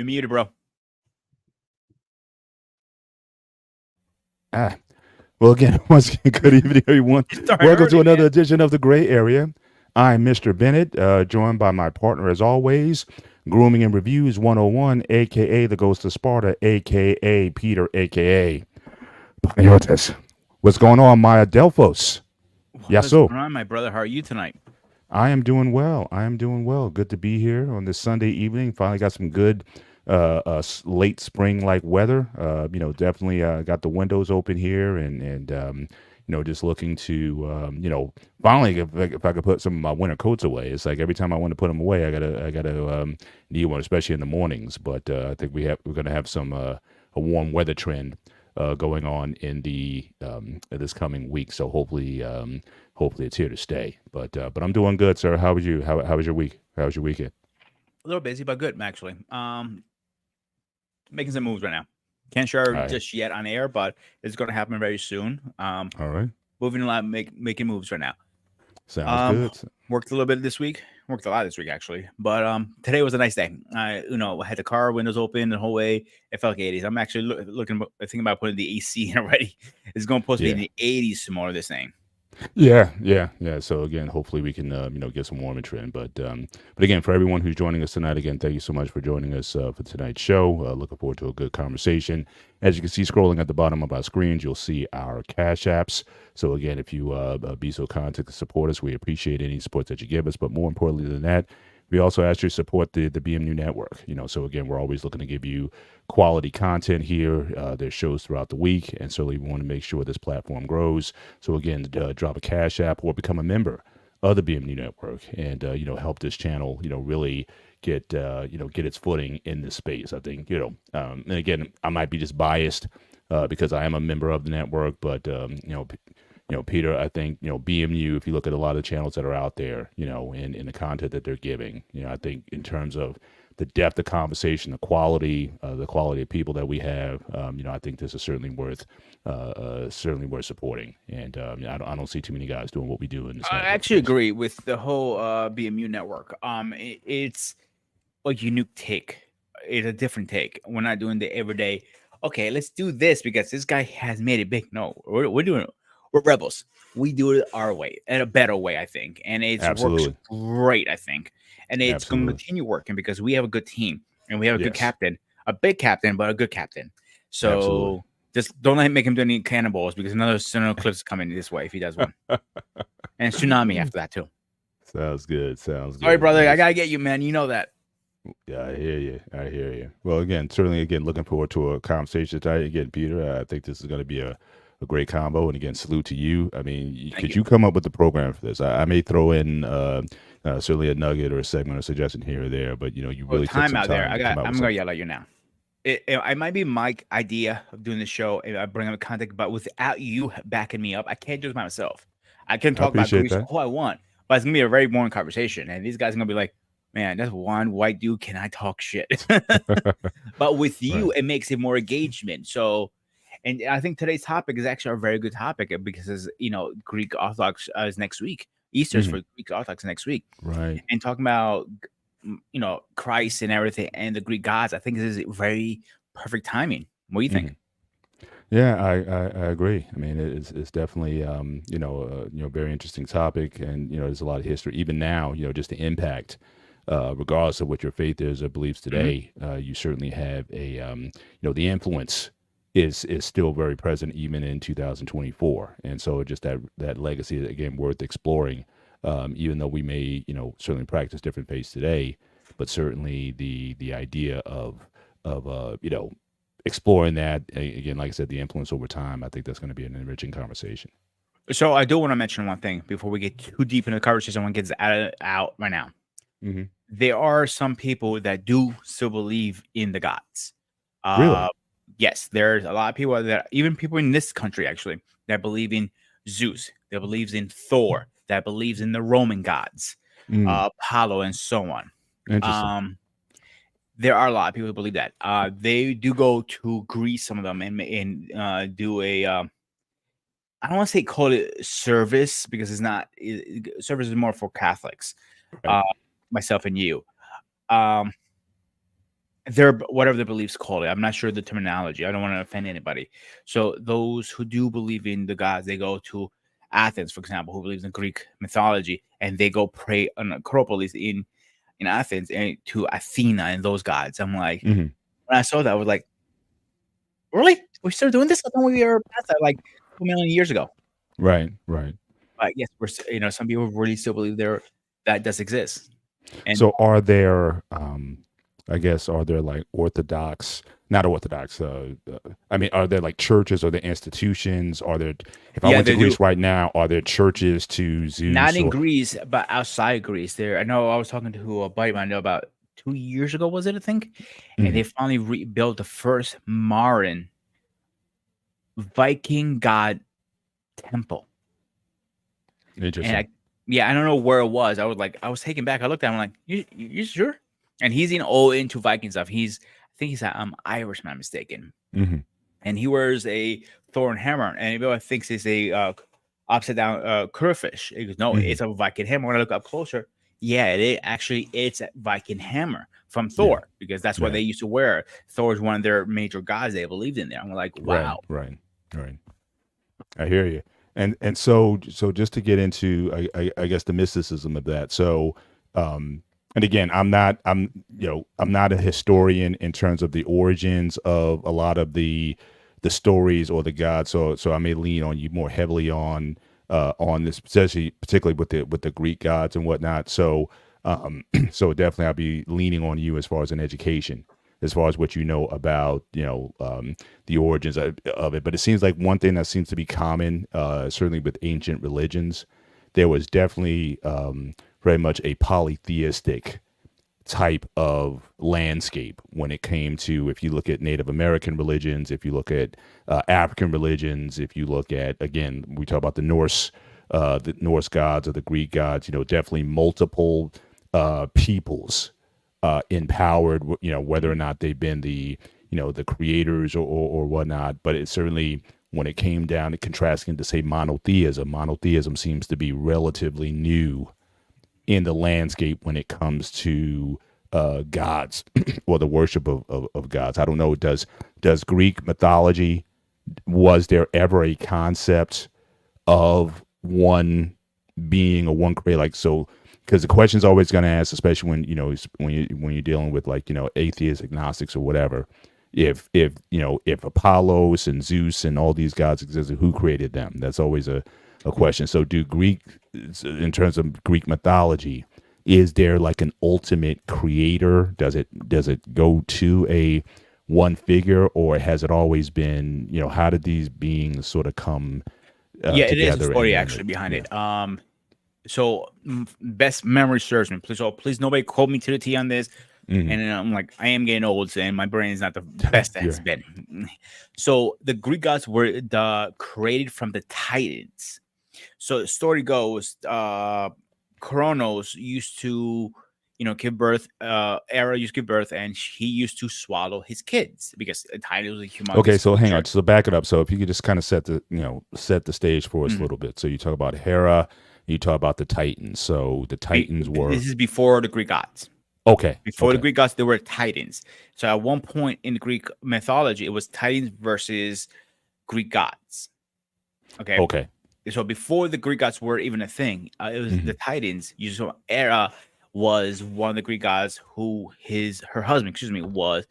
You're muted, bro. Ah, well, again, once again, good evening, everyone. You started Welcome to early, another man. edition of the Gray Area. I'm Mr. Bennett, joined by my partner, as always, Grooming and Reviews 101, aka the Ghost of Sparta, aka Peter, aka Panagiotis. What's going on, Maya Delphos? What is Yaso. going on, my brother? How are you tonight? I am doing well. I am doing well. Good to be here on this Sunday evening. Finally got some good late spring like weather. Definitely got the windows open here and just looking to finally if I could put some of my winter coats away. It's like every time I want to put them away, I gotta need one, especially in the mornings. But I think we're gonna have some a warm weather trend going on in the this coming week. So hopefully it's here to stay. But I'm doing good, sir. How was you? How was your week? How was your weekend? A little busy, but good, actually. Making some moves right now. Can't share All right. just yet on air, but it's going to happen very soon. All right. Moving a lot, making moves right now. Sounds Um, good. Worked a little bit this week. Worked a lot this week, actually. But today was a nice day. I had the car windows open the whole way. It felt like 80s. I'm actually thinking about putting the AC in already. It's going to supposed to be in Yeah. the 80s tomorrow. This thing. Yeah. So again, hopefully we can get some warmer trend. But again, for everyone who's joining us tonight, again, thank you so much for joining us for tonight's show. Looking forward to a good conversation. As you can see, scrolling at the bottom of our screens, you'll see our cash apps. So again, if you be so kind to support us, we appreciate any support that you give us. But more importantly than that, we also ask you to support the BMU network. So again, we're always looking to give you quality content here. There's shows throughout the week, and so we want to make sure this platform grows. So again, drop a cash app or become a member of the BMU network, and help this channel really get its footing in this space. I think and again, I might be just biased because I am a member of the network, but Peter, I think, BMU, if you look at a lot of the channels that are out there, in the content that they're giving, I think in terms of the depth of conversation, the quality of people that we have, I think this is certainly worth supporting. And I don't see too many guys doing what we do in this I network actually space. agree with the whole BMU network. It's a unique take. It's a different take. We're not doing the everyday. Okay, let's do this because this guy has made it big. No, we're doing it. We're rebels. We do it our way, and a better way, I think, and it works Absolutely. great, I think, and it's going to Absolutely. continue working because we have a good team and we have a good Yes. captain, a big captain, but a good captain. Absolutely. So just don't let him make him do any cannonballs because another clip's coming this way if he does one, and tsunami after that too. Sounds good. Sounds Sorry, good. brother, I gotta get you, man. You know that. Yeah, I hear you. I hear you. Well, again, certainly, again, looking forward to a conversation tonight. Again, Peter, I think this is going to be a great combo. And again, salute to you. I mean, Thank could you. you come up with the program for this? I may throw in certainly a nugget or a segment or suggestion here or there, but you Well, really took time some out there. time to come up I'm with gonna something. yell at you now. It might be my idea of doing the show. And I bring up content, but without you backing me up, I can't do it by myself. I can I talk about appreciate Greece that. who I want, but it's gonna be a very boring conversation. And these guys are gonna be like, "Man, that's one white dude. Can I talk shit?" But with Right. you, it makes it more engagement. So, and I think today's topic is actually a very good topic because, Greek Orthodox is next week. Easter's Hmm. for Greek Orthodox next week, Right. and talking about Christ and everything and the Greek gods. I think this is very perfect timing. What do you think? Hmm. Yeah, I agree. I mean, it's definitely very interesting topic, and there's a lot of history even now. Just the impact, regardless of what your faith is or beliefs Mhm. today, you certainly have the influence is still very present even in 2024, and so just that legacy again worth exploring. Even though we may certainly practice different faiths today, but certainly the idea of exploring that again, like I said, the influence over time. I think that's going to be an enriching conversation. So I do want to mention one thing before we get too deep into the conversation. I want to get this out right now. Hmm. There are some people that do still believe in the gods. Uh, Really? yes, there's a lot of people that even people in this country actually that believe in Zeus, that believes in Thor, that believes in the Roman gods, Mm, Apollo, and so on. interesting. Um, there are a lot of people who believe that. They do go to Greece, some of them, and do a I don't want to say call it service because it's not. Service is more for Catholics, Right. uh, myself and you. Um, their whatever the beliefs call it. I'm not sure the terminology. I don't want to offend anybody. So those who do believe in the gods, they go to Athens, for example, who believes in Greek mythology, and they go pray on Acropolis in Athens and to Athena and those gods. I'm like, Hmm. when I saw that, I was like, really? We're still doing this? I thought we were past that like 2 million years ago. Right, right. But yes, some people really still believe that does exist. And So are there, I guess, are there like not orthodox, I mean, are there like churches, are there institutions, are there, if I yeah, went to they do. Greece right now, are there churches to Not Zeus in or, Greece, but outside Greece. There, I know I was talking to a buddy of mine, I know about 2 years ago, was it? I think, and Mhm. they finally rebuilt the first modern Viking god temple. And Interesting. yeah, I don't know where it was. I was taken back. I looked at him, I'm like, you sure? And he's in all into Viking stuff. I think he's Irish, if I'm not mistaken. Hmm. And he wears a thorn hammer, and everyone thinks it's a upside down curfish. He goes, no, Hmm. it's a Viking hammer. When I look up closer, yeah, it's a Viking hammer from Yeah, Thor, because that's what yeah, they used to wear. Thor is one of their major gods they believed in there. I'm like, right, wow. right, right. I hear you. And so just to get into, I guess the mysticism of that. So, and again, I'm not a historian in terms of the origins of a lot of the stories or the gods. So I may lean on you more heavily on this, particularly with the Greek gods and whatnot. So, so definitely I'll be leaning on you as far as an education, as far as what you know about, the origins of it. But it seems like one thing that seems to be common, certainly with ancient religions, there was definitely very much a polytheistic type of landscape when it came to, if you look at Native American religions, if you look at African religions, if you look at, again, we talk about the Norse gods or the Greek gods, definitely multiple peoples empowered, whether or not they've been the creators or whatnot. But it certainly, when it came down to contrasting to say monotheism seems to be relatively new in the landscape when it comes to gods or the worship of gods. I don't know. Does Greek mythology, was there ever a concept of one being or one creator? Like, so, because the question's always going to ask, especially when when you're dealing with, like, atheists, agnostics, or whatever. If Apollos and Zeus and all these gods existed, who created them? That's always a question. So, in terms of Greek mythology, is there like an ultimate creator? Does it go to a one figure, or has it always been, how did these beings sort of come Yeah, it is a together? story And then actually behind yeah. it. So best memory serves me. Please nobody quote me to the T on this. Hmm. And then I'm like, I am getting old, and my brain is not the best that has Yeah. been. So the Greek gods were created from the Titans. So the story goes, Kronos used to, give birth. Era used to give birth, and he used to swallow his kids because the Titan was a Okay, humongous so hang creature. on. So back it up. So if you could just kind of set the stage for us a Mhm. little bit. So you talk about Hera, you talk about the Titans. So the Titans were This is before the Greek gods. okay. Before the Okay. Greek gods, there were Titans. So at one point in the Greek mythology, it was Titans versus Greek gods. Okay. Okay. So before the Greek gods were even a thing, it was the Hmm. Titans. You saw Hera was one of the Greek gods who her husband, excuse me, was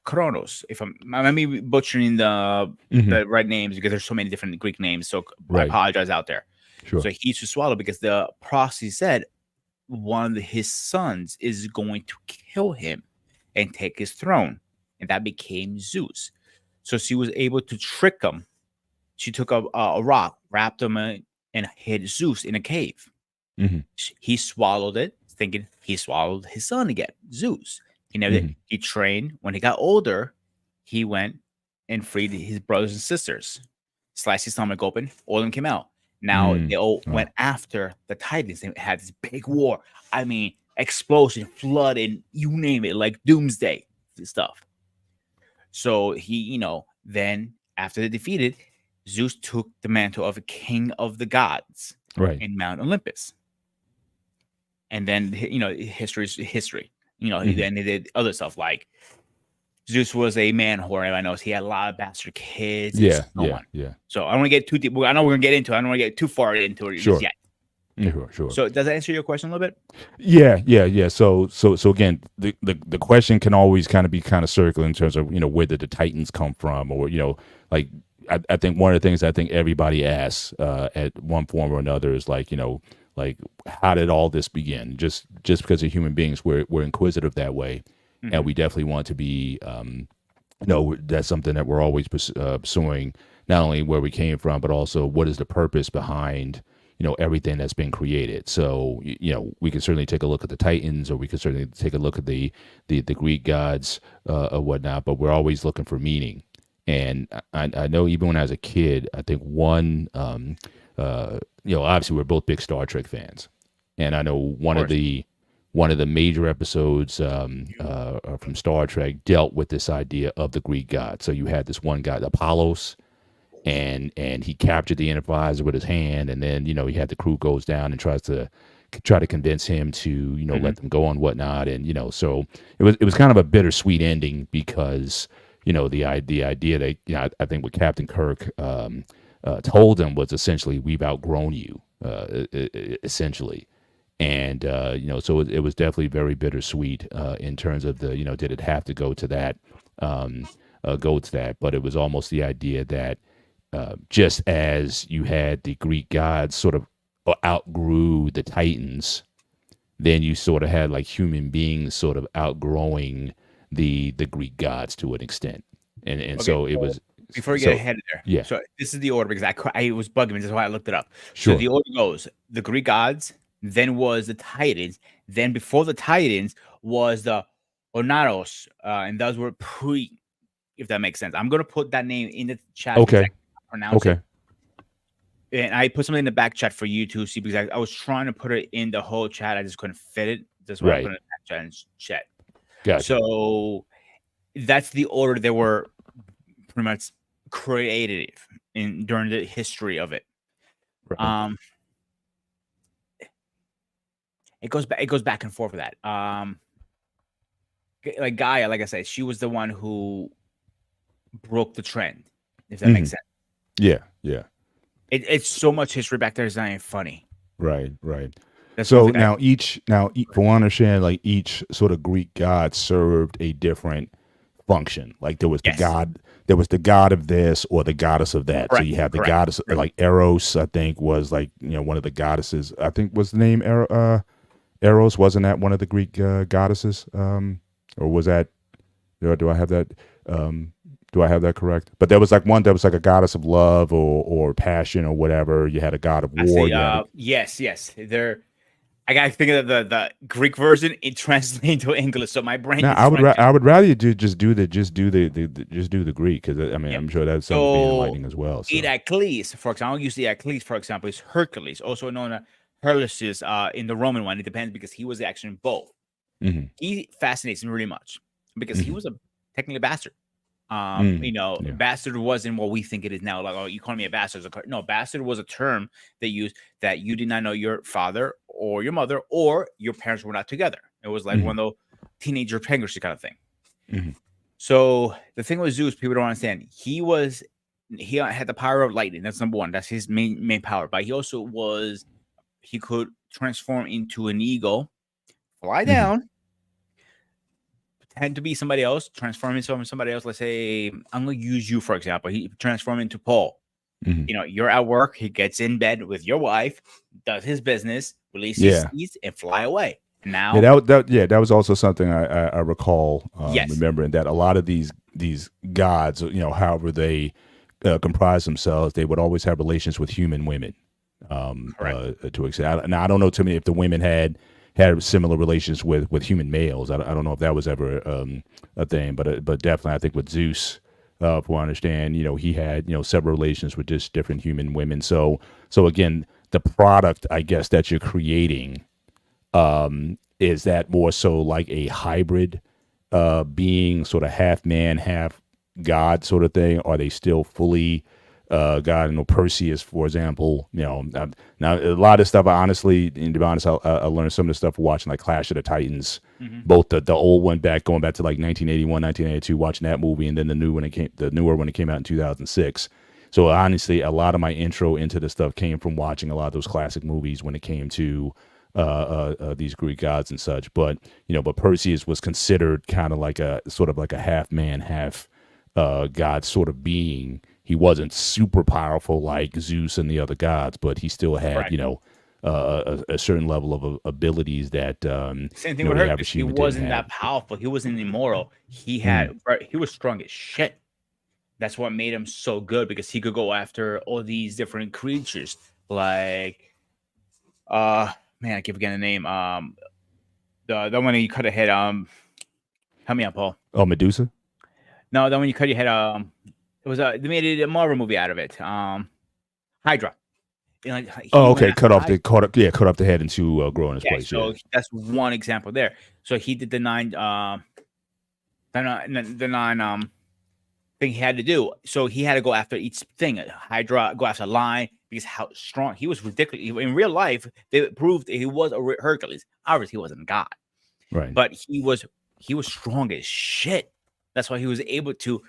Kronos. If I may be butchering Hmm. the right names because there's so many different Greek names. So I Right. apologize out there. Sure. So he used to swallow because the prophecy said one of his sons is going to kill him and take his throne, and that became Zeus. So she was able to trick him. She took a rock, wrapped him and hid Zeus in a cave. Hmm. He swallowed it, thinking he swallowed his son again, Zeus. He never did. Hmm. He trained. When he got older, he went and freed his brothers and sisters, sliced his stomach open, all of them came out. Now Mm. they all Wow. went after the Titans. They had this big war. I mean, explosion, flood, and you name it, like doomsday stuff. So he, then after they defeated, Zeus took the mantle of a king of the gods Right. in Mount Olympus. And then, history is history. Hmm. Then they did other stuff like Zeus was a man whore. Everybody knows he had a lot of bastard kids and Yeah, so yeah, on. yeah. So I don't want to get too deep. I know we're gonna get into it. I don't want to get too far into it Sure. just yet. Sure, sure. So does that answer your question a little bit? Yeah. So again, the question can always kind of be kind of circular in terms of where did the Titans come from, or like I think one of the things I think everybody asks at one form or another is like like how did all this begin? Just because of human beings, we're inquisitive that way, and we definitely want to be. That's something that we're always pursuing, not only where we came from, but also what is the purpose behind everything that's been created. So we can certainly take a look at the Titans, or we can certainly take a look at the Greek gods or whatnot, but we're always looking for meaning. And I know even when I was a kid, I think one obviously we're both big Star Trek fans, and I know one of the major episodes from Star Trek dealt with this idea of the Greek gods. So you had this one guy, Apollos, and he captured the Enterprise with his hand, and then he had the crew goes down and try to convince him to let them go and whatnot, and so it was kind of a bittersweet ending because the idea that I think what Captain Kirk told him was essentially, we've outgrown you, essentially. And so it was definitely very bittersweet in terms of the did it have to go to that, but it was almost the idea that just as you had the Greek gods sort of outgrew the Titans, then you sort of had like human beings sort of outgrowing the Greek gods to an extent, and Okay, so it was. Before we get ahead of there, Yeah. So this is the order because I was bugging me. This is why I looked it up. Sure. So the order goes: the Greek gods, then was the Titans, then before the Titans was the Onaros, and those were pre. If that makes sense, I'm gonna put that name in the chat. Okay. Pronounce it. And I put something in the back chat for you to see because I was trying to put it in the whole chat. I just couldn't fit it. That's why I put it in the back chat and chat. Gotcha. So that's the order they were pretty much created during the history of it. Right. It goes back and forth with that. Like Gaia, like I said, she was the one who broke the trend, if that makes sense. Yeah. It's so much history back there. It's not even funny. Right. That's so now for one understand, like each sort of Greek god served a different function. Like there was the god of this or the goddess of that. Correct, so you have the goddess like Eros, I think was like one of the goddesses. I think was the name Eros, wasn't that one of the Greek goddesses? Or was that? Do I have that? Do I have that correct? But there was like one that was like a goddess of love or passion or whatever. You had a god of war. Yes. I gotta think of the Greek version. It translates into English, so my brain. Now, I would rather you just do the Greek, because I mean I'm sure that's something being enlightening as well. So. Heracles, for example, I'll use the Heracles for example. Is Hercules, also known as Hercules in the Roman one. It depends because he was actually in both. He fascinates me really much because he was technically a bastard. Bastard wasn't what we think it is now. Like, oh, you call me a bastard. No, bastard was a term they used that you did not know your father or your mother or your parents were not together. It was like one of the teenager pregnancy kind of thing. So the thing with Zeus, people don't understand. He had the power of lightning. That's number one. That's his main power. But he could transform into an eagle, fly down, pretend to be somebody else, transform himself into somebody else. Let's say I'm going to use you, for example. He transformed into Paul. You're at work. He gets in bed with your wife, does his business, releases his seeds, and fly away. Now, that was also something I recall remembering, that a lot of these gods, however they comprise themselves, they would always have relations with human women. To extent. Now I don't know too many if the women had similar relations with human males. I don't know if that was ever a thing, but definitely I think with Zeus, from what I understand, he had several relations with just different human women. So again, the product, I guess, that you're creating, is that more so like a hybrid being, sort of half man, half god sort of thing? Are they still fully God, Perseus, for example. Now a lot of stuff. Honestly, and to be honest, I learned some of the stuff watching like Clash of the Titans, both the old one going back to like 1981, 1982, watching that movie, and then the newer one that came out in 2006. So honestly, a lot of my intro into the stuff came from watching a lot of those classic movies when it came to these Greek gods and such. But but Perseus was considered kind of like a sort of like a half man, half god sort of being. He wasn't super powerful like Zeus and the other gods, but he still had Right. a certain level of abilities that Same thing the with Hercules. average He human didn't wasn't have. that powerful. He wasn't immoral. He was strong as shit. That's what made him so good, because he could go after all these different creatures. Like, man, I keep forgetting the name. The one that you cut a head. Help me out, Paul. Oh, Medusa. No, the one you cut your head. It was they made a Marvel movie out of it. Hydra. Oh, okay. Cut off the head into growing his place. So that's one example there. So he did the nine thing he had to do. So he had to go after each thing. Hydra, go after Lion, because how strong he was. Ridiculous. In real life, they proved he was a Hercules. Obviously, he wasn't a god, right? But he was strong as shit. That's why he was able to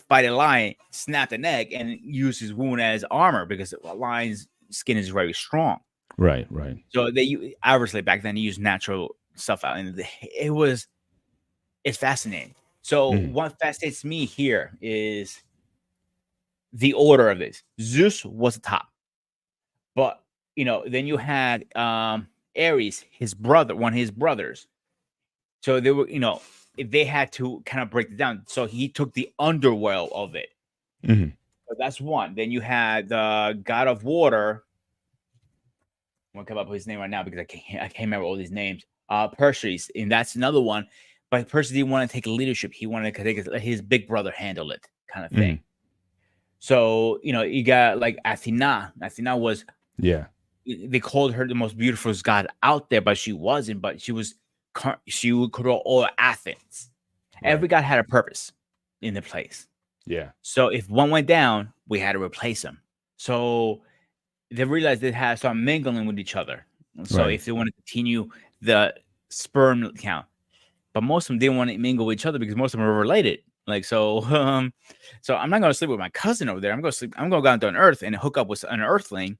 fight a lion, snap the neck, and use his wound as armor, because a lion's skin is very strong. Right. So they obviously back then used natural stuff out, and it's fascinating. So what fascinates me here is the order of this. Zeus was the top, but then you had Ares, his brother, one of his brothers. So they were, they had to kind of break it down. So he took the underworld of it. So that's one. Then you had the god of water. I won't come up with his name right now because I can't remember all these names. Perseus, and that's another one. But Perseus didn't want to take leadership. He wanted to take his big brother handle it, kind of thing. So you got like Athena. Athena was they called her the most beautiful god out there, but she wasn't. But she would control all Athens. Right. Every god had a purpose in the place. Yeah. So if one went down, we had to replace him. So they realized they had to start mingling with each other. So if they want to continue the sperm count, but most of them didn't want to mingle with each other because most of them were related. So I'm not going to sleep with my cousin over there. I'm going to go down to Earth and hook up with an Earthling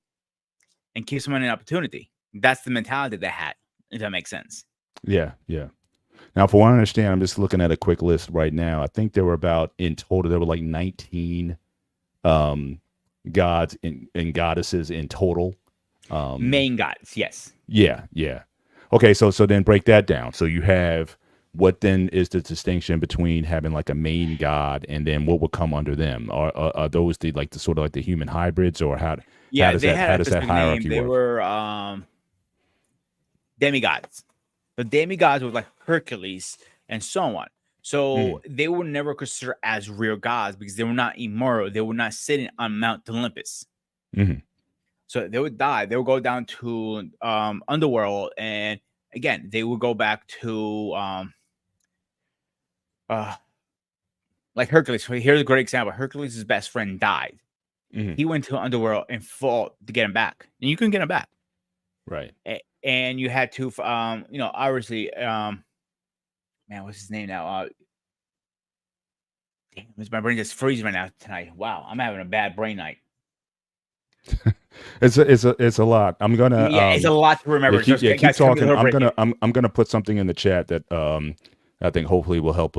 and give someone an opportunity. That's the mentality they had, if that makes sense. Yeah. Now, for what I understand, I'm just looking at a quick list right now. I think there were in total, there were like 19 gods and goddesses in total. Main gods, yes. Yeah. Okay, so then break that down. So you have, what then is the distinction between having like a main god and then what would come under them? Are those the sort of like the human hybrids, or how does that hierarchy work? They were demigods. The demigods were like Hercules and so on. So they were never considered as real gods because they were not immoral. They were not sitting on Mount Olympus. So they would die. They would go down to underworld, and again, they would go back to like Hercules. So here's a great example. Hercules' best friend died. He went to underworld and fought to get him back, and you couldn't get him back. Right. And you had to, obviously, man, what's his name now? Damn, my brain just freezing right now tonight. Wow, I'm having a bad brain night. It's a lot. I'm gonna it's a lot to remember. Keep talking. I'm gonna put something in the chat that I think hopefully will help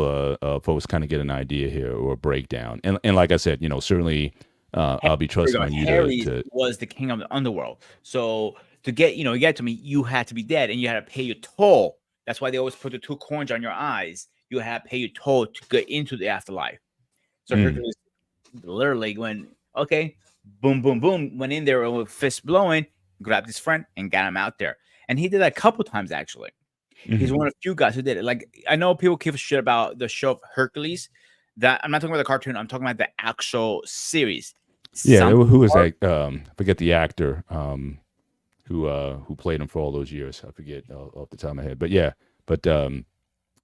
folks kind of get an idea here or a breakdown. And like I said, certainly I'll be trusting on you to was the king of the underworld. So to get to me, you had to be dead and you had to pay your toll. That's why they always put the 2 corns on your eyes. You had to pay your toll to get into the afterlife. So Hercules literally went, okay, boom, boom, boom, went in there with fist blowing, grabbed his friend and got him out there. And he did that a couple times, actually. He's one of the few guys who did it. Like, I know people give a shit about the show of Hercules. That I'm not talking about the cartoon. I'm talking about the actual series. Yeah, who was that? I forget the actor who played him for all those years. I forget off the top of my head. But yeah,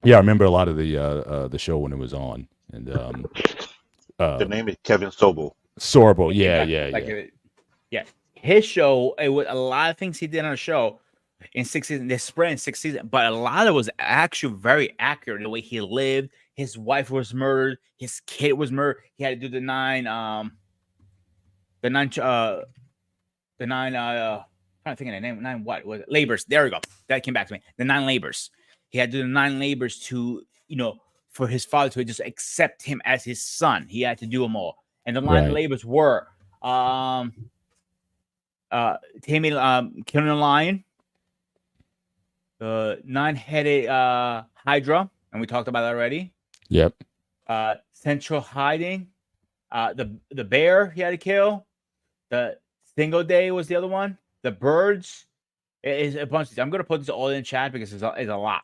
I remember a lot of the show when it was on. And the name is Kevin Sobel. Sorbo. Yeah, Yeah. His show, it was a lot of things he did on the show in 6 seasons. They spread in 6 seasons, but a lot of it was actually very accurate. The way he lived, his wife was murdered, his kid was murdered. He had to do the nine, the nine, trying to think of the name. Nine what was it? Labors. There we go. That came back to me. The 9 labors. He had to do the 9 labors to, for his father to just accept him as his son. He had to do them all. And the 9 labors were taming, killing a lion, the 9-headed Hydra, and we talked about that already. Yep. Central hiding, the bear he had to kill, the single day was the other one, the birds. It is a bunch of these. I'm gonna put this all in chat because it's a lot,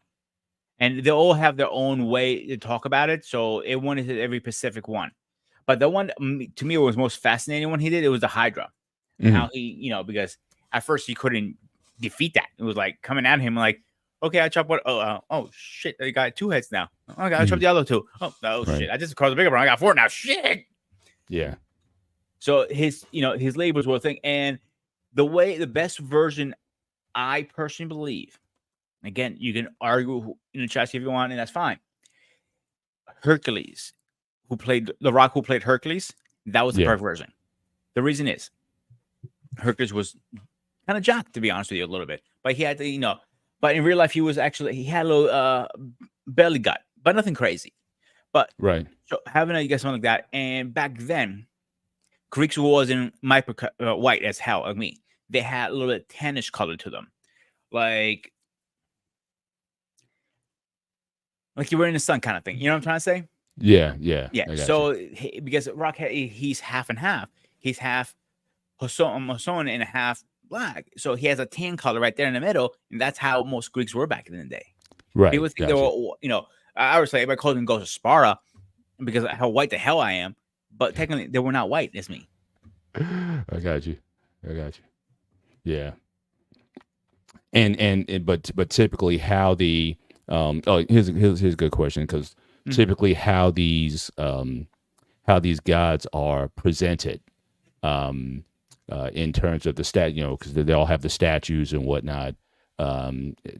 and they all have their own way to talk about it. So it one is every Pacific one, but the one to me was most fascinating one he did. It was the Hydra. How he, because at first he couldn't defeat that. It was like coming at him like, okay, I chop what? Oh shit, I got 2 heads now. Oh, I gotta chop the other 2. Oh shit, I just caused a bigger one. I got 4 now. Shit. Yeah. So his labors were a thing, and the best version, I personally believe. Again, you can argue in the chat if you want, and that's fine. Hercules, who played The Rock, who played Hercules, that was the perfect version. The reason is, Hercules was kind of jacked, to be honest with you, a little bit, but he had to, but in real life he had a little belly gut, but nothing crazy. But so having something like that, and back then, Greeks wasn't white as hell like me. They had a little bit tannish color to them, like you were in the sun kind of thing. You know what I'm trying to say? Yeah. So because Rock, he's half and half. He's half Hoson and half black. So he has a tan color right there in the middle, and that's how most Greeks were back in the day. Right. People think they were, I would say everybody calls him goes to Sparta because of how white the hell I am, but technically they were not white. It's me. I got you. Yeah. And but typically how the here's a good question, because typically how these gods are presented in terms of the because they all have the statues and whatnot.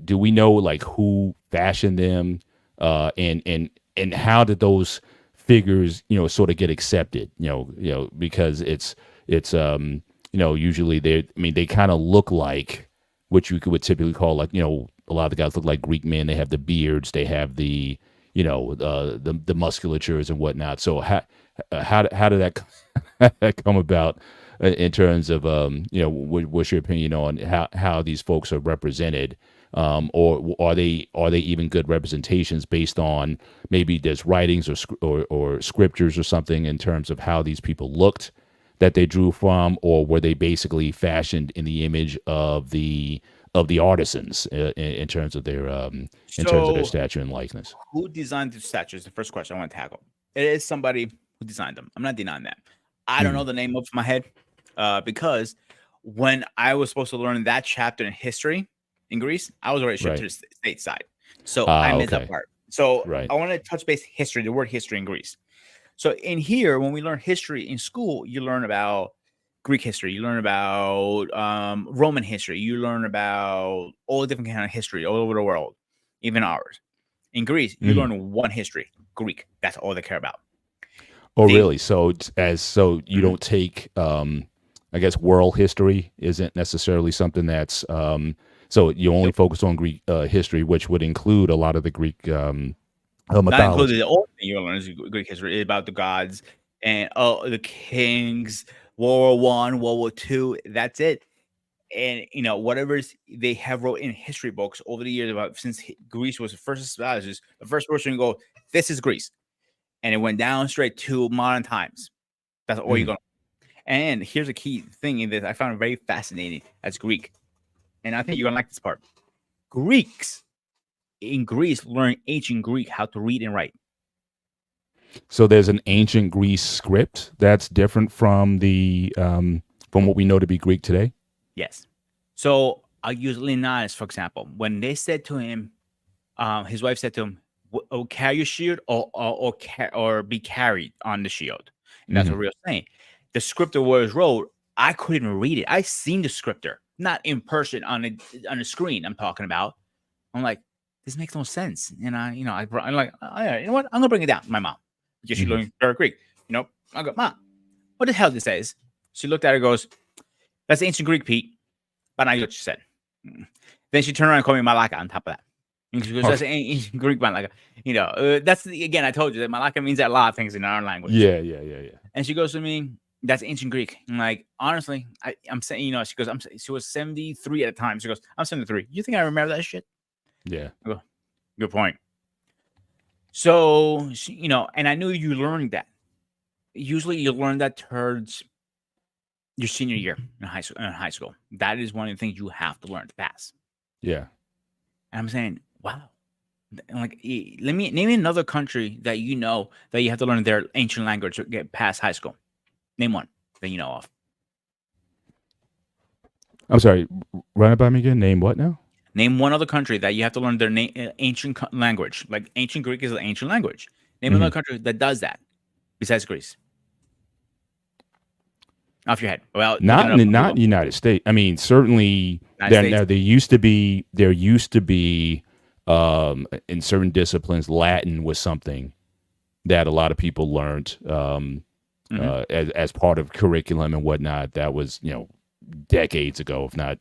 Do we know like who fashioned them, and how did those figures sort of get accepted? Because it's usually they kind of look like what you would typically call like a lot of the guys look like Greek men. They have the beards, they have the the musculatures and whatnot. So how did that come about in terms of what's your opinion on how these folks are represented, or are they even good representations based on maybe there's writings or scriptures or something in terms of how these people looked that they drew from, or were they basically fashioned in the image of the artisans in terms of their stature and likeness? Who designed the statues? The first question I want to tackle. It is somebody who designed them. I'm not denying that. I don't know the name of my head, because when I was supposed to learn that chapter in history in Greece, I was already shipped to the stateside. So I missed that part. So I want to touch base history, the word history in Greece. So in here, when we learn history in school, you learn about Greek history, you learn about Roman history, you learn about all different kind of history all over the world, even ours. In Greece, you learn one history, Greek. That's all they care about. Oh, really? So you don't take, I guess, world history isn't necessarily something that's, so you only focus on Greek history, which would include a lot of the Greek mythology. That included all thing you learn is Greek history about the gods and the kings, World War I, World War II. That's it. And whatever they have wrote in history books over the years about since Greece was the first established, the first person to go, this is Greece. And it went down straight to modern times. That's all you're going to. And here's a key thing in this I found very fascinating as Greek. And I think you're going to like this part. Greeks in Greece learned ancient Greek how to read and write. So there's an ancient Greece script that's different from the from what we know to be Greek today? Yes. So I'll use Linnaeus, for example. When they said to him, his wife said to him, carry your shield or be carried on the shield. And that's a real thing. the scripter was wrote, I couldn't even read it. I seen the scripter, not in person on a screen. I'm talking about. I'm like, this makes no sense. And I'm like, oh, yeah, you know what? I'm gonna bring it down to my mom because she Mhm. learned Greek. I go, Mom, what the hell this says? She looked at it and goes, that's ancient Greek, Pete. But I know what she said. Then she turned around and called me Malaka on top of that. And she goes, that's ancient Greek Malaka. That's again, I told you that Malaka means a lot of things in our language. Yeah. And she goes to me, that's ancient Greek. I'm like, honestly, I'm saying, she goes, she was 73 at the time. She goes, I'm 73. You think I remember that shit? Yeah. I go, good point. So, and I knew you learned that. Usually you learn that towards your senior year in high school. That is one of the things you have to learn to pass. Yeah. And I'm saying, wow. Like, name me another country that that you have to learn their ancient language to get past high school. Name one that you know of. I'm sorry. Run it by me again. Name what now? Name one other country that you have to learn their ancient language. Like ancient Greek is an ancient language. Name another country that does that besides Greece. Off your head. Well, not in the United States. I mean, certainly there used to be in certain disciplines, Latin was something that a lot of people learned as part of curriculum and whatnot. That was decades ago, if not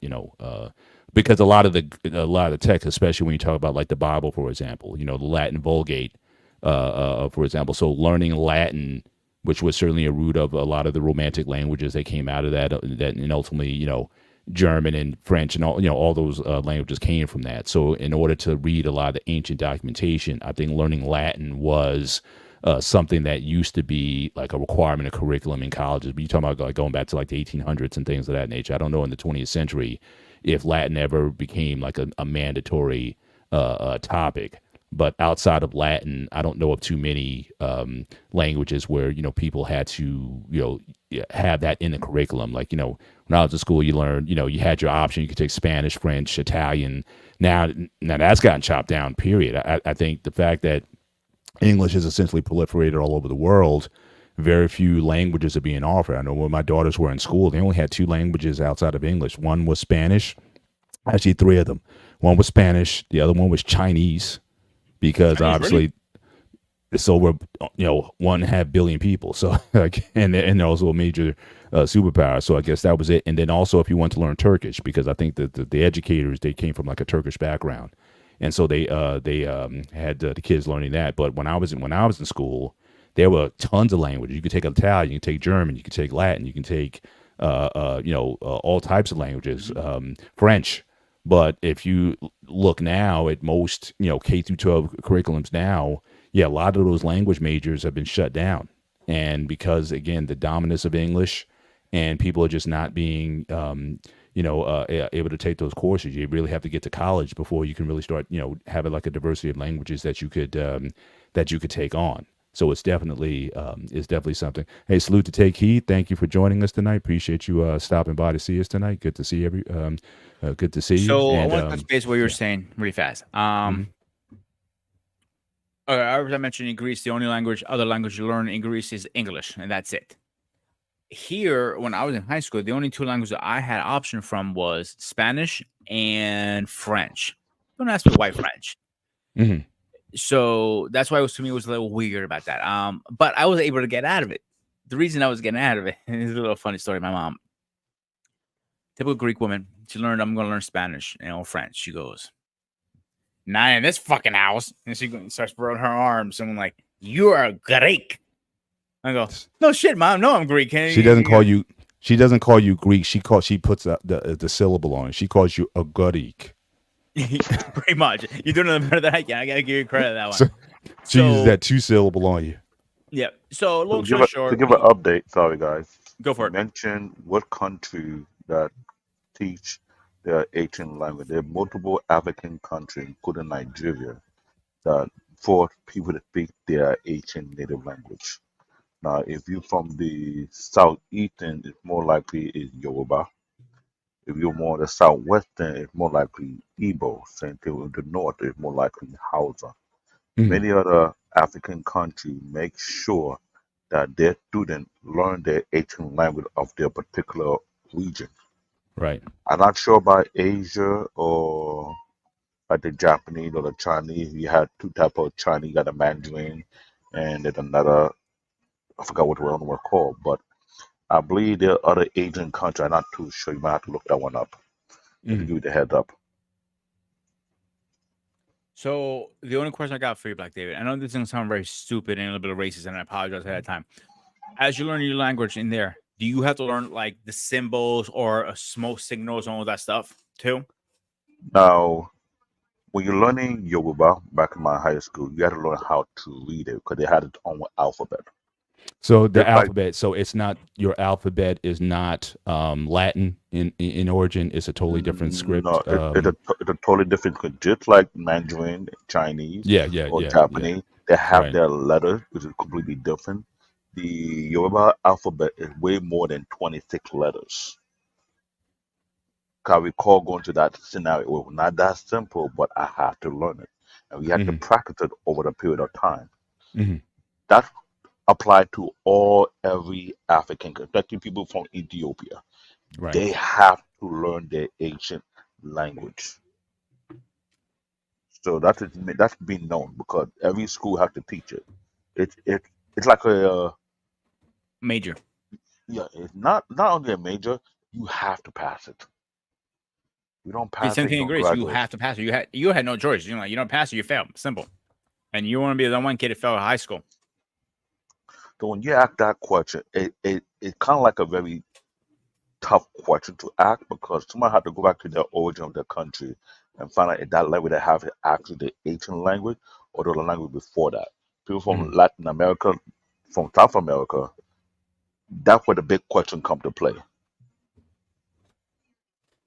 because a lot of the text, especially when you talk about like the Bible, for example, the Latin Vulgate, for example. So learning Latin, which was certainly a root of a lot of the Romantic languages that came out of that and ultimately, German and French and all those languages came from that. So in order to read a lot of the ancient documentation, I think learning Latin was something that used to be like a requirement of curriculum in colleges. But you're talking about like going back to like the 1800s and things of that nature. I don't know in the 20th century if Latin ever became like a mandatory topic. But outside of Latin, I don't know of too many languages where people had to have that in the curriculum. Like when I was in school, you learned you had your option. You could take Spanish, French, Italian. Now that's gotten chopped down. Period. I think the fact that English is essentially proliferated all over the world, very few languages are being offered. I know when my daughters were in school, they only had 2 languages outside of English. One was Spanish. Actually, 3 of them. One was Spanish. The other one was Chinese. Because obviously it's over 1.5 billion people, so and also a major superpower. So I guess that was it. And then also if you want to learn Turkish, because I think that the educators, they came from like a Turkish background, and so they had the kids learning that. But when I was in school, there were tons of languages. You could take Italian, you could take German, you could take Latin, you can take all types of languages, French. But if you look now at most, K through 12 curriculums now, a lot of those language majors have been shut down. And because, again, the dominance of English and people are just not being, able to take those courses, you really have to get to college before you can really start, having like a diversity of languages that you could take on. So it's definitely something. Hey, salute to Take Heed. Thank you for joining us tonight. Appreciate you stopping by to see us tonight. Good to see good to see you. So I want to touch base what you were saying really fast. As I mentioned, in Greece, the only other language you learn in Greece is English, and that's it. Here, when I was in high school, the only 2 languages that I had option from was Spanish and French. Don't ask me why French. Mm-hmm. So that's why to me it was a little weird about that. But I was able to get out of it. The reason I was getting out of it is a little funny story. My mom, typical Greek woman, she learned I'm going to learn Spanish and French. She goes, not in this fucking house. And she starts throwing her arms. And I'm like, you are Greek. I go, no shit, Mom. No, I'm Greek. She doesn't call you. She doesn't call you Greek. She puts the syllable on it. She calls you a Greek. Pretty much. You're doing it better than I can. I gotta give you credit that one. So she uses that 2 syllable on you. Yeah. So long To story short, give an update, sorry guys. Go for it. Mention what country that teach their ancient language. There are multiple African countries, including Nigeria, that force people to speak their ancient native language. Now, if you're from the southeastern, it's more likely is Yoruba. If you're more the southwestern, it's more likely Igbo. Same thing with the north, it's more likely Hausa. Mhm. Many other African countries make sure that their students learn their ancient language of their particular region. Right. I'm not sure about Asia or like the Japanese or the Chinese. You had two type of Chinese, you got a Mandarin and then another, I forgot what the one was called, but I believe there are other Asian countries. I'm not too sure. You might have to look that one up just to Mhm. give you the heads up. So the only question I got for you, Black David, I know this is gonna sound very stupid and a little bit of racist, and I apologize ahead of time. As you learn your language in there, do you have to learn like the symbols or smoke signals and all that stuff too? Now, when you're learning Yoruba back in my high school, you had to learn how to read it because they had its own alphabet. So the Just like alphabet, so it's not your alphabet is not Latin in origin. It's a totally different no, script. it's a totally different. Just like Mandarin, Chinese, Yeah, yeah, or yeah, yeah. Japanese, they have Right. their letters, which is completely different. The Yoruba alphabet is way more than 26 letters. I recall going to that scenario. It was not that simple, but I had to learn it. And we had to Hmm. practice it over the period of time. Hmm. That applied to every African, especially people from Ethiopia. Right. They have to learn their ancient language. So that's been known because every school has to teach it. It's like Major. yeah, it's not only a major, you have to pass it. You don't The pass same it, you thing in don't Greece. You graduate. have to pass it. You had no choice. You know, you don't pass it, you fail. Simple. And you want to be the one kid that fell out of high school. So when you ask that question, it's kind of like a very tough question to ask because someone had to go back to their origin of their country and find out if that language they have is actually the ancient language or the language before that. People Hmm. from Latin America, from South America, that's where the big question come to play.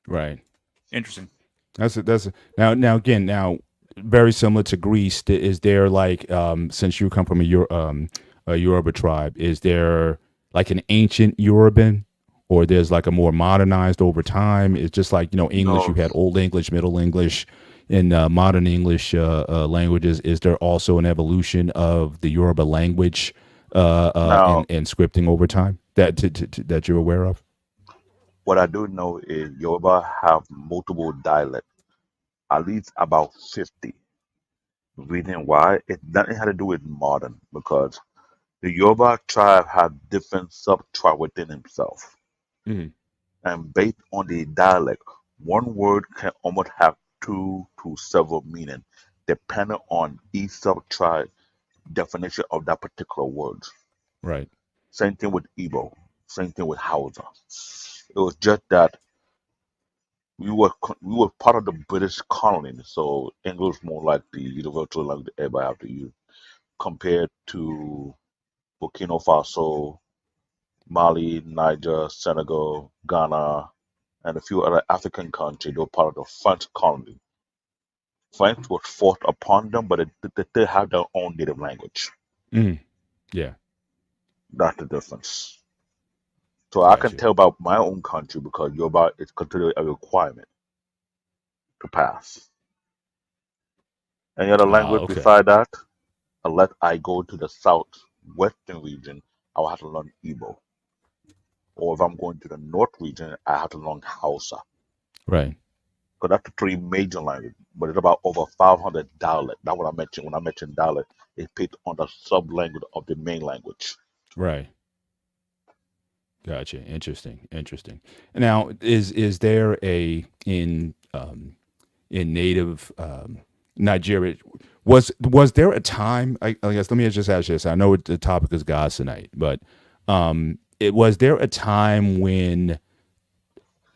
Right. Interesting. Now again very similar to Greece. Is there like since you come from a Yoruba tribe, is there like an ancient Yoruban, or there's like a more modernized over time? It's just like English. You No, had Old English, Middle English, and modern English languages. Is there also an evolution of the Yoruba language now and scripting over time that you're aware of? what I do know is Yoruba have multiple dialects, at least about 50. The reason why it nothing had to do with modern because the Yoruba tribe have different sub-tribe within himself. Hmm. And based on the dialect, one word can almost have two to several meaning, depending on each sub-tribe definition of that particular word. Right. Same thing with Igbo, same thing with Hausa. It was just that we were part of the British colony, so English more like the universal language that everybody have to use, compared to Burkina Faso, Mali, Niger, Senegal, Ghana, and a few other African countries. They were part of the French colony. French was forced upon them, but they have their own native language. Hmm. Yeah. That's the difference. So I can Gotcha. tell about my own country because Yoruba is considered a requirement to pass. Any other Ah, language okay. beside that, unless I go to the southwestern region, I will have to learn Igbo. Or if I'm going to the north region, I have to learn Hausa. Right. Because that's the three major languages. But it's about over 500 dialects. That's what I mentioned. When I mentioned dialect, it's picked on the sub language of the main language. Right. Gotcha. Interesting. Interesting. Now, is there in native Nigeria, was there a time? I guess let me just ask you this. I know the topic is God's tonight, but it was there a time when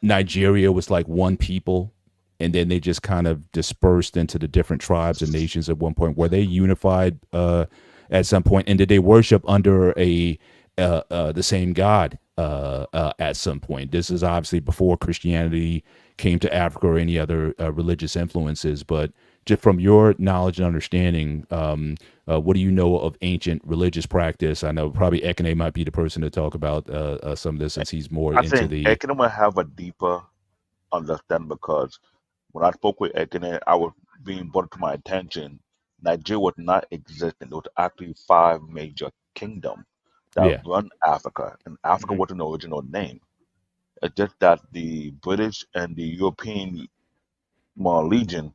Nigeria was like one people, and then they just kind of dispersed into the different tribes and nations at one point? Were they unified at some point, and did they worship under the same God at some point? This is obviously before Christianity came to Africa or any other religious influences, but just from your knowledge and understanding, what do you know of ancient religious practice? I know probably Ekene might be the person to talk about some of this since he's more I into think the. Ekene will have a deeper understanding because when I spoke with Ekene, I was being brought to my attention. Nigeria was not existing. There was actually five major kingdoms. that Yeah. run Africa, and Africa Mhm. wasn't the original name. It's just that the British and the European Legion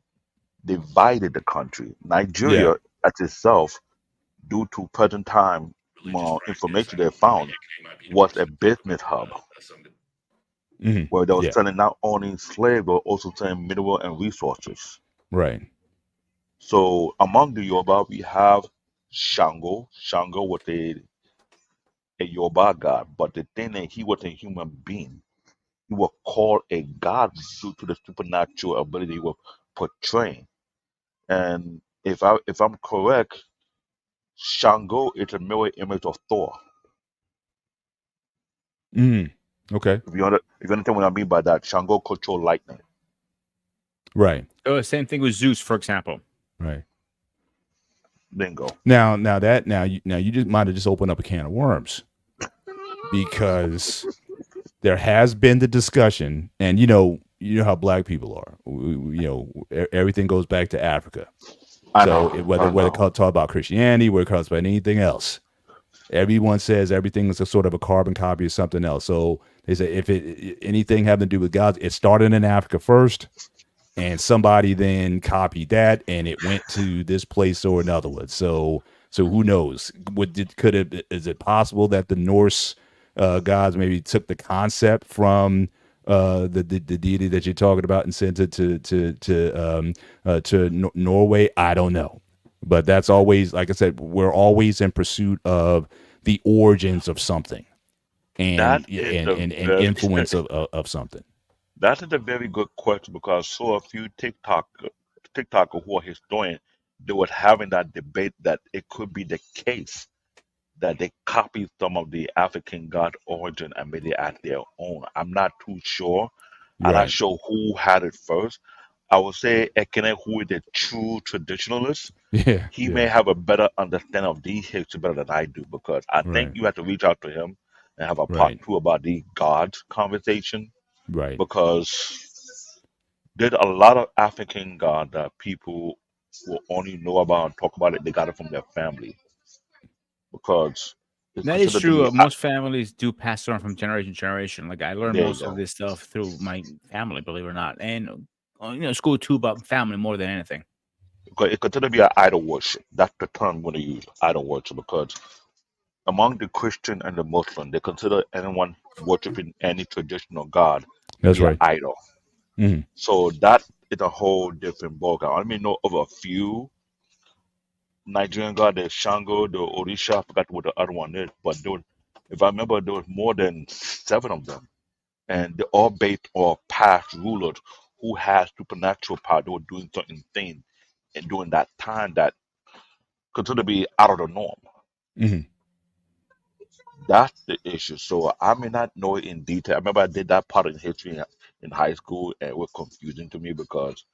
divided the country. Yeah. Nigeria, as itself, due to present time information they found, was a business hub where they were Yeah. selling not only slaves but also selling mineral and resources. Right. So among the Yoruba, we have Shango. Shango was a Yoruba god, but the thing that he was a human being. He was called a god due to the supernatural ability he was portraying. And if I'm correct, Shango is a mirror image of Thor. Okay. If you understand what I mean by that, Shango control lightning. Right. Oh, same thing with Zeus, for example. Right. Bingo. Now you just might have just opened up a can of worms, because there has been the discussion, and you know how black people are. Everything goes back to Africa. I So know. whether I know. talk about Christianity, whether talk about anything else, everyone says everything is a sort of a carbon copy of something else. So they say if anything having to do with God, it started in Africa first, and somebody then copied that, and it went to this place or another one. So who knows? Is it possible that the Norse gods maybe took the concept from the deity that you're talking about and sent it to Norway? I don't know, but that's always, like I said, we're always in pursuit of the origins of something and That is and a very influence of something. that is a very good question because I saw a few TikToker who are historians, they were having that debate that it could be the case that they copied some of the African god origin and made it as their own. I'm not too sure. I'm not Right. sure who had it first. I would say Ekene, who is the true traditionalist, Yeah. he may Yeah. have a better understanding of these history better than I do because I think Right. you have to reach out to him and have a part Right. two about the gods conversation Right. because there's a lot of African god that people will only know about and talk about it. They got it from their family because it's That is considered to true. be. Most families do pass on from generation to generation. Like I learned There you most of go. this stuff through my family, believe it or not, and school too, about family more than anything. Because it's considered to be an idol worship. That's the term I'm going to use, idol worship, because among the Christian and the Muslim, they consider anyone worshiping any traditional god to That's be an right. idol. Mhm. So that is a whole different ballgame. I mean, know of a few Nigerian gods, the Shango, the Orisha, I forgot what the other one is, but if I remember, there was more than 7 of them. And they're all based on past rulers who had supernatural power. They were doing certain things and during that time that considered to be out of the norm. Mhm. That's the issue. So I may not know it in detail. I remember I did that part in history in high school, and it was confusing to me because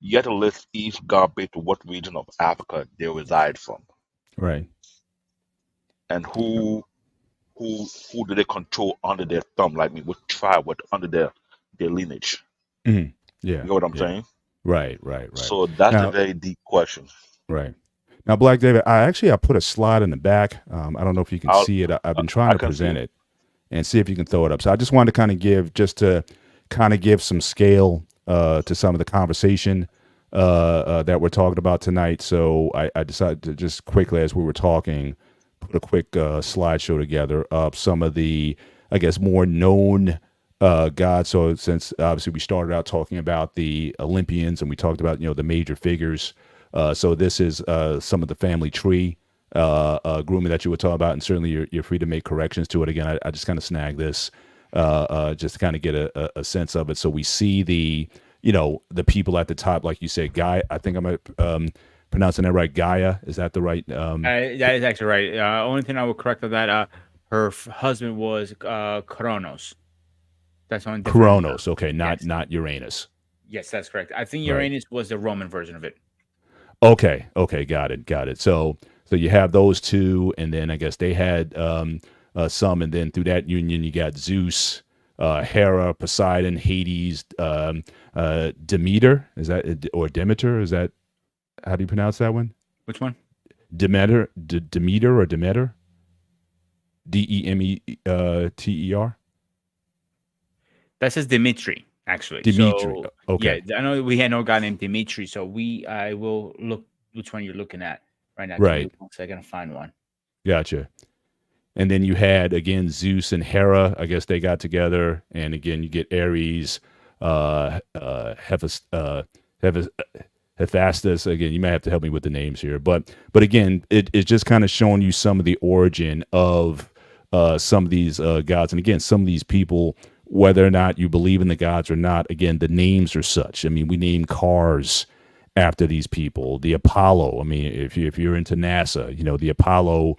you had to list each god based on what region of Africa they reside from, Right. and who do they control under their thumb, like me, which tribe, what under their lineage. Mhm. Yeah. You know what I'm Yeah. saying? Right. Right. Right. So that's a Now, very deep question. right. Now, Black David, I put a slide in the back. I don't know if you can I'll, see it. I've been trying I to can see present it. it and see if you can throw it up. So I just wanted to kind of give some scale to some of the conversation that we're talking about tonight. So I decided to just quickly, as we were talking, put a quick slideshow together of some of the, I guess, more known gods. So since obviously we started out talking about the Olympians and we talked about the major figures. So this is some of the family tree grooming that you were talking about, and certainly you're free to make corrections to it. Again, I just kind of snagged this just to kind of get a sense of it. So we see the people at the top, like you said, Guy. I think I'm pronouncing that right. Gaia, is that the right? That is actually right. Only thing I would correct of that, her husband was Kronos. That's the only difference. Kronos. Okay, Yes, not Uranus. yes, that's correct. I think Right. Uranus was the Roman version of it. Okay, got it. So you have those two, and then I guess they had some, and then through that union you got Zeus, Hera, Poseidon, Hades, Demeter. Is that, or Demeter? Is that, how do you pronounce that one? Which one? Demeter, Demeter or Demeter? Demeter. That says Dimitri, actually. Dimitri. So yeah, Okay. I know we had no guy named Dimitri. So I will look which one you're looking at right now. Give me Right. 1 second to find one. Gotcha. And then you had again Zeus and Hera. I guess they got together, and again you get Ares, Hephaestus. Again, you may have to help me with the names here, but again, it's just kind of showing you some of the origin of some of these gods, and again, some of these people, whether or not you believe in the gods or not. Again, the names are such. I mean, we name cars after these people. The Apollo. I mean, if you're into NASA, you know the Apollo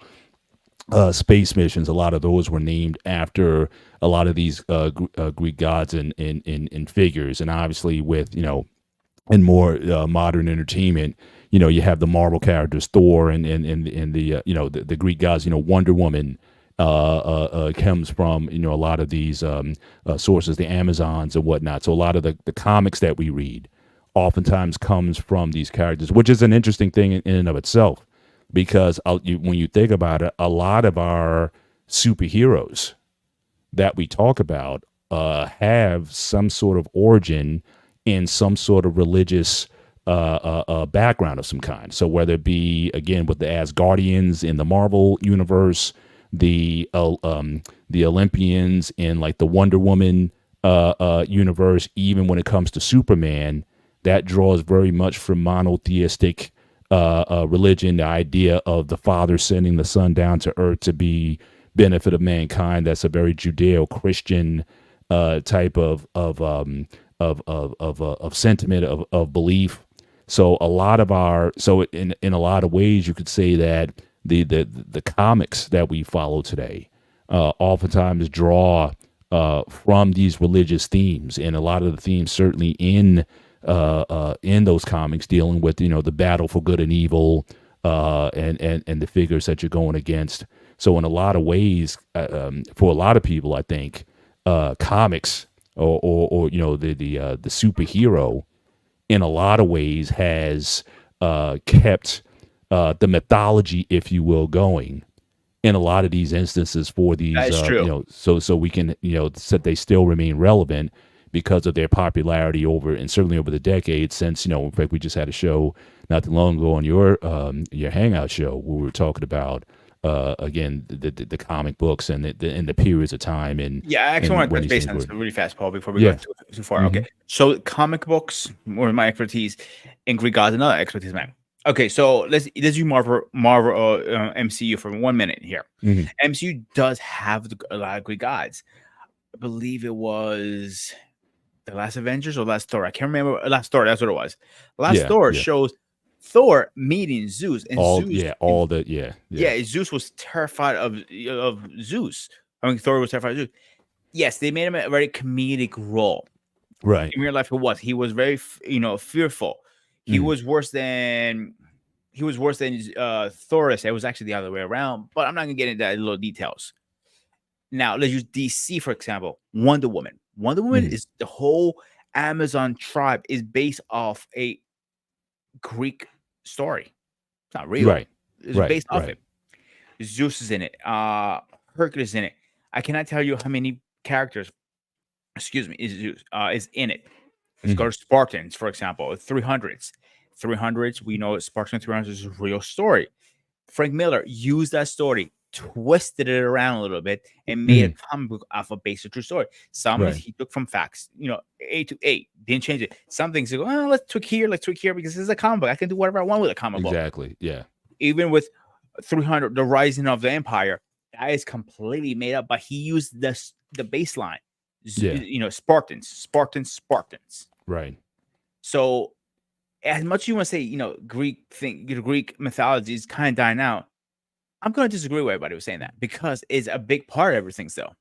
space missions. A lot of those were named after a lot of these Greek gods and figures, and obviously with in more modern entertainment, you have the Marvel characters, Thor, and the the Greek gods. Wonder Woman comes from a lot of these sources, the Amazons and whatnot. So a lot of the comics that we read oftentimes comes from these characters, which is an interesting thing in and of itself, because when you think about it, a lot of our superheroes that we talk about have some sort of origin in some sort of religious background of some kind. So whether it be, again, with the Asgardians in the Marvel universe, the Olympians in like the Wonder Woman universe, even when it comes to Superman, that draws very much from monotheistic religion, the idea of the Father sending the Son down to earth to be benefit of mankind. That's a very Judeo-Christian type of sentiment of belief. So a lot of in a lot of ways, you could say that the comics that we follow today oftentimes draw from these religious themes, and a lot of the themes certainly in those comics dealing with the battle for good and evil and the figures that you're going against. So in a lot of ways, for a lot of people, I think comics or the superhero in a lot of ways has kept the mythology, if you will, going in a lot of these instances for these That is true. so we can so they still remain relevant because of their popularity and certainly over the decades since, in fact, we just had a show not too long ago on your Hangout show where we were talking about again the comic books and the periods of time and Yeah, I actually want to when touch these base things on were. this really fast, Paul, before we go Yeah. too far. Mhm. Okay, so comic books were my expertise, and Greek gods another expertise, man. Okay, so let's do Marvel MCU for 1 minute here. Mhm. MCU does have a lot of Greek gods. I believe it was the Last Avengers or Last Thor. I can't remember. Last Thor, that's what it was. Last Yeah, Thor yeah. shows Thor meeting Zeus, and Zeus was terrified of Zeus. I mean, Thor was terrified of Zeus. Yes, they made him a very comedic role. Right. In real life, he was very fearful. He Mhm. was worse than Thoris. It was actually the other way around, but I'm not gonna get into that little details. Now let's use DC for example. Wonder Woman. Wonder Woman Mhm. is the whole Amazon tribe is based off a Greek story. It's not real. Right. It's Right. based off Right. it. Zeus is in it. Hercules is in it. I cannot tell you how many characters, excuse me, is Zeus is in it. Let's go Mhm. to Spartans, for example, 300s. 300s, we know Spartan 300s is a real story. Frank Miller used that story, twisted it around a little bit, and made a Mhm. comic book off a basic true story. Some Right. he took from facts, A to A, didn't change it. Some things he go, oh, let's tweak here, because this is a comic book. I can do whatever I want with a comic book. Exactly. Yeah. Even with 300, the rising of the empire, that is completely made up, but he used the baseline. Yeah. Spartans. Right. So as much as you want to say, Greek mythology is kind of dying out, I'm going to disagree with everybody was saying that because it's a big part of everything still.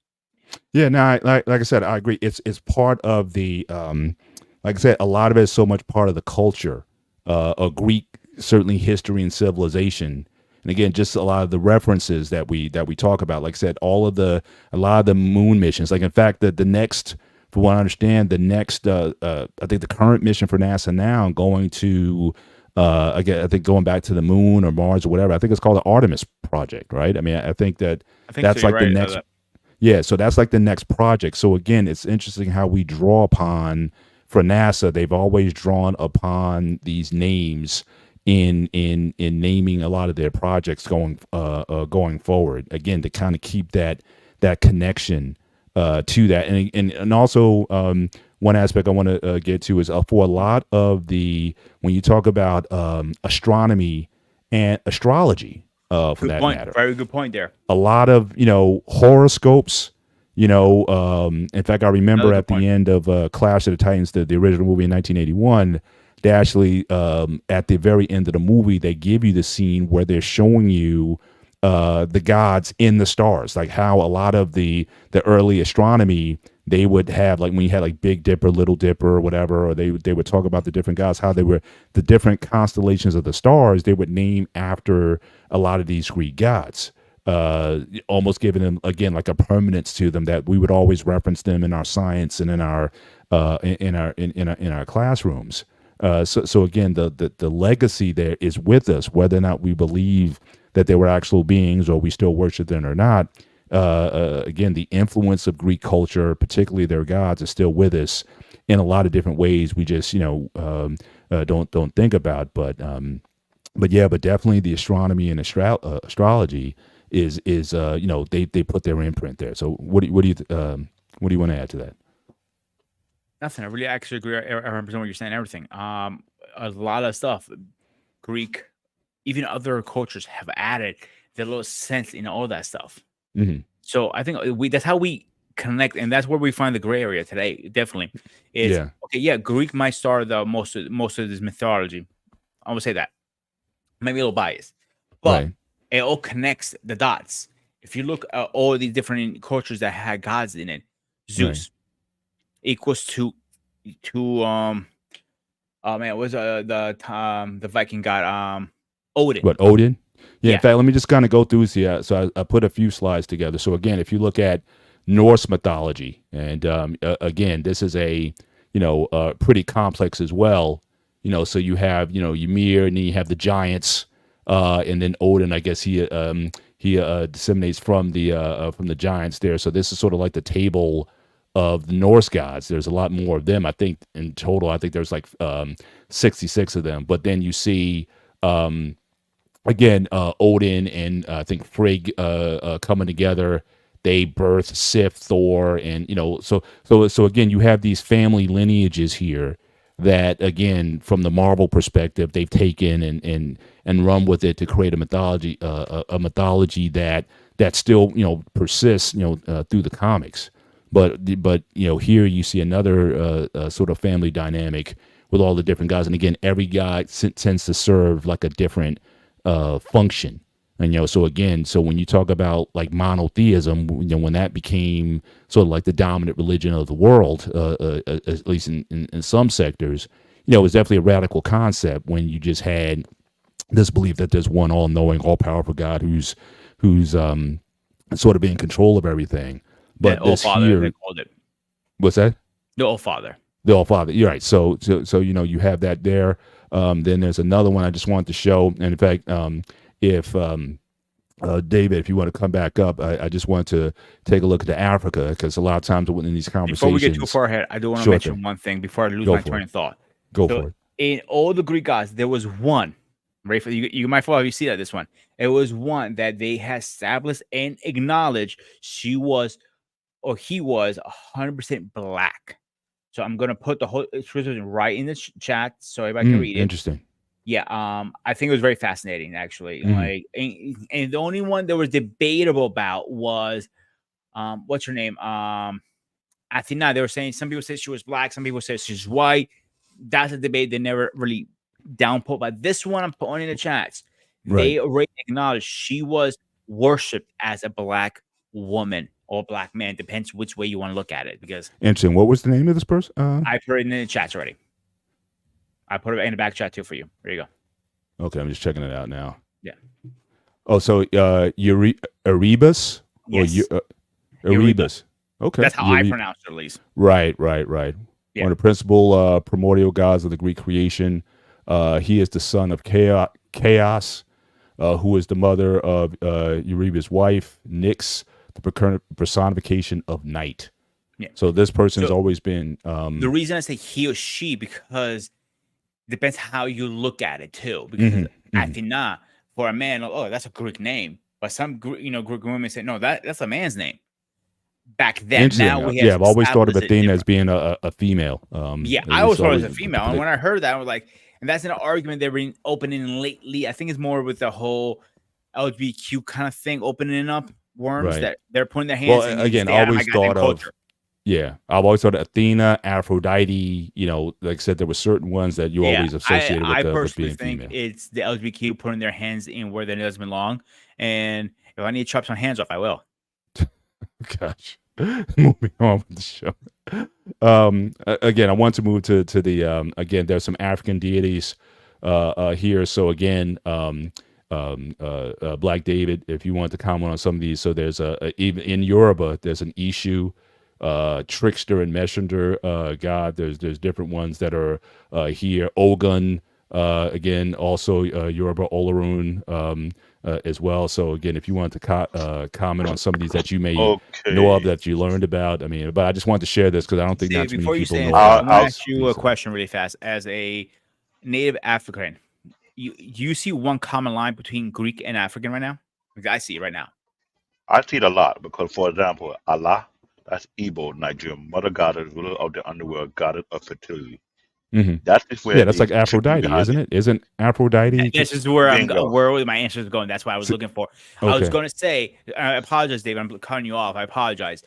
Yeah, no, like I said, I agree. It's part of the like I said, a lot of it is so much part of the culture, of Greek, certainly history and civilization. And again, just a lot of the references that we talk about. Like I said, a lot of the moon missions. Like in fact, the next, from what I understand, I think the current mission for NASA now going to Again, I think going back to the moon or Mars or whatever. I think it's called the Artemis Project, right? I mean, I think that I think that's so. You're like the right. next. Yeah, so that's like the next project. So again, it's interesting how we draw upon for NASA. They've always drawn upon these names in naming a lot of their projects going forward. Again, to kind of keep that connection to that, and also one aspect I want to get to is for a lot of when you talk about astronomy and astrology, for Good that point. matter, Very good point there. a lot of horoscopes. In fact, I remember Another at good the point. end of Clash of the Titans, the original movie in 1981, they actually at the very end of the movie they give you the scene where they're showing you the gods in the stars, like how a lot of the early astronomy they would have, like when you had like Big Dipper, Little Dipper, or whatever, or they would talk about the different gods, how they were the different constellations of the stars. They would name after a lot of these Greek gods, almost giving them again like a permanence to them that we would always reference them in our science and in our classrooms. So again, the legacy there is with us, whether or not we believe that they were actual beings or we still worship them or not. Again, the influence of Greek culture, particularly their gods, is still with us in a lot of different ways. We just don't think about, but definitely the astronomy and astrology is they put their imprint there. So what do you want to add to that? Nothing. I really actually agree. I represent what you're saying. Everything. A lot of stuff. Greek, even other cultures have added their little sense in all that stuff. Mm-hmm. So I think that's how we connect, and that's where we find the gray area today. Definitely, is Yeah. okay. Yeah, Greek might start the most of this mythology. I would say that maybe a little biased, but Right. it all connects the dots. If you look at all these different cultures that had gods in it, Zeus equals to oh man, what was the Viking god Odin. What, Odin? Yeah. Yeah. In fact, let me just kind of go through here. So I put a few slides together. So again, if you look at Norse mythology, and again, this is a pretty complex as well. So you have Ymir, and then you have the giants, and then Odin. I guess he disseminates from the giants there. So this is sort of like the table of the Norse gods. There's a lot more of them. I think in total, I think there's like 66 of them. But then you see again Odin and I think Frigg coming together. They birth Sif, Thor, and so again you have these family lineages here that again from the Marvel perspective they've taken and run with it to create a mythology that still persists through the comics. But here you see another sort of family dynamic with all the different guys, and again every guy tends to serve like a different function. And so when you talk about like monotheism, when that became sort of like the dominant religion of the world, at least in some sectors, it was definitely a radical concept when you just had this belief that there's one all-knowing, all-powerful God who's sort of in control of everything. But the All-Father, they called it. What's that? The All-Father. The All-Father. You're right. So you have that there. Then there's another one I just wanted to show. And in fact, if David, if you want to come back up, I just want to take a look at Africa, because a lot of times in these conversations. Before we get too far ahead, I do want to mention one thing before I lose my train of thought. Go for it. In all the Greek gods, there was one. Right? You might follow. You see that this one. It was one that they had established and acknowledged. He was 100% black. So I'm gonna put the whole description right in the chat so everybody can read it. Interesting. Yeah, I think it was very fascinating, actually. Like, and the only one that was debatable about was, what's her name? Athena. They were saying some people said she was black, some people said she's white. That's a debate they never really downput. But this one, I'm putting in the chats. Right. They already acknowledged she was worshipped as a black woman or black man. Depends which way you want to look at it. Because interesting. What was the name of this person? I put it in the chats already. I put it in the back chat too for you. There you go. Okay, I'm just checking it out now. Yeah. Oh, so Erebus? Yes. Or Erebus. Okay. That's how I pronounce it, at least. Right. Yeah. One of the principal primordial gods of the Greek creation. He is the son of Chaos, who is the mother of Eurebe's wife, Nyx, the personification of night. Yeah. So this person's So always been the reason I say he or she, because depends how you look at it too. Because Athena, for a man, oh, that's a Greek name, but some Greek women say no, that's a man's name. Back then, now we have I've always thought of established it Athena as different. being a female. Yeah, at I least always thought it was a always female, and when I heard that, I was like, and that's an argument they've been opening lately. I think it's more with the whole LGBTQ kind of thing, opening up worms Right. that they're putting their hands in. Again, I always thought of I've always thought of Athena, Aphrodite. You know, like I said, there were certain ones that you always associated I with personally being think female. it's the LGBTQ putting their hands in where they doesn't belong, and if I need to chop some hands off, I will. Gosh. Moving on with the show. Again, I want to move to the again, there's some African deities here. So again, Black David, if you want to comment on some of these, so there's even in Yoruba, there's an Ishu, trickster and messenger god. There's different ones that are here. Ogun, again, also Yoruba Olorun, as well. So again, if you want to comment on some of these that you may know of that you learned about, I mean, but I just wanted to share this because I don't think not too many people know. I want to ask you a question really fast. As a native African, you see one common line between Greek and African right now? Because I see it right now. I see it a lot because, for example, Allah, that's Igbo, Nigerian, mother goddess, ruler of the underworld, goddess of fertility. That is where that's like Aphrodite, isn't it? Isn't Aphrodite? This is where where my answer is going. That's what I was looking for. Okay. I was going to say, I apologize, Dave. I'm cutting you off. I apologize.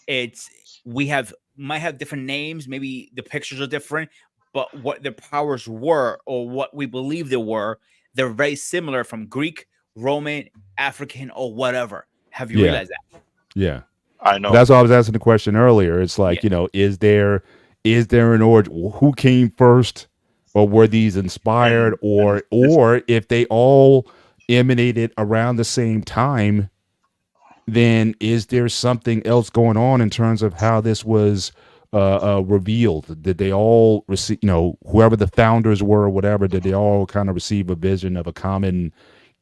We might have different names. Maybe the pictures are different, but what the powers were or what we believe they were, they're very similar from Greek, Roman, African, or whatever. Have you realized that? Yeah, I know. That's why I was asking the question earlier. It's like, is there an origin? Who came first, or were these inspired, or if they all emanated around the same time, then is there something else going on in terms of how this was revealed? Did they all receive, whoever the founders were or whatever, did they all kind of receive a vision of a common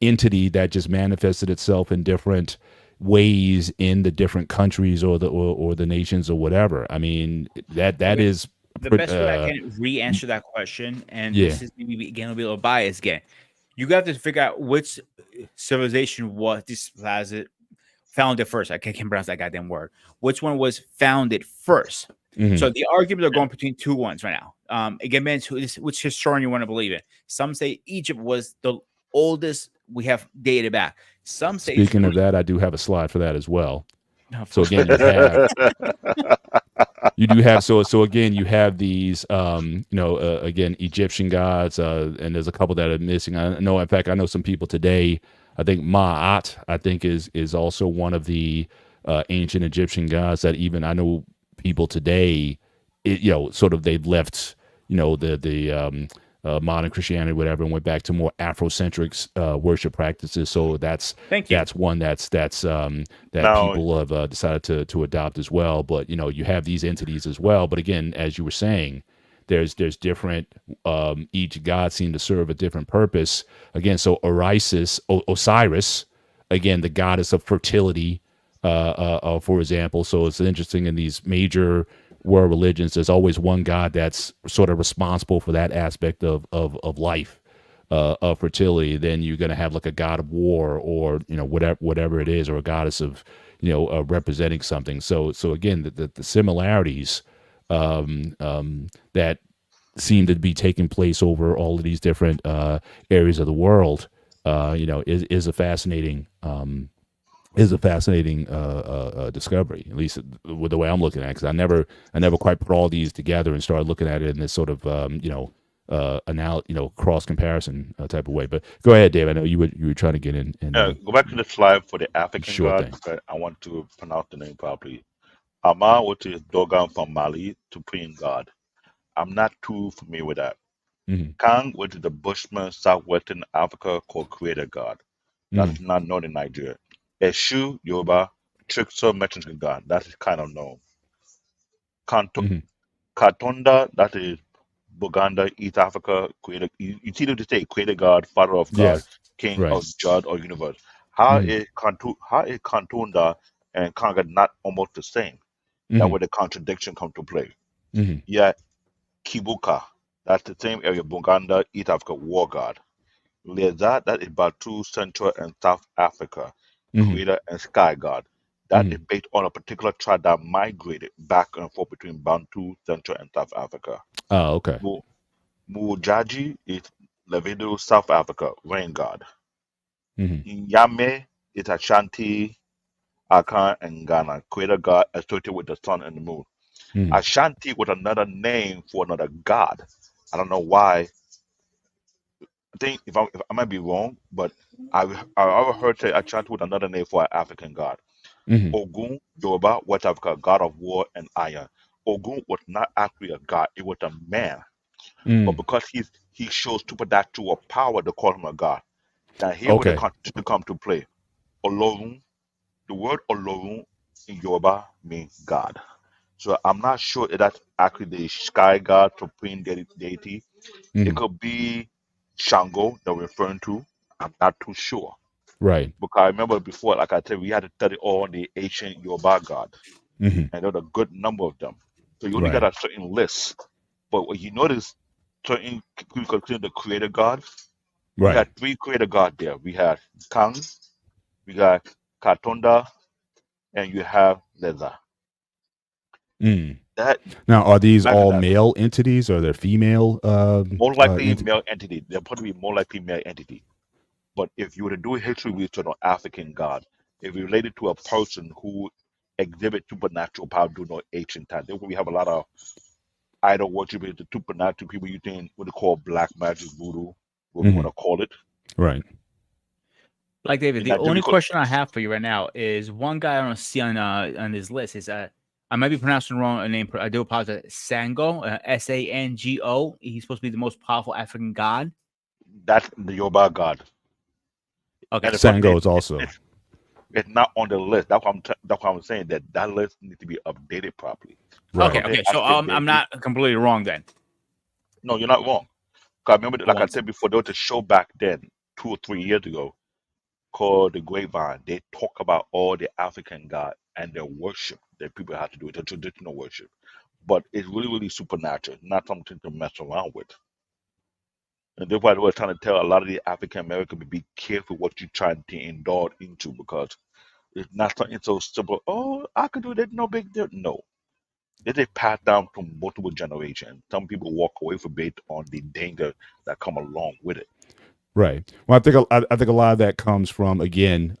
entity that just manifested itself in different ways in the different countries or the nations or whatever? I mean, that is the best way I can re-answer that question, and this is maybe again a little biased again. You got to figure out which civilization was this founded first. I can't pronounce that goddamn word. Which one was founded first? So the arguments are going between two ones right now. Again, which historian you want to believe in? Some say Egypt was the oldest we have dated back. Some say. Speaking of that, I do have a slide for that as well. No, so again, so again, you have these, again, Egyptian gods, and there's a couple that are missing. I know some people today. I think Ma'at, is also one of the ancient Egyptian gods that even I know people today, sort of they've left, the modern Christianity, whatever, and went back to more Afrocentric worship practices. So that's one that people have decided to adopt as well. But you have these entities as well. But again, as you were saying, there's different. Each god seemed to serve a different purpose. Again, so Osiris, again, the goddess of fertility, for example. So it's interesting in these major world religions, there's always one god that's sort of responsible for that aspect of life, of fertility. Then you're going to have like a god of war, or whatever it is, or a goddess of representing something. So again, the similarities that seem to be taking place over all of these different areas of the world, is a fascinating. Is a fascinating discovery, at least with the way I'm looking at it, because I never quite put all these together and started looking at it in this sort of cross comparison type of way. But go ahead, Dave. I know you were trying to get in. Go back to the slide for the African god. I want to pronounce the name properly. Ama, which is Dogon from Mali, supreme god. I'm not too familiar with that. Kang, which is the Bushman Southwestern Africa co-creator god. That's not known in Nigeria. Eshu, Yoruba, trickster, messenger god. That is kind of known. Katonda, that is Buganda, East Africa, creator. You see them to say creator God, father of Yeah. God, king Right. of judge or universe. How Mm-hmm. is Kantunda and Kanga not almost the same? That Mm-hmm. where the contradiction come to play. Mm-hmm. Yet Kibuka, that's the same area, Buganda, East Africa, war god. Leza, that is Batu, Central and South Africa, Mm-hmm. creator and sky god. That Mm-hmm. is based on a particular tribe that migrated back and forth between Bantu, Central and South Africa. Oh, okay. Mu Mujaji is Levido, South Africa, rain god. Mm-hmm. Nyame is Ashanti, Akan, and Ghana, creator god associated with the sun and the moon. Mm-hmm. Ashanti was another name for another god. I don't know why. I think if I might be wrong, but I heard say Ashanti was another name for an African god. Mm-hmm. Ogun, Yoruba, West Africa, god of war and iron. Ogun was not actually a god; it was a man. But Mm. because he shows supernatural power, they call him a god. Now here where they Okay. come to play. Olorun, the word Olorun in Yoruba means God. So I'm not sure if that's actually the sky god, supreme deity. It Mm-hmm. could be Shango that we're referring to. I'm not too sure. Right. Because I remember before, like I said, we had to study all the ancient Yoruba gods, Mm-hmm. and there were a good number of them. So you only got Right. a certain list. But when you notice, certain people consider the creator gods. We Right. had three creator gods there. We had Kang, we got Katonda, and you have Leza. Mm. That Now, are these after all that, male entities or they're female more likely enti-? male entity. They're probably more likely male entity. But if you were to do a history research on African god, if you related to a person who exhibit supernatural power during the ancient times, then we have a lot of idol worship, the supernatural people you think what they call black magic voodoo, what we want Mm-hmm. to call it. Right. Like David, In the Nigeria, only question I have for you right now is one guy I don't see on this list is I might be pronouncing wrong a name. I do apologize. Sango, Sango. He's supposed to be the most powerful African god. that's the Yoruba god. Okay, And it's not Sango is also. it's not on the list. That's why I'm saying that list needs to be updated properly. Right. Some of okay. the So African I'm deities. not completely wrong then. No, you're not wrong. 'Cause I remember, For like I once. said before, there was a show back then, 2 or 3 years ago, called The Grapevine. They talk about all the African gods and their worship that people have to do, the traditional worship. But it's really, really supernatural, not something to mess around with. And that's why they were trying to tell a lot of the African Americans to be careful what you try to indulge into because it's not something so simple. Oh, I could do that, no big deal. No. It is passed down to multiple generations. Some people walk away from it on the danger that come along with it. Right. Well, I think a lot of that comes from, again,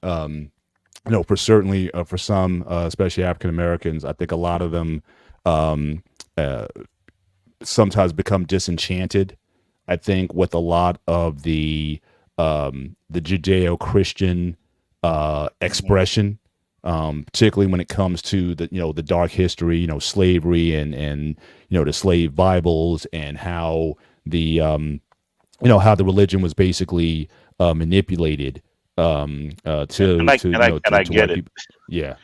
for certainly for some, especially African Americans, I think a lot of them um, uh, sometimes become disenchanted. I think with a lot of the Judeo-Christian Hmm. expression, particularly when it comes to the dark history, slavery and the slave Bibles and how the how the religion was basically manipulated And to I to get white it people. Yeah.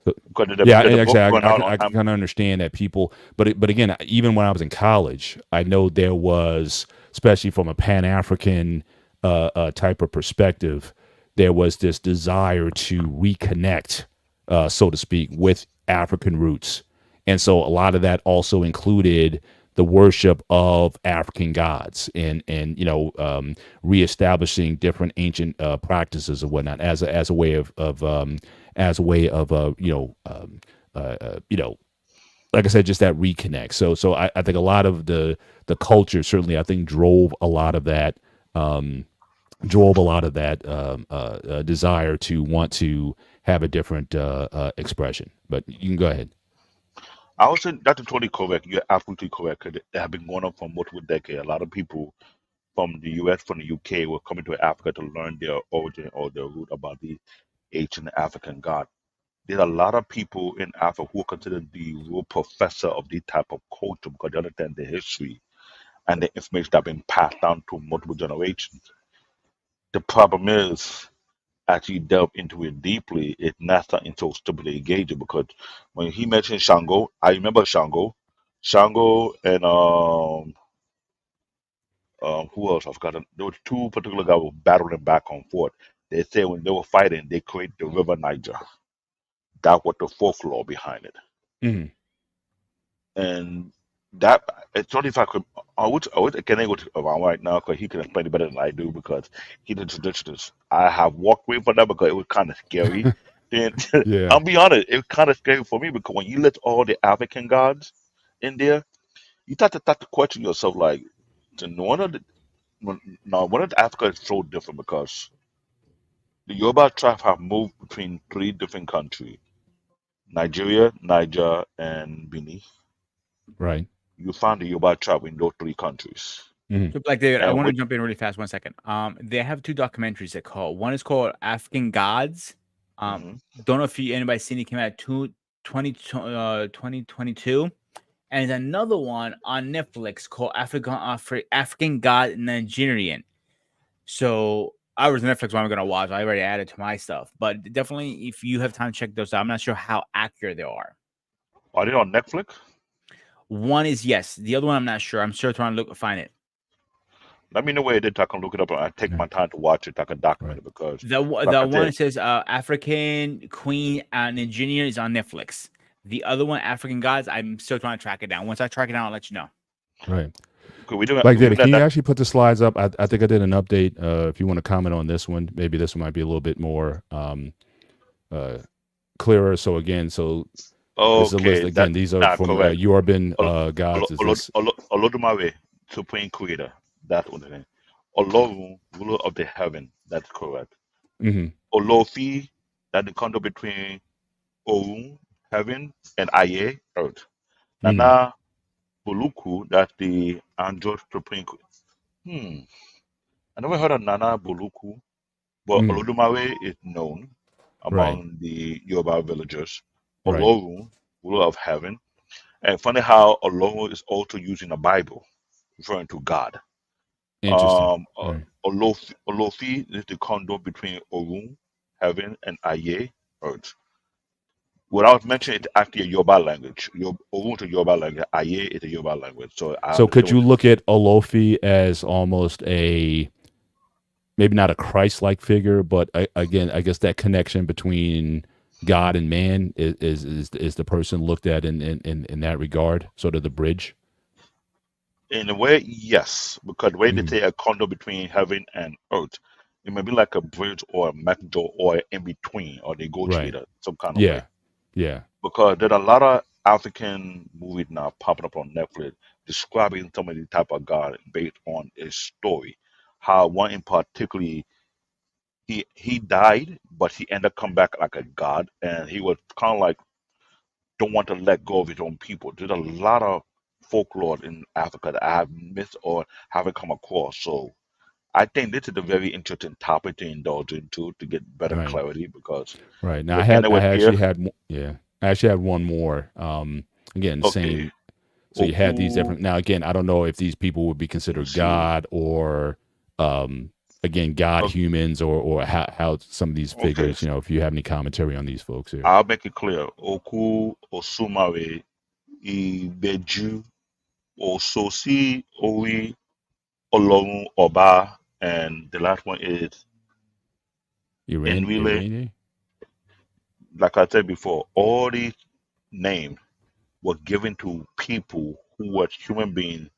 So, because yeah, the book actually, going out on I can kind of understand that people, but again, even when I was in college, I know there was, especially from a Pan African type of perspective, there was this desire to reconnect, so to speak, with African roots, and so a lot of that also included the worship of African gods and reestablishing different ancient practices and whatnot as a way of like I said, just that reconnect. So I think a lot of the culture certainly I think drove a lot of that desire to want to have a different expression. But you can go ahead. I would say that's totally correct. You're absolutely correct. 'Cause they have been going on for multiple decades. A lot of people from the US, from the UK, were coming to Africa to learn their origin or their root about the ancient African god. There's a lot of people in Africa who are considered the real professor of this type of culture because they understand the history and the information that's been passed down to multiple generations. The problem is, as you delve into it deeply, it's not something so stupidly engaging because when he mentioned Shango, I remember Shango. Shango and who else? I forgot. There were two particular guys who were battling back and forth. They say when they were fighting, they created the River Niger. That was the folklore behind it. Hmm. And that it's only if I could. I would can I go to around right now because he can explain it better than I do because he the traditionalists. I have walked away from that because it was kind of scary. Then Yeah. I'll be honest, it was kind of scary for me because when you let all the African gods in there, you start to question yourself like, no one of the now one of the Africa is so different because the Yoruba tribe have moved between three different countries: Nigeria, Niger, and Benin. Right. You find the Yoruba tribe in those three countries. Hmm. So, Black David, I And want to with jump in really fast. 1 second. They have two documentaries that call. One is called African Gods. hmm Don't know if anybody seen it. Came out 2022, and there's another one on Netflix called African God Nigerian. So I was Netflix one I'm gonna watch. I already added to my stuff, but definitely if you have time, check those out. I'm not sure how accurate they are. are they on Netflix? One is yes, the other one I'm not sure. I'm still trying to find it. Let me know where it is. I can look it up and I take Yeah. my time to watch it. I can document Right. it because, The like the I one said, that says African Queen and Engineer is on Netflix. The other one, African Gods, I'm still trying to track it down. Once I track it down, I'll let you know. Right. we do Like we David, do can you that. actually put the slides up? I think I did an update. If you want to comment on this one, maybe this one might be a little bit more clearer. So again, so this is a list. Okay, Again, that these are nah, from correct. Yoruban Ol- gods. Is Olo- this? Olo- Olodumare, Supreme Creator. That's what it is. Olorun, ruler of the heaven. That's correct. Hmm. Olofi, that the conduct between Orun, heaven, and Aye, earth. Hmm. Nana Buluku, that's the angel supreme. I never heard of Nana Buluku, but Hmm. Olodumare is known Right. among the Yoruba villagers. Right. Olorun, ruler of heaven. And funny how Olorun is also used in the Bible, referring to God. Interesting. Right. Olofi is the conduit between Orun, heaven, and Aye, earth. Without mentioning it, actually a Yoruba language. Orun is a Yoruba language. Aye is a Yoruba language. So I So could understand you what. look at Olofi as almost a maybe not a Christ-like figure, but again, I guess that connection between God and man is the person looked at in that regard, sort of the bridge. In a way, yes, because the way they Mhm. say a conduit between heaven and earth, it may be like a bridge or a messenger or in between or Right. negotiator, some kind of way. Yeah. Yeah. Because there are a lot of African movies now popping up on Netflix describing some of the type of God based on his story. How one in particularly he died, but he ended up coming back like a god, and he was kind of like don't want to let go of his own people. There's a lot of folklore in Africa that I have missed or haven't come across. So I think this is a very interesting topic to indulge into to get better Right. clarity because Right. Now we're ending I with here. actually had yeah. I actually had one more. Again, Okay, same. So you have these Oku different. Now again, I don't know if these people would be considered Osu. God or again God Okay, humans or how some of these okay. figures. If you have any commentary on these folks here. I'll make it clear. Oku Osumare Ibeju Ososi Ori Olorun Oba, and the last one is Enrile. Irene? Like I said before, all these names were given to people who were human beings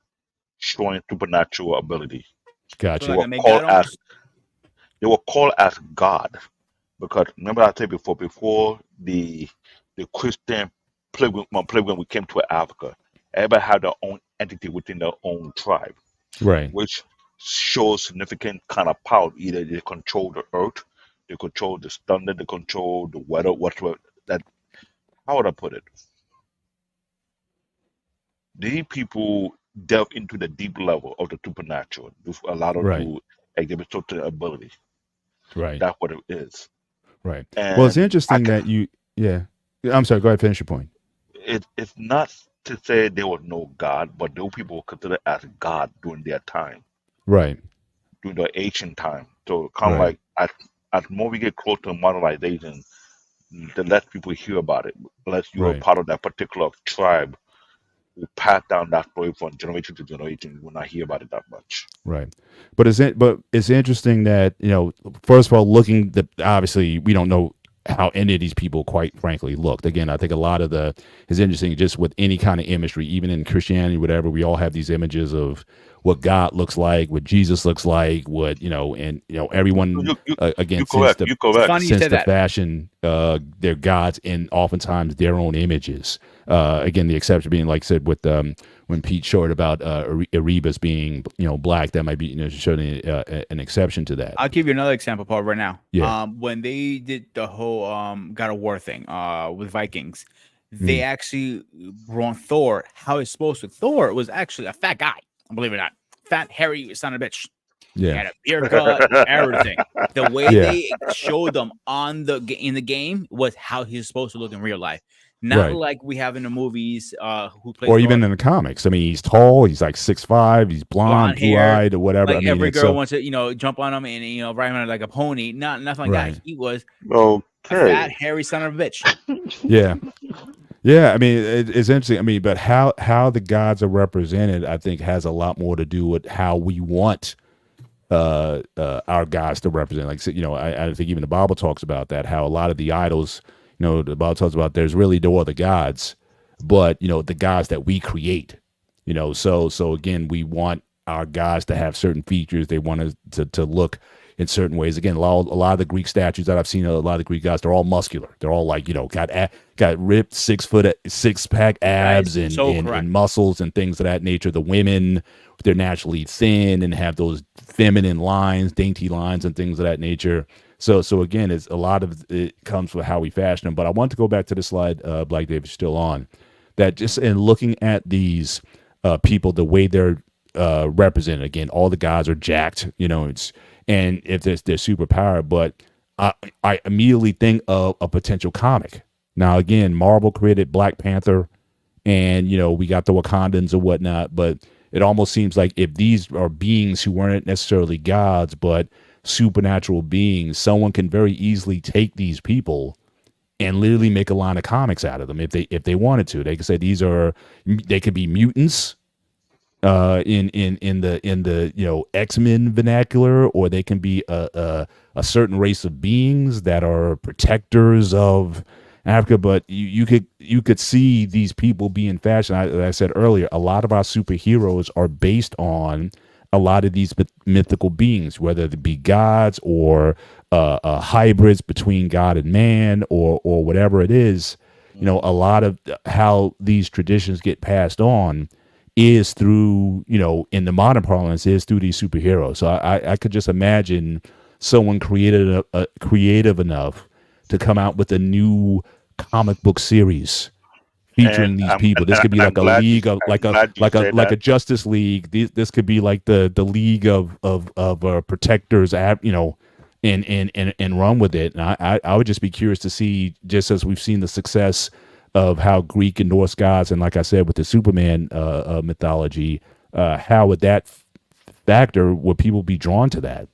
showing supernatural ability. So They Gotcha. like were I make called that as almost. God because remember I said before the Christian plague when we came to Africa, everybody had their own entity within their own tribe, Right. which shows significant kind of power. Either they control the earth, they control the thunder, they control the weather, whatever. That how would I put it? These people delve into the deep level of the supernatural. This allowed them Right. to exhibit certain ability. Right. That's what it is. Right. Well, it's And interesting that you. Yeah. I'm sorry. Go ahead. Finish your point. it's not to say there was no God, but those people were considered as God during their time, Right. during the ancient time. So kind of Right. like as more we get close to modernization, the less people hear about it, unless you are Right. part of that particular tribe. will pass down that story from generation to generation. You will not hear about it that much. Right. But it's interesting that, first of all, looking the obviously we don't know how any of these people quite frankly looked. Again, I think a lot of the is interesting just with any kind of imagery, even in Christianity, whatever, we all have these images of what God looks like, what Jesus looks like, what, and everyone again You correct. You It's correct. funny you since said the that. fashion their gods in oftentimes their own images. Again, the exception being, like I said, with when Pete showed about Erebus being black, that might be showing an exception to that. I'll give you another example, Paul, right now. Yeah. When they did the whole God of War thing with Vikings, they Mm. actually brought Thor how it's supposed to. Thor was actually a fat guy, believe it or not. Fat, hairy son of a bitch. He Yeah. had a beer gut, everything. The way Yeah. they showed them in the game was how he's supposed to look in real life. Not Right. like we have in the movies who play Or Thor, even in the comics. I mean, he's tall. He's like 6'5". He's blonde, blonde hair. blue-eyed, or whatever. I Like mean, every it's girl wants to, jump on him and ride him like a pony. Nothing like that. right. He was a fat, Okay. hairy son of a bitch. Yeah. Yeah. I mean, it's interesting. I mean, but how the gods are represented, I think, has a lot more to do with how we want our gods to represent. Like, I think even the Bible talks about that. How a lot of the idols, the Bible talks about there's really no other gods, but the gods that we create. So again, we want our gods to have certain features. They want us to look in certain ways. Again, a lot of the Greek statues that I've seen, a lot of the Greek gods, they're all muscular. They're all like got ripped 6 pack abs That is so correct. and muscles and things of that nature. The women, they're naturally thin and have those feminine lines, dainty lines, and things of that nature. So again, it's a lot of it comes with how we fashion them. But I want to go back to the slide, Black David's still on, that just in looking at these people, the way they're represented. Again, all the guys are jacked, and if they're super powered, but I immediately think of a potential comic. Now, again, Marvel created Black Panther, and we got the Wakandans or whatnot, but it almost seems like if these are beings who weren't necessarily gods but supernatural beings, someone can very easily take these people and literally make a line of comics out of them if they wanted to. They could say they could be mutants in the X-Men vernacular, or they can be a certain race of beings that are protectors of Africa. But you could see these people being fashioned. As I said earlier, a lot of our superheroes are based on a lot of these mythical beings, whether they be gods or hybrids between God and man, or whatever it is. A lot of how these traditions get passed on is through, in the modern parlance, is through these superheroes. So I could just imagine someone creative enough to come out with a new comic book series featuring And these people. This could be like a league of I'm glad you said like a that. Justice League. This could be like the league of protectors, and run with it. And I would just be curious to see, just as we've seen the success of how Greek and Norse gods, and like I said with the Superman mythology, how would that factor, would people be drawn to that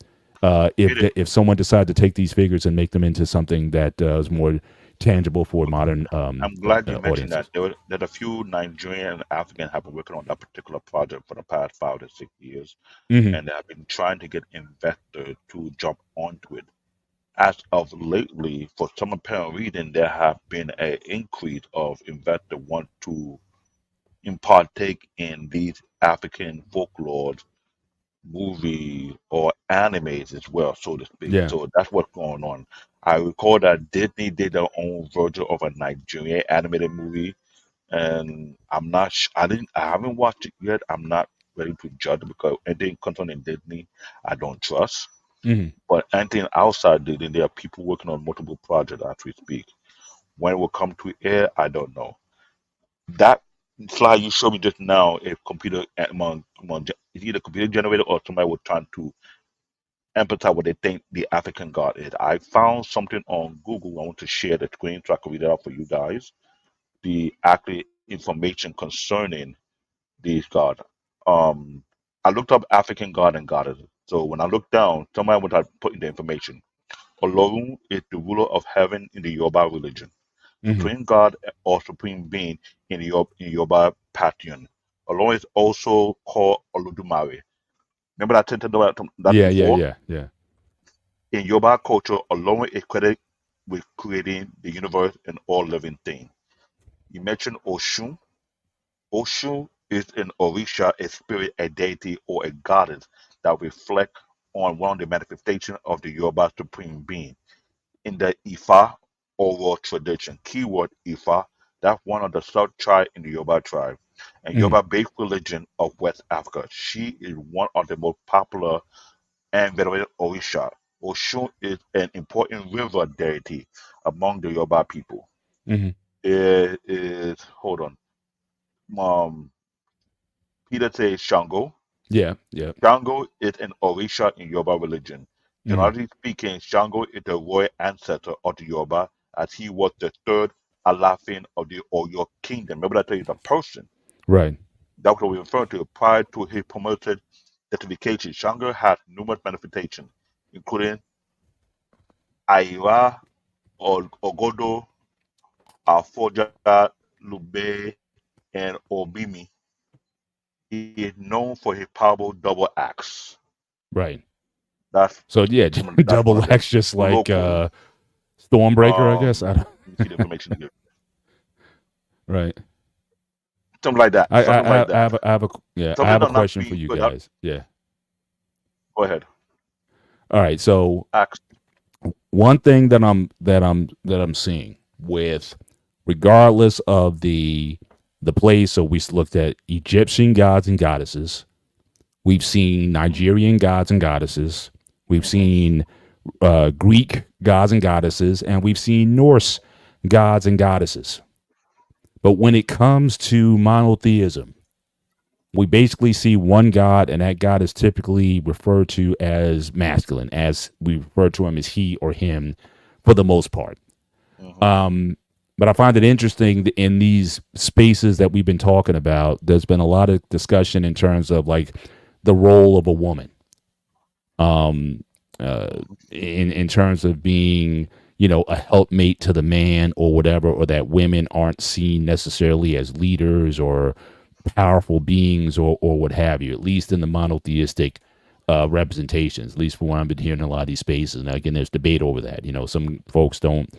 if someone decided to take these figures and make them into something that is more tangible for modern I'm glad you mentioned audiences? that. There are a few Nigerian and African have been working on that particular project for the past 5 to 6 years, Hmm. and they have been trying to get investors to jump onto it. As of lately, for some apparent reason, there have been an increase of investors want to partake in these African folklore movie or animes as well, so to speak. Yeah. So that's what's going on. I recall that Disney did their own version of a Nigerian animated movie, and I'm not. I haven't watched it yet. I'm not ready to judge because anything concerning Disney, I don't trust. Hmm. But anything outside Disney, there are people working on multiple projects as we speak. When it will come to air, I don't know. That slide you showed me just now, a computer, it's either computer generated or somebody was trying to empathize what they think the African God is. I found something on Google. I want to share the screen so I can read it out for you guys. The actual information concerning these gods. Um, I looked up African God and goddess. So when I looked down, somebody would have put in the information. Olorun is the ruler of heaven in the Yoruba religion. supreme god or supreme being in Yoruba pantheon. Olorun is also called Olodumare. Remember that I told you about that Yeah, yeah, before? yeah, yeah. In Yoruba culture, Olorun is credited with creating the universe and all living things. You mentioned Oshun. Oshun is an Orisha, a spirit, a deity, or a goddess that reflect on one of the manifestations of the Yoruba supreme being. In the Ifa oral tradition, keyword Ifa, that's one of the sub-tribes in the Yoruba tribe and Hmm. Yoruba-based religion of West Africa. She is one of the most popular and venerated Orisha. Oshun is an important river deity among the Yoruba people. Hmm. It is, hold on, um, Peter says Shango. Yeah, yeah. Shango is an Orisha in Yoruba religion. Hmm. Generally speaking, Shango is the royal ancestor of the Yoruba as he was the third Alafin of the Oyo kingdom. Remember that I tell you the person. Right. That's what we refer to. Prior to his promoted deification, Shango had numerous manifestations, including Aira, Ogodo, Afoja, Lube, and Obimi. He is known for his powerful double axe. Right. That's So yeah, that's one double of them. X, just like Oroku. Stormbreaker, I guess. I don't, Let me see the information again. right. Something like that. Something like I that. have a yeah. I Something have a that not question for be you good. guys. Yeah. Go ahead. All right. So Axe. one thing that I'm seeing with, regardless of the place, so we looked at Egyptian gods and goddesses. We've seen Nigerian gods and goddesses. We've seen Greek gods and goddesses, and we've seen Norse gods and goddesses. But when it comes to monotheism, we basically see one god, and that god is typically referred to as masculine, as we refer to him as he or him for the most part. But I find it interesting that in these spaces that we've been talking about, there's been a lot of discussion in terms of like the role of a woman, in terms of being, a helpmate to the man or whatever, or that women aren't seen necessarily as leaders or powerful beings or what have you, at least in the monotheistic representations, at least from what I've been hearing in a lot of these spaces. Now, again, there's debate over that. Some folks don't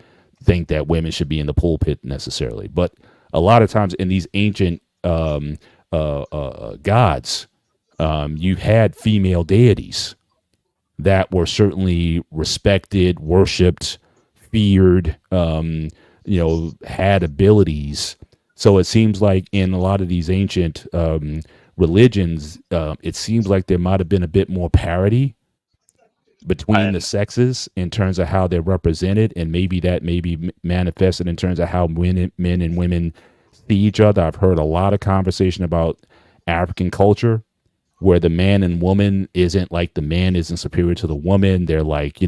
think that women should be in the pulpit necessarily, but a lot of times in these ancient gods, you had female deities that were certainly respected, worshipped, feared, had abilities. So it seems like in a lot of these ancient religions, it seems like there might have been a bit more parity between the And sexes in terms of how they're represented, and maybe that may be manifested in terms of how men and women see each other. I've heard a lot of conversation about African culture where the man and woman isn't like, the man isn't superior to the woman. They're like,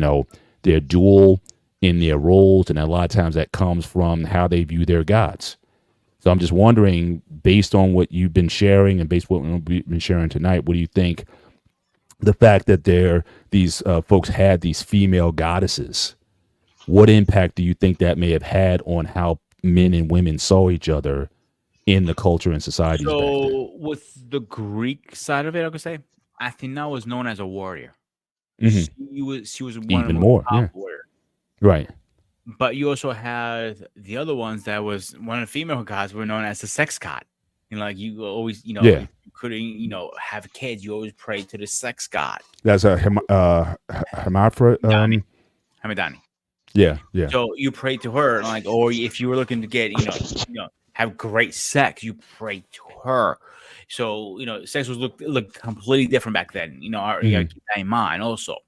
they're dual in their roles. And a lot of times that comes from how they view their gods. So I'm just wondering, based on what you've been sharing and based on what we've been sharing tonight, what do you think the fact that these folks had these female goddesses, what impact do you think that may have had on how men and women saw each other in the culture and societies back then? So with the Greek side of it, I could say Athena was known as a warrior. Mhm. She was one of Even the more, top yeah. warrior. Right. But you also had the other ones that was one of the female gods were known as the sex god. Like you always, Yeah. if you couldn't, have kids, you always pray to the sex god. That's a Hermaphrodite. Hamidani. Yeah, yeah. So you pray to her, like, or if you were looking to get, have great sex, you pray to her. So sex was looked completely different back then. You gotta keep that in mind also.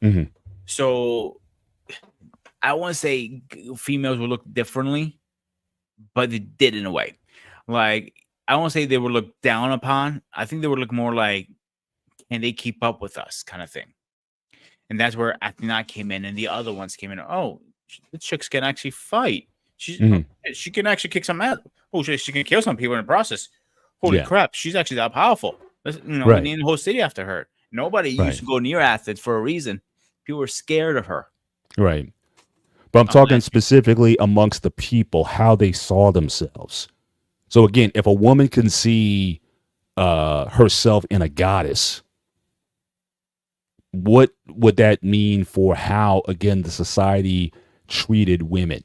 Mhm. So I want to say females would look differently, but they did in a way. Like I won't say they were looked down upon. I think they would look more like, can they keep up with us, kind of thing. And that's where Athena came in, and the other ones came in. Oh, the chicks can actually fight. She can actually kick some ass. Oh, she can kill some people in the process. Holy crap, she's actually that powerful. We named the whole city after her. Nobody used to go near Athens for a reason. People were scared of her. Right. But I'm talking Unless specifically amongst the people, how they saw themselves. So again, if a woman can see herself in a goddess, what would that mean for how, again, the society treated women,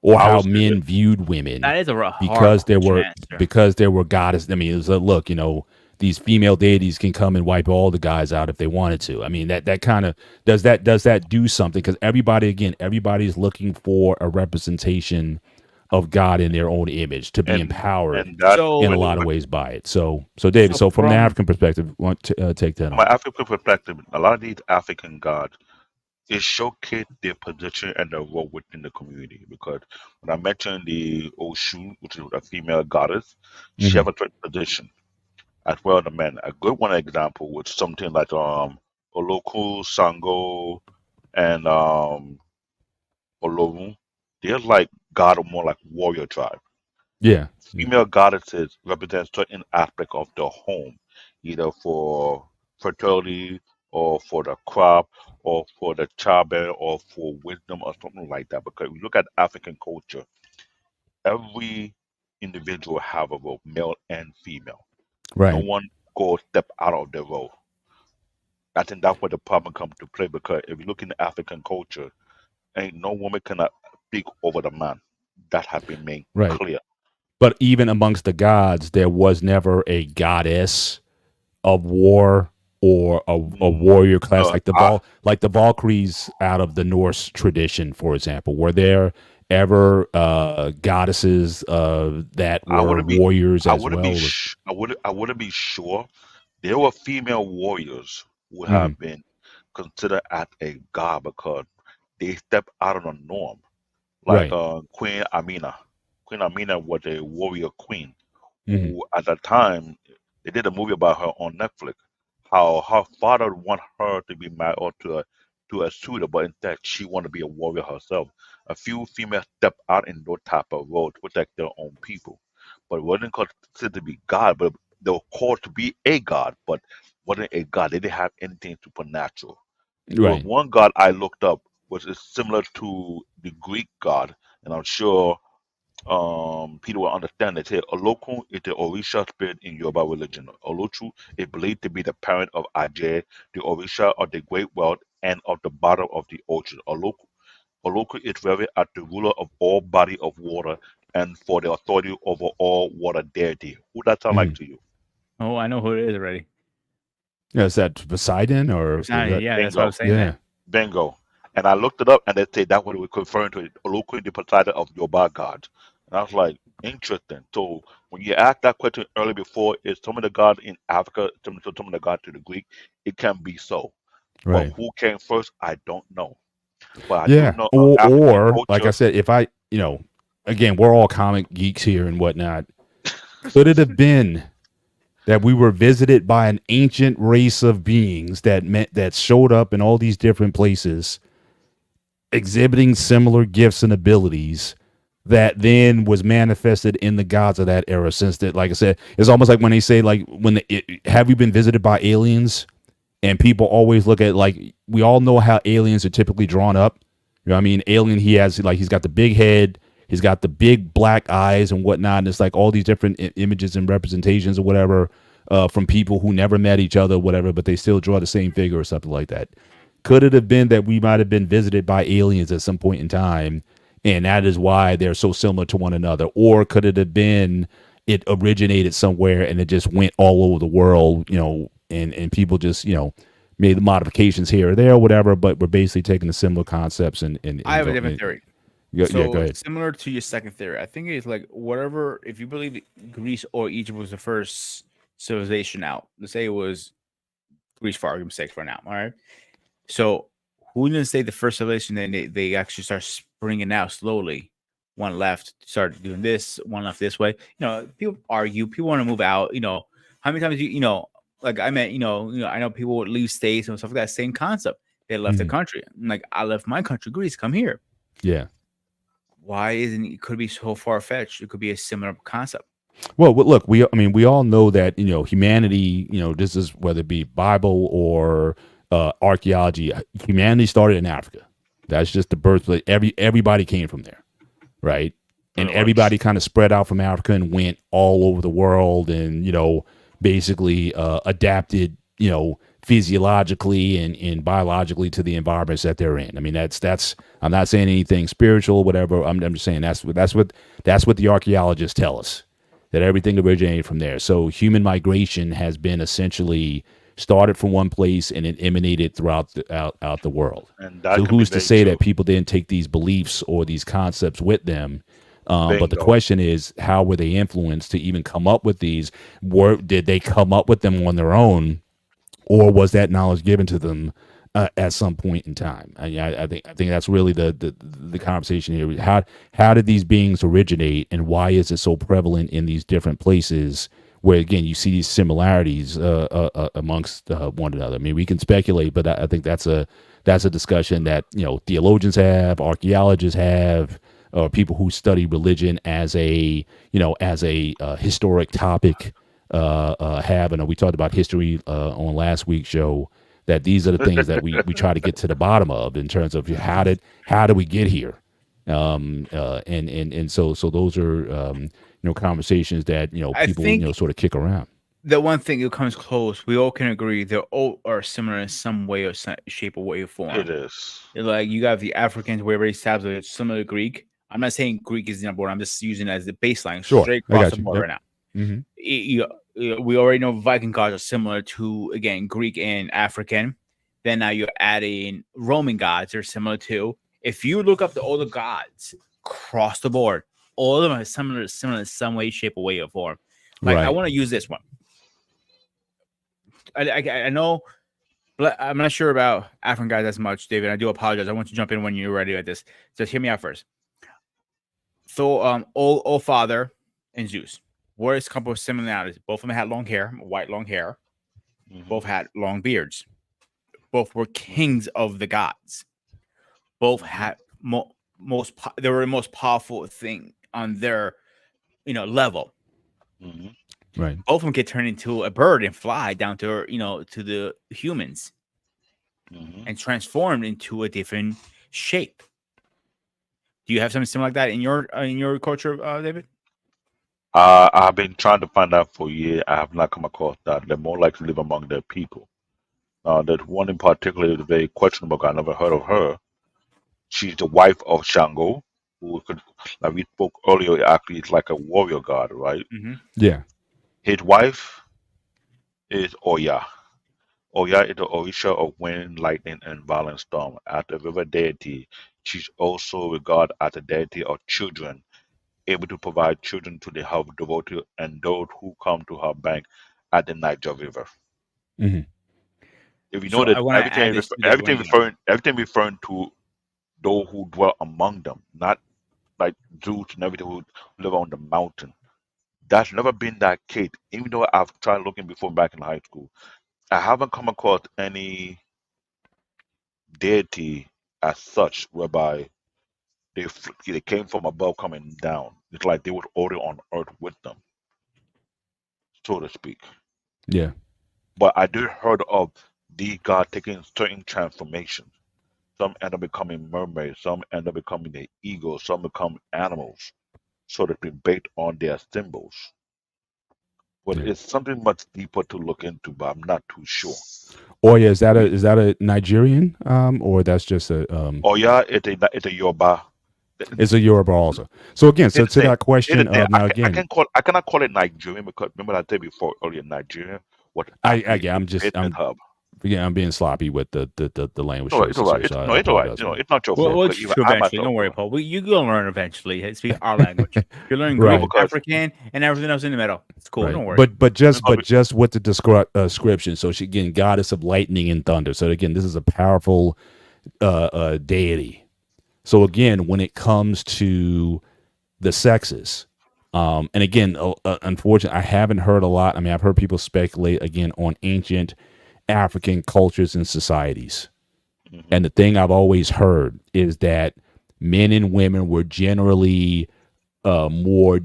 or I how was men viewed women, that is a hard because there question were to answer. goddesses. I mean, it was a look, these female deities can come and wipe all the guys out if they wanted to. I mean, that kind of does that do something? Because everybody's looking for a representation of God in their own image, to be and empowered and that in a So, lot of ways by it. So David, so so from the from African perspective, want to take that from my on. African perspective, a lot of these African gods, it showcase their position and their role within the community. Because when I mentioned the Oshu, which is a female goddess, she Hmm. have a certain position as well as the men. A good one example was something like Oloku, Sango, and Olorun. They're like god or more like warrior tribe. Yeah. Yeah. Female goddesses represent certain aspect of the home, either for fertility or for the crop or for the childbearing or for wisdom or something like that. Because if you look at African culture, every individual have a role, male and female. No Right. one go step out of their role. I think that's where the problem comes to play, because if you look in African culture, ain't no woman cannot speak over the man. That has been made Right. clear. But even amongst the gods, there was never a goddess of war, or a warrior class, No, I like the Valkyries out of the Norse tradition, for example. Were there ever goddesses that I were wouldn't be warriors as well? I wouldn't be sure. There were female warriors who Mhm. have been considered as a god because they stepped out of the norm. Like Right. Queen Amina. Queen Amina was a warrior queen Hmm. who at the time they did a movie about her on Netflix. How her father want her to be married or to a suitor, but instead she want to be a warrior herself. A few females step out in those type of role to protect their own people, but wasn't considered to be God. But they were called to be a God, but wasn't a God. They didn't have anything supernatural. There was Right. one God I looked up, which is similar to the Greek God, and I'm sure people will understand that here Olokun is the Orisha spirit in Yoruba religion. Olochu is believed to be the parent of Aje, the Orisha of the great world and of the bottom of the ocean. Oloku is very at the ruler of all body of water and for the authority over all water deity. Who that sound like Hmm. to you? oh, I know who it is already. Yeah, is that Poseidon, or It's is not, that? yeah, that's what I Bingo, was saying. Yeah. That bingo. And I looked it up and they say that's what we're referring to it. Oloku is the Poseidon of Yoruba God. And I was like, interesting. So when you asked that question earlier before, is some of the gods in Africa, some of the gods to the Greek, it can be so. But Right. who came first, I don't know. But I do Yeah. know African Or like I culture. said, if I, again, we're all comic geeks here and whatnot. Could it have been that we were visited by an ancient race of beings that showed up in all these different places, exhibiting similar gifts and abilities, that then was manifested in the gods of that era? Since that, like I said, it's almost like when they say, like, have you been visited by aliens? And people always look at, like, we all know how aliens are typically drawn up. You know what I mean? Alien, he's got the big head, he's got the big black eyes and whatnot. And it's like all these different images and representations or whatever, from people who never met each other, whatever, but they still draw the same figure or something like that. Could it have been that we might have been visited by aliens at some point in time, and that is why they're so similar to one another? Or could it have been it originated somewhere and it just went all over the world, and people just, made the modifications here or there or whatever, but we're basically taking the similar concepts and I have a different theory. yeah, go So ahead. similar to your second theory, I think it's like whatever. If you believe that Greece or Egypt was the first civilization out, let's say it was Greece for argument's sake for now. All right. So who didn't say the first civilization? Then they actually start springing out slowly. One left, start doing this. One left this way. People argue. People want to move out. How many times like I meant, I know people would leave states and stuff like that. Same concept. They left the Mhm. country. Like I left my country, Greece. Come here. Yeah. Why isn't it? Could be so far fetched. It could be a similar concept. Well, look, we all know that, humanity, this is whether it be Bible or archaeology, humanity started in Africa. That's just the birthplace. Everybody came from there, right? And Pretty much. everybody kind of spread out from Africa and went all over the world, and basically adapted, physiologically and biologically to the environments that they're in. I mean, that's. I'm not saying anything spiritual, whatever. I'm just saying that's what the archaeologists tell us, that everything originated from there. So human migration has been essentially started from one place and it emanated throughout out the world. And that So could be who's to very say true. that people didn't take these beliefs or these concepts with them? But the Bingo. question is, how were they influenced to even come up with these? Did they come up with them on their own, or was that knowledge given to them at some point in time? I think that's really the conversation here. How did these beings originate, and why is it so prevalent in these different places? Where again you see these similarities amongst one another. I mean, we can speculate, but I think that's a discussion that theologians have, archaeologists have, or people who study religion as a historic topic have. And we talked about history on last week's show. That these are the things that we try to get to the bottom of in terms of how did we get here, and so those are conversations that I people think sort of kick around. the one thing that comes close, we all can agree they all are similar in some way or shape or way or form. It is. Like you got the Africans were very established, similar to Greek. I'm not saying Greek is the number one. I'm just using it as the baseline, Sure, straight I across got the you. board Yep. right now. Mm-hmm. We already know Viking gods are similar to, again, Greek and African. Then now you're adding Roman gods are similar too. If you look up all the gods across the board, all of them are similar in some way, shape, or way or form. Like I Right. want to use this one. I know, but I'm not sure about African guys as much, David. I do apologize. I want to jump in when you're ready with this. Just hear me out first. So, All Father and Zeus. What is a couple of similarities? Both of them had long hair, white long hair. Mhm. Both had long beards. Both were kings of the gods. Both had they were the most powerful thing on their level. Mhm. Right. Both of them get turned into a bird and fly down to to the humans Mhm. and transformed into a different shape. Do you have something similar like that in your culture, David? I've been trying to find out for years. I have not come across that. They're more likely to live among their people. There's one in particular is very questionable. I never heard of her. She's the wife of Shango, who could, like we spoke earlier, actually is like a warrior god, right? Mm-hmm. Yeah. His wife is Oya. Oya is the Orisha of wind, lightning, and violent storm. As the river deity, she's also regarded as the deity of children, able to provide children to the help devoted and those who come to her bank at the Niger River. Mm-hmm. If you So know that I want to add this to the everything referring to those who dwell among them, not like Zeus and everything who live on the mountain. That's never been that case. Even though I've tried looking before back in high school, I haven't come across any deity as such whereby they came from above coming down. It's like they were already on earth with them, so to speak. Yeah. But I did heard of the god taking certain transformations. Some end up becoming mermaids, some end up becoming the eagles, some become animals, so to speak, based on their symbols. But Yeah. it's something much deeper to look into, but I'm not too sure. Oya, is that a Nigerian or that's just a Oh yeah, it's a Yoruba. it's a Yoruba also. So again, so It's to the that question it's the of now I again, cannot call it Nigerian because remember I said before earlier Nigeria was I actually I'm the just business hub. I'm being sloppy with the language No, it's choices all right. here, It's so no, I it's all right. apologize You for know, that. it's not your Well, fault we'll because teach even you I eventually. myself Don't worry, know. Paul. You're gonna learn eventually. Speak our language. You're learning No, Right. Greek, because African, and everything else in the middle. It's cool. Right. Don't worry. But just because with the description. So she again, goddess of lightning and thunder. So again, this is a powerful deity. So again, when it comes to the sexes, and again, unfortunately, I haven't heard a lot. I mean, I've heard people speculate again on ancient African cultures and societies. mhm, And the thing I've always heard is that men and women were generally more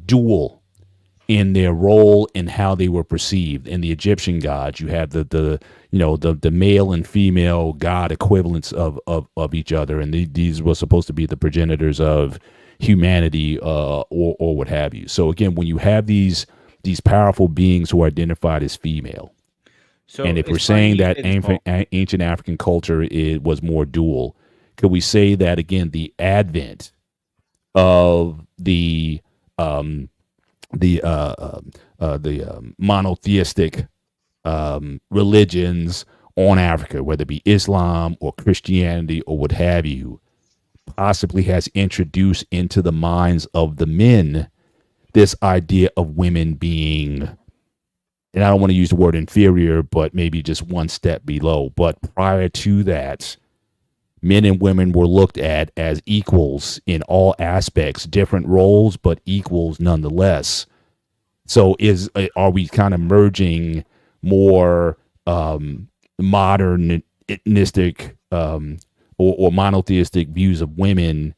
dual in their role and how they were perceived. In the Egyptian gods, you have the male and female god equivalents of each other, and these were supposed to be the progenitors of humanity, or what have you. So again, when you have these powerful beings who are identified as female, So and if we're it's funny saying you that say this, Mo. ancient African culture was more dual, could we say that again the advent of the monotheistic religions on Africa, whether it be Islam or Christianity or what have you, possibly has introduced into the minds of the men this idea of women being, and I don't want to use the word inferior, but maybe just one step below. But prior to that, men and women were looked at as equals in all aspects, different roles, but equals nonetheless. So are we kind of merging more modernistic or monotheistic views of women,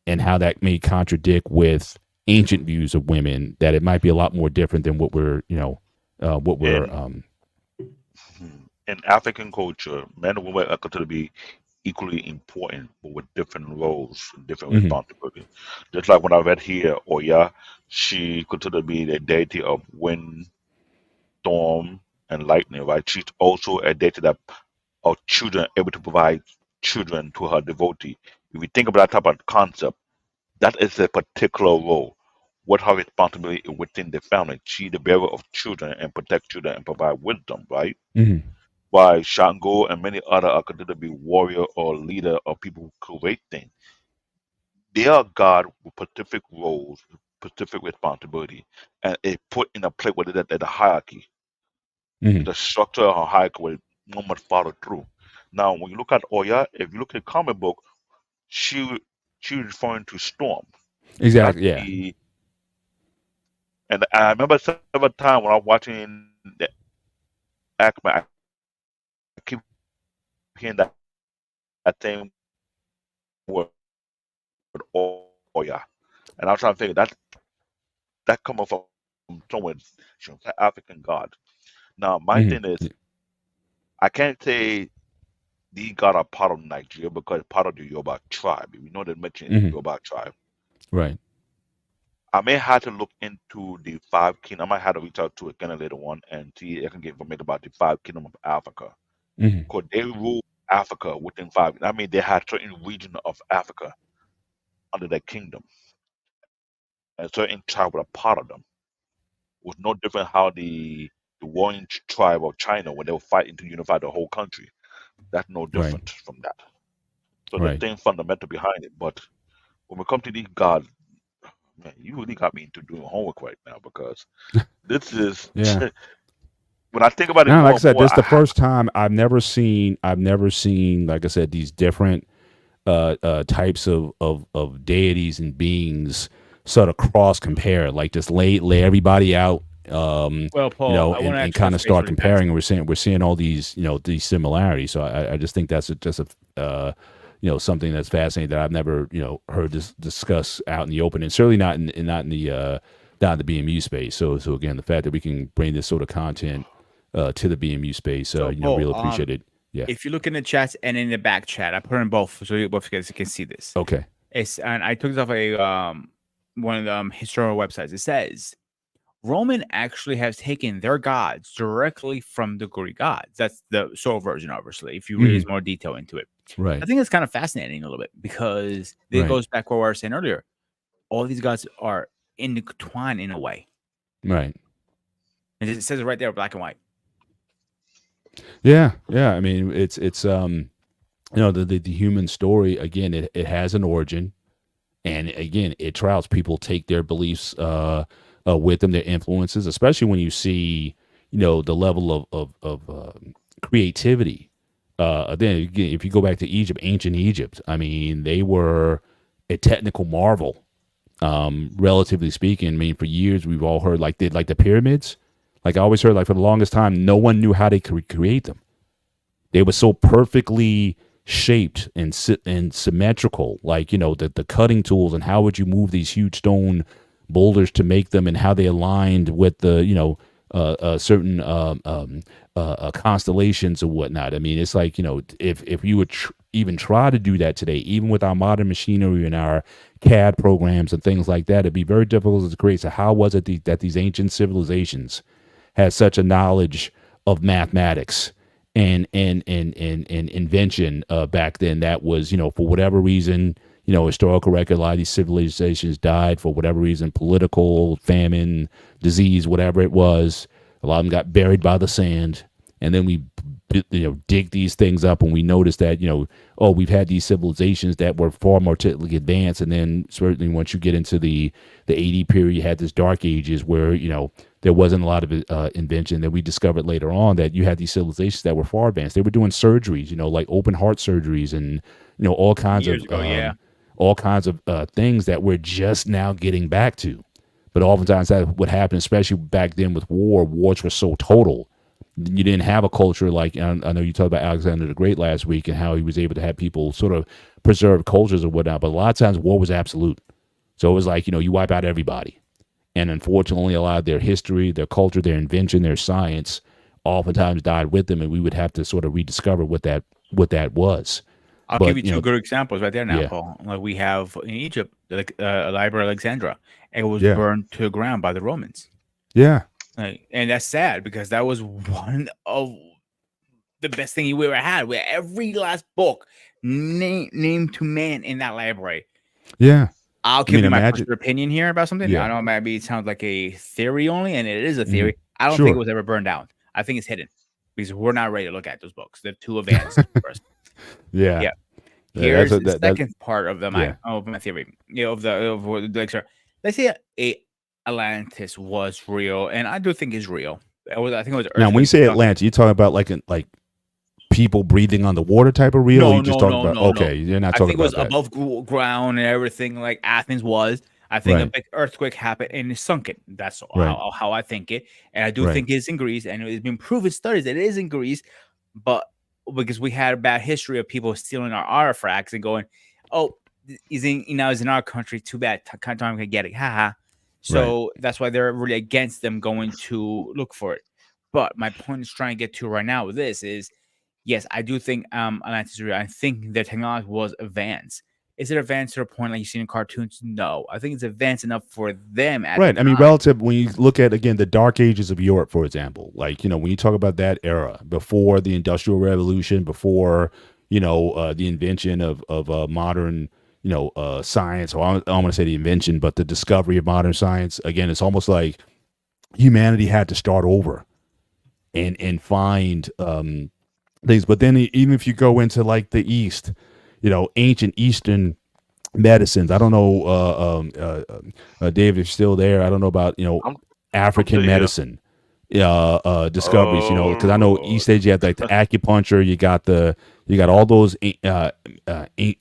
and how that may contradict with ancient views of women, that it might be a lot more different than what we're In African culture, men and women are considered to be equally important, but with different roles, different Mhm. responsibilities. Just like when I read here, Oya, she considered to be the deity of wind, storm, and lightning, right? She's also a deity that of children, able to provide children to her devotee. If you think about that type of concept, that is a particular role. What her responsibility is within the family. She the bearer of children and protect children and provide wisdom, right? Mhm. While Shango and many other are considered to be warrior or leader or people who create things. They are God with specific roles, specific responsibility, and it put in a place where there's a hierarchy. Mhm. The structure of a hierarchy where one must follow through. Now, when you look at Oya, if you look at the comic book, she she was referring to Storm. That's Exactly. Yeah. the and I remember several times when I was watching the Acme, I keep hearing that same word Oya, and I was trying to figure that coming from somewhere, African God. Now, my Mhm. thing is, I can't say these God are part of Nigeria because part of the Yoruba tribe. We know they mention Mhm. Yoruba tribe. Right. I may have to look into the five kingdoms. I might have to reach out to a kind of later on and see if I can get information about the five kingdoms of Africa. Mhm. Because they rule Africa within five. I mean, they had certain region of Africa under their kingdom, and certain tribe were a part of them. It was no different how the warring tribe of China when they were fighting to unify the whole country. That's no Right. different from that. So the Right. same fundamental behind it. But when we come to these gods, man, you really got me into doing homework right now because this is Yeah. when I think about it Now, like more I and said, more. this is the first time I've never seen, like I said, these different types of deities and beings sort of cross compare, like just lay everybody out, Well, Paul, I want to and ask you kind a of space start really fast. comparing. We're seeing all these, these similarities. So I just think that's just something that's fascinating that I've never, heard this discuss out in the open, and certainly not in the BMU space. So again, the fact that we can bring this sort of content to the BMU space, So, Paul, real appreciate it. Yeah. if you look in the chat and in the back chat, I put in both so you both guys can see this. Okay. It's and I took this off one of the historical websites. It says Roman actually has taken their gods directly from the Greek gods. That's the soul version, obviously. If you read Mhm. more detail into it, Right. I think it's kind of fascinating a little bit because it Right. goes back what we were saying earlier. All these gods are intertwined in a way, Right. and it says it right there, black and white. Yeah. Yeah. I mean, it's the human story, again, it has an origin, and again, it trials. People take their beliefs with them, their influences, especially when you see the level of creativity. Then again, if you go back to Egypt, ancient Egypt, I mean, they were a technical marvel, relatively speaking. I mean, for years we've all heard like the pyramids. Like I always heard, like for the longest time, no one knew how they could create them. They were so perfectly shaped and symmetrical, like the cutting tools, and how would you move these huge stone boulders to make them and how they aligned with the certain constellations or whatnot. I mean, it's like, if you would even try to do that today, even with our modern machinery and our CAD programs and things like that, it'd be very difficult to create. So how was it that these ancient civilizations had such a knowledge of mathematics and invention back then that was, for whatever reason, historical record, a lot of these civilizations died for whatever reason, political, famine, disease, whatever it was. A lot of them got buried by the sand. And then we, dig these things up and we notice that, we've had these civilizations that were far more technically advanced. And then certainly once you get into the 80 period, you had this dark ages where, there wasn't a lot of invention. That we discovered later on that you had these civilizations that were far advanced. They were doing surgeries, like open heart surgeries and, all kinds Years of, ago, yeah. all kinds of things that we're just now getting back to. But oftentimes that would happen, especially back then with war. Wars were so total. You didn't have a culture like, I know you talked about Alexander the Great last week and how he was able to have people sort of preserve cultures or whatnot. But a lot of times war was absolute. So it was like, you wipe out everybody. And unfortunately, a lot of their history, their culture, their invention, their science oftentimes died with them. And we would have to sort of rediscover what that was. I'll But, give you two good examples right there now, yeah. Paul. Like we have in Egypt, like Library of Alexandria, and it was Yeah. burned to the ground by the Romans. Yeah. Like, and that's sad because that was one of the best thing you ever had. Where every last book named to man in that library. Yeah. I'll give you my imagine- personal opinion here about something. Yeah. I know maybe it sounds like a theory only, and it is a theory. I don't Sure. think it was ever burned down. I think it's hidden because we're not ready to look at those books. They're too advanced for us. Yeah. Yeah. Yeah, Here's that's the second part of my theory. Of what the lecture. Let's say Atlantis was real, and I do think it's real. I think it was. Now, when you say Atlantis, you talking about like people breathing on the water type of real? No, or you just no, talking no, about no, okay, you're not I talking think it was about that. above ground and everything, like Athens was. I think a Right. big earthquake happened and it sunk it. That's Right. how I think it, and I do Right. think it's in Greece, and it's been proven studies that it is in Greece, but because we had a bad history of people stealing our artifacts and going, "Oh, he's in our country. Too bad. Time can get it." Haha. So that's why they're really against them going to look for it. But my point is trying to get to right now with this is, yes, I do think Atlantis is real. I think their technology was advanced. Is it advanced to the point like you see in cartoons? No. I think it's advanced enough for them. Right. I mean, relative, when you look at, again, the dark ages of Europe, for example, like, when you talk about that era, before the Industrial Revolution, before, the invention of modern, science, or I don't want to say the invention, but the discovery of modern science, again, it's almost like humanity had to start over and find things. But then even if you go into like the East, ancient Eastern medicines. I don't know, Dave, if you're still there. I don't know about, African medicine discoveries, because I know East Asia, you have like the acupuncture, you got all those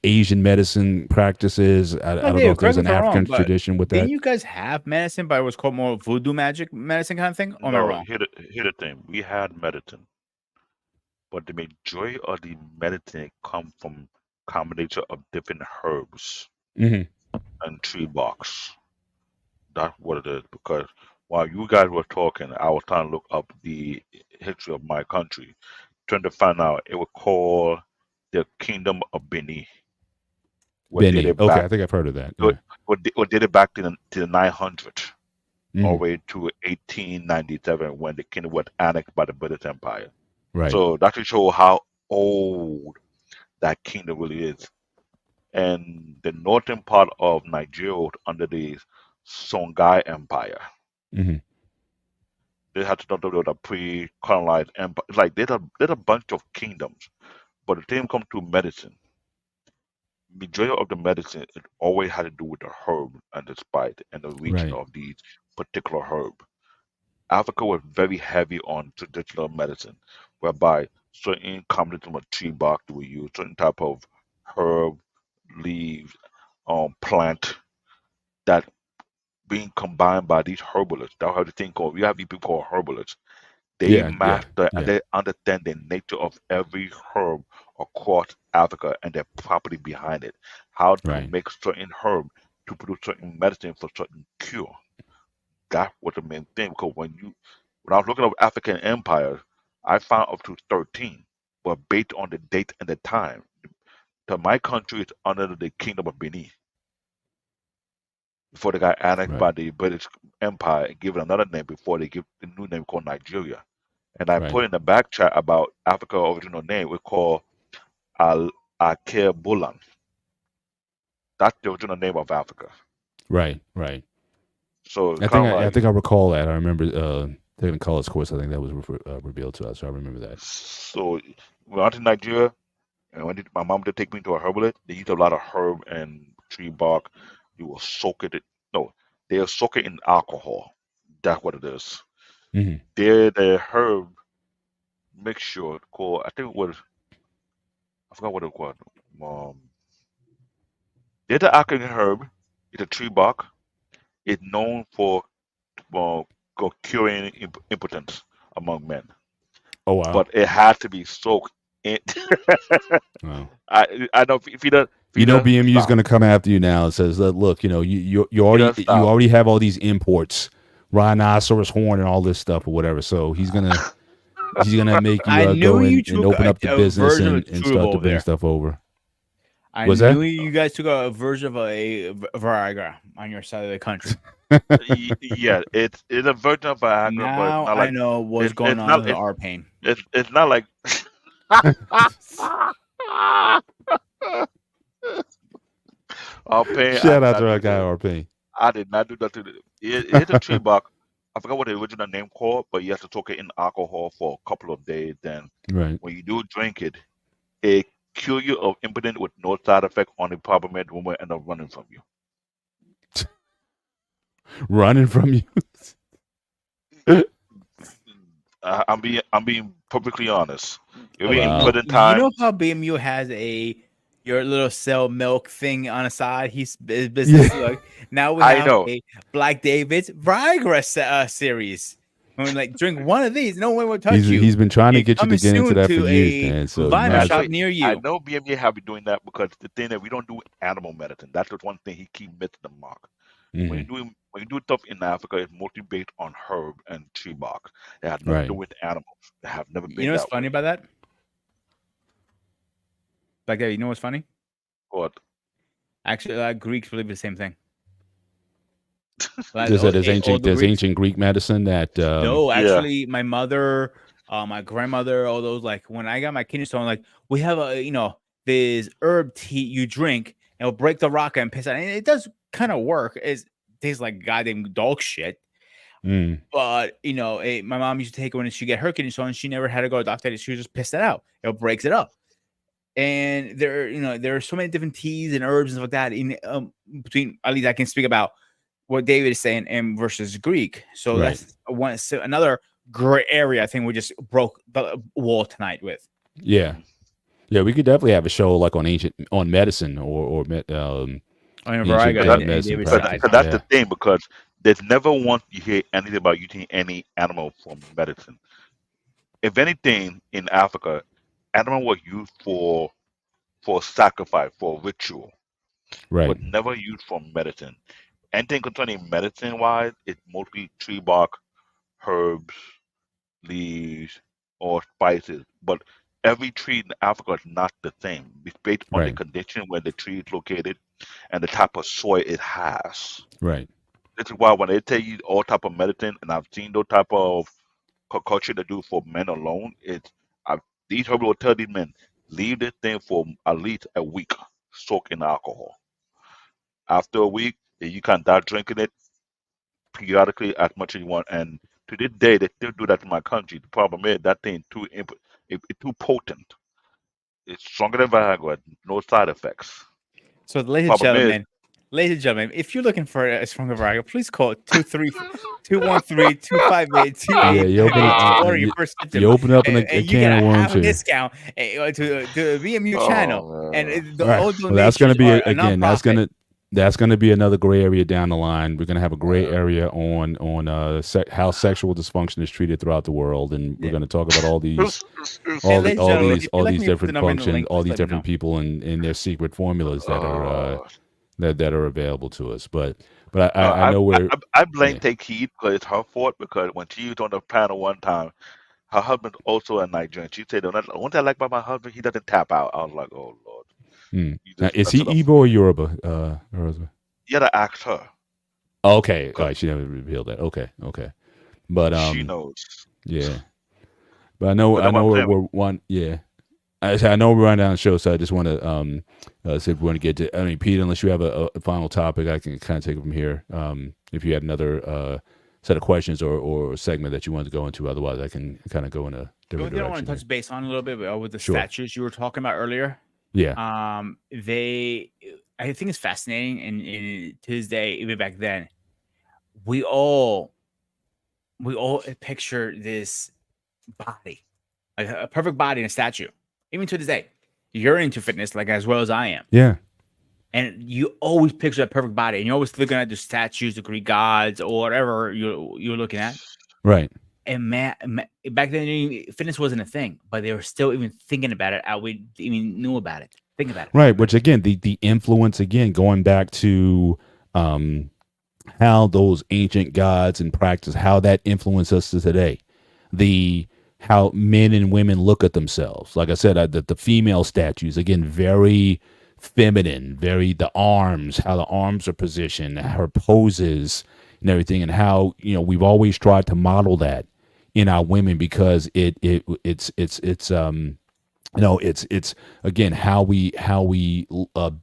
Asian medicine practices. I don't know if there's an African tradition with that. Didn't you guys have medicine, but it was called more voodoo magic medicine kind of thing? Or am I wrong? Here the thing. We had medicine, but the majority of the medicine come from combination of different herbs and tree barks. That's what it is. Because while you guys were talking, I was trying to look up the history of my country, trying to find out. It was called the Kingdom of Benin. Benin. Okay, I think I've heard of that. What did it back to the 900s, all the way to 1897 when the kingdom was annexed by the British Empire. Right. So that to show how old that kingdom really is. And the northern part of Nigeria was under the Songhai Empire. They had to talk about a pre-colonized empire. It's like there's a bunch of kingdoms, but the thing comes to medicine. Majority of the medicine, it always had to do with the herb and the spice and the region of these particular herb. Africa was very heavy on traditional medicine, whereby certain combinations of tree bark that we use, certain type of herb, leaves, plant that being combined by these herbalists. That's how the thing called. We have people called herbalists. They master and they understand the nature of every herb across Africa and their property behind it. How to make certain herb to produce certain medicine for certain cure. That was the main thing because when I was looking up African empires, I found up to 13, but based on the date and the time. So my country is under the Kingdom of Benin before they got annexed by Right. the British Empire and given another name before they give the new name called Nigeria. And I Right. put in the back chat about Africa original name we call Al Akir Bulan. That's the original name of Africa. Right. Right. So it's I kind think of I like think I recall that. I remember taking a college course. I think that was revealed to us. So I remember that. so when I went to Nigeria and my mom did take me to a herbalist, they use a lot of herb and tree bark. You will soak it. No, they'll soak it in alcohol. That's what it is. Hmm. They're the herb mixture called I think it was I forgot what it was. Um, they're the African herb. It's a tree bark. It's known for uh, curing impotence among men, Oh wow. but it has to be soaked in. Wow. I know if he does You know, BMU is stop. going to come after you now and says that look, you know, He does you stop. already have all these imports, rhinoceros horn and all this stuff or whatever. So he's gonna make you I knew go you and took open up the a business version of and True start to over bring there. stuff over. I Was that? knew you guys took a version of a Viagra on your side of the country. Yeah, it's a version of Viagra, but it's Now not I like know what's going it's on not with the R-Pain. it's not like. I'll pay. Shout out to our guy RP. I did not do that to the. It's a tree bark. I forgot what the original name called, but you have to soak it in alcohol for a couple of days. Then Right. when you do drink it, it cure you of impotence with no side effect. Only problem is women end up running from you. Running from you. I'm being perfectly honest. You're Okay, being Wow. put in you time. know how BMU has your little sell milk thing on the side. His business. Yeah. Like, now we I have know. a Black David's Viagra series. When like drink one of these, no one will touch you. He's been trying to It's get you to coming get into soon that for to years, a man. So you vinyl might as shop well. near I you. know BMJ have been doing that because the thing that we don't do animal medicine. That's the one thing he keep missing the mark. Mhm. When you do stuff in Africa, it's mostly based on herb and tree bark. It has nothing to do Right. with animals. They have never You been know what's that funny way. about that? Like that, you know what's funny? But Actually, Greeks believe the same thing. Like, Just that there's there's ancient Greek medicine that No, yeah, actually, my mother, my grandmother, all those like when I got my kidney stone, like we have this herb tea you drink and it'll break the rock and piss out. And it does kind of work. It tastes like goddamn dog shit. mm, But my mom used to take it when she get her kidney stone. She never had to go to the doctor. She would just piss it out. It breaks it up. And there are so many different teas and herbs and stuff like that in between. At least I can speak about what David is saying and versus Greek. So Right. that's another gray area. I think we just broke the wall tonight with. yeah. Yeah, we could definitely have a show like on medicine or On ancient Variega that- and medicine David's because side. practice. that's Yeah. the thing. Because there's never once you hear anything about using any animal for medicine. If anything, in Africa, animal was used for sacrifice, for ritual, Right. but never used for medicine. Anything concerning medicine wise, it's mostly tree bark, herbs, leaves, or spices. But every tree in Africa is not the same. It's based on the Right. condition where the tree is located and the type of soil it has. Right. This is why when they tell you all type of medicine, and I've seen those type of culture they do for men alone, these herbs will tell these men, leave this thing for at least a week, soak in alcohol. After a week, you can start drinking it periodically as much as you want. And to this day, they still do that in my country. The problem is that thing it's too potent. It's stronger than Viagra, no side effects. So, ladies and Problem is, gentlemen, if you're looking for a stronger Variega, please call 213-258-2828. Yeah, you open up, Order your first symptom. you open up a And you can get of a worms half a here. discount to the VMU channel. oh, And man. the Right. old Well, that's going to donations be are a again. nonprofit. That's going to be another gray area down the line. We're going to have a gray area on how sexual dysfunction is treated throughout the world, and we're Yeah. going to talk about all these And ladies and gentlemen, if you'd all like these me to put the different number in the functions, link, all just these let me different know. people and their secret formulas that are available to us. But No, I know we're I blame yeah. Take Heed because it's her fault because when she was on the panel one time, her husband's also a Nigerian. She said, "One thing I like about my husband, he doesn't tap out." I was like, "Oh Lord, you Now, just is mess he it up Igbo for or me." Yoruba? Her husband? You gotta ask her Okay, all because right. She never revealed that. Okay, but she knows. yeah. But But I that's what know I'm saying. we're one. Yeah, I know we're running down the show, so I just want to see if we want to get to. I mean, Pete, unless you have a final topic, I can kind of take it from here. If you had another set of questions or segment that you wanted to go into, otherwise I can kind of go in a The different only thing I want direction to here. touch base on a little bit with the Sure. statues you were talking about earlier. Yeah. I think it's fascinating, and to this day, even back then, we all picture this body, like a perfect body in a statue. Even to this day, you're into fitness, like as well as I am, Yeah. and you always picture that perfect body, and you're always looking at the statues, the Greek gods, or whatever you're looking at. Right. And back then, fitness wasn't a thing, but they were still even thinking about it. We even knew about it. Think about it. Right. Which again, the influence again, going back to how those ancient gods and practice, how that influenced us to today. How men and women look at themselves. Like I said, the female statues again, very feminine, very the arms, how the arms are positioned, her poses and everything, and how we've always tried to model that in our women because it's it's again how we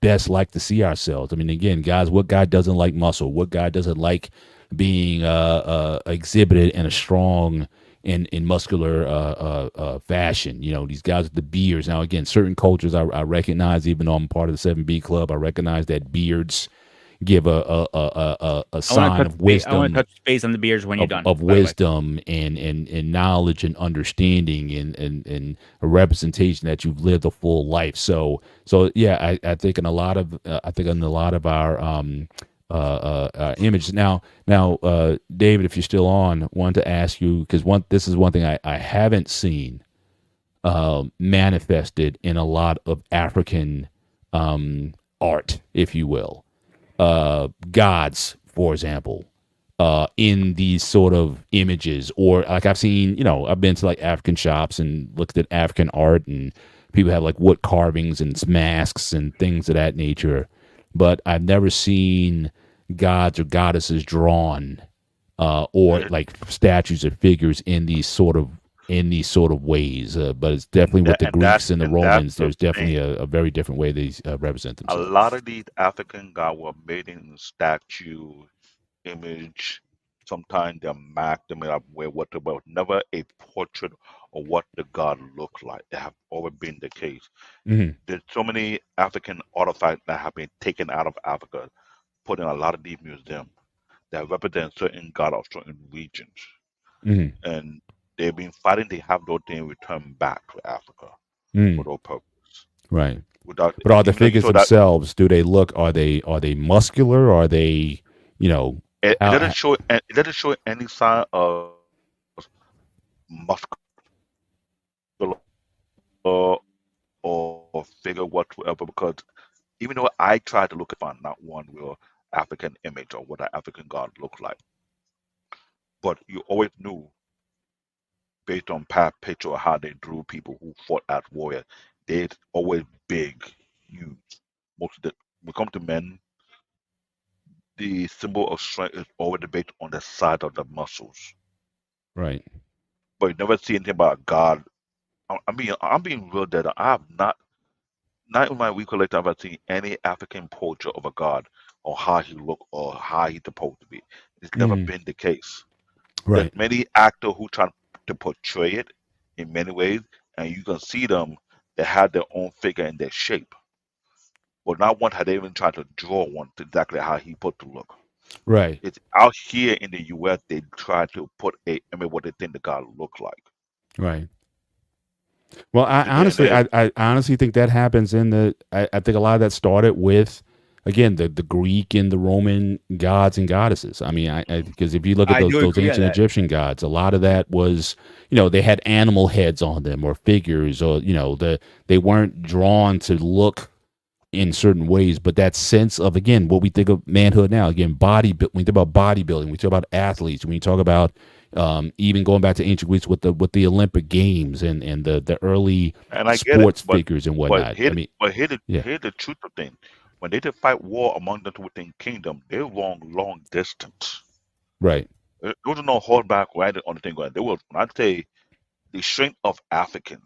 best like to see ourselves. I mean, again, guys, what guy doesn't like muscle? What guy doesn't like being exhibited in a strong in muscular fashion? These guys with the beards. Now, again, certain cultures I recognize, even though I'm part of the 7B club, I recognize that beards give a sign of wisdom. I want to touch base on the beards when you're done. Of wisdom and knowledge and understanding and a representation that you've lived a full life. So yeah, I think in a lot of our images now, David, if you're still on, wanted to ask you because this is one thing I haven't seen manifested in a lot of African art, if you will. Gods, for example, in these sort of images, or like I've seen, I've been to like African shops and looked at African art, and people have like wood carvings and masks and things of that nature, but I've never seen gods or goddesses drawn, or like statues or figures in these sort of ways. But it's definitely with the Greeks and the Romans. There's definitely a very different way they represent A themselves. lot of these African gods were made in statue, image. Sometimes they're marked, they may have whatever, never a portrait of what the god looked like. It have always been the case. Mhm. There's so many African artifacts that have been taken out of Africa, put in a lot of these museums that represent certain god of certain regions. Mhm. And they've been fighting to have those things returned back to Africa for those purposes. Right. Without, But are the even though you figures saw that, themselves? Do they look? Are they muscular? Are they? it How? doesn't show any sign of muscular or figure whatsoever, because even though I tried to look at not one real African image or what an African god looked like, but you always knew based on past picture or how they drew people who fought as warriors, they're always big, huge. Most of the when it comes to men, the symbol of strength is always based on the size of the muscles. Right. But you never see anything about a god. I'm being real dead. I have not in my recollection have I seen any African portrait of a god or how he looked or how he's supposed to be. It's never been the case. There's Right. many actors who try to portray it in many ways, and you can see them that have their own figure and their shape. But not one had even tried to draw one to exactly how he put to look. Right. It's out here in the US they try to put what they think the god look like. Right. Well, I And honestly think that happens I think a lot of that started with, again, the Greek and the Roman gods and goddesses. I mean, because if you look at I do those agree on ancient that. Egyptian gods, a lot of that was, they had animal heads on them or figures, or they weren't drawn to look in certain ways, but that sense of, again, what we think of manhood now, again, when we think about bodybuilding, we talk about athletes, when you talk about even going back to ancient Greece with the Olympic Games and the early And I get it, sports figures and whatnot. I mean, yeah, here the truth of thing. When they did fight war among them within kingdom, they were long distance. right, There was no hold back right on the thing going. There was, when I say the strength of African,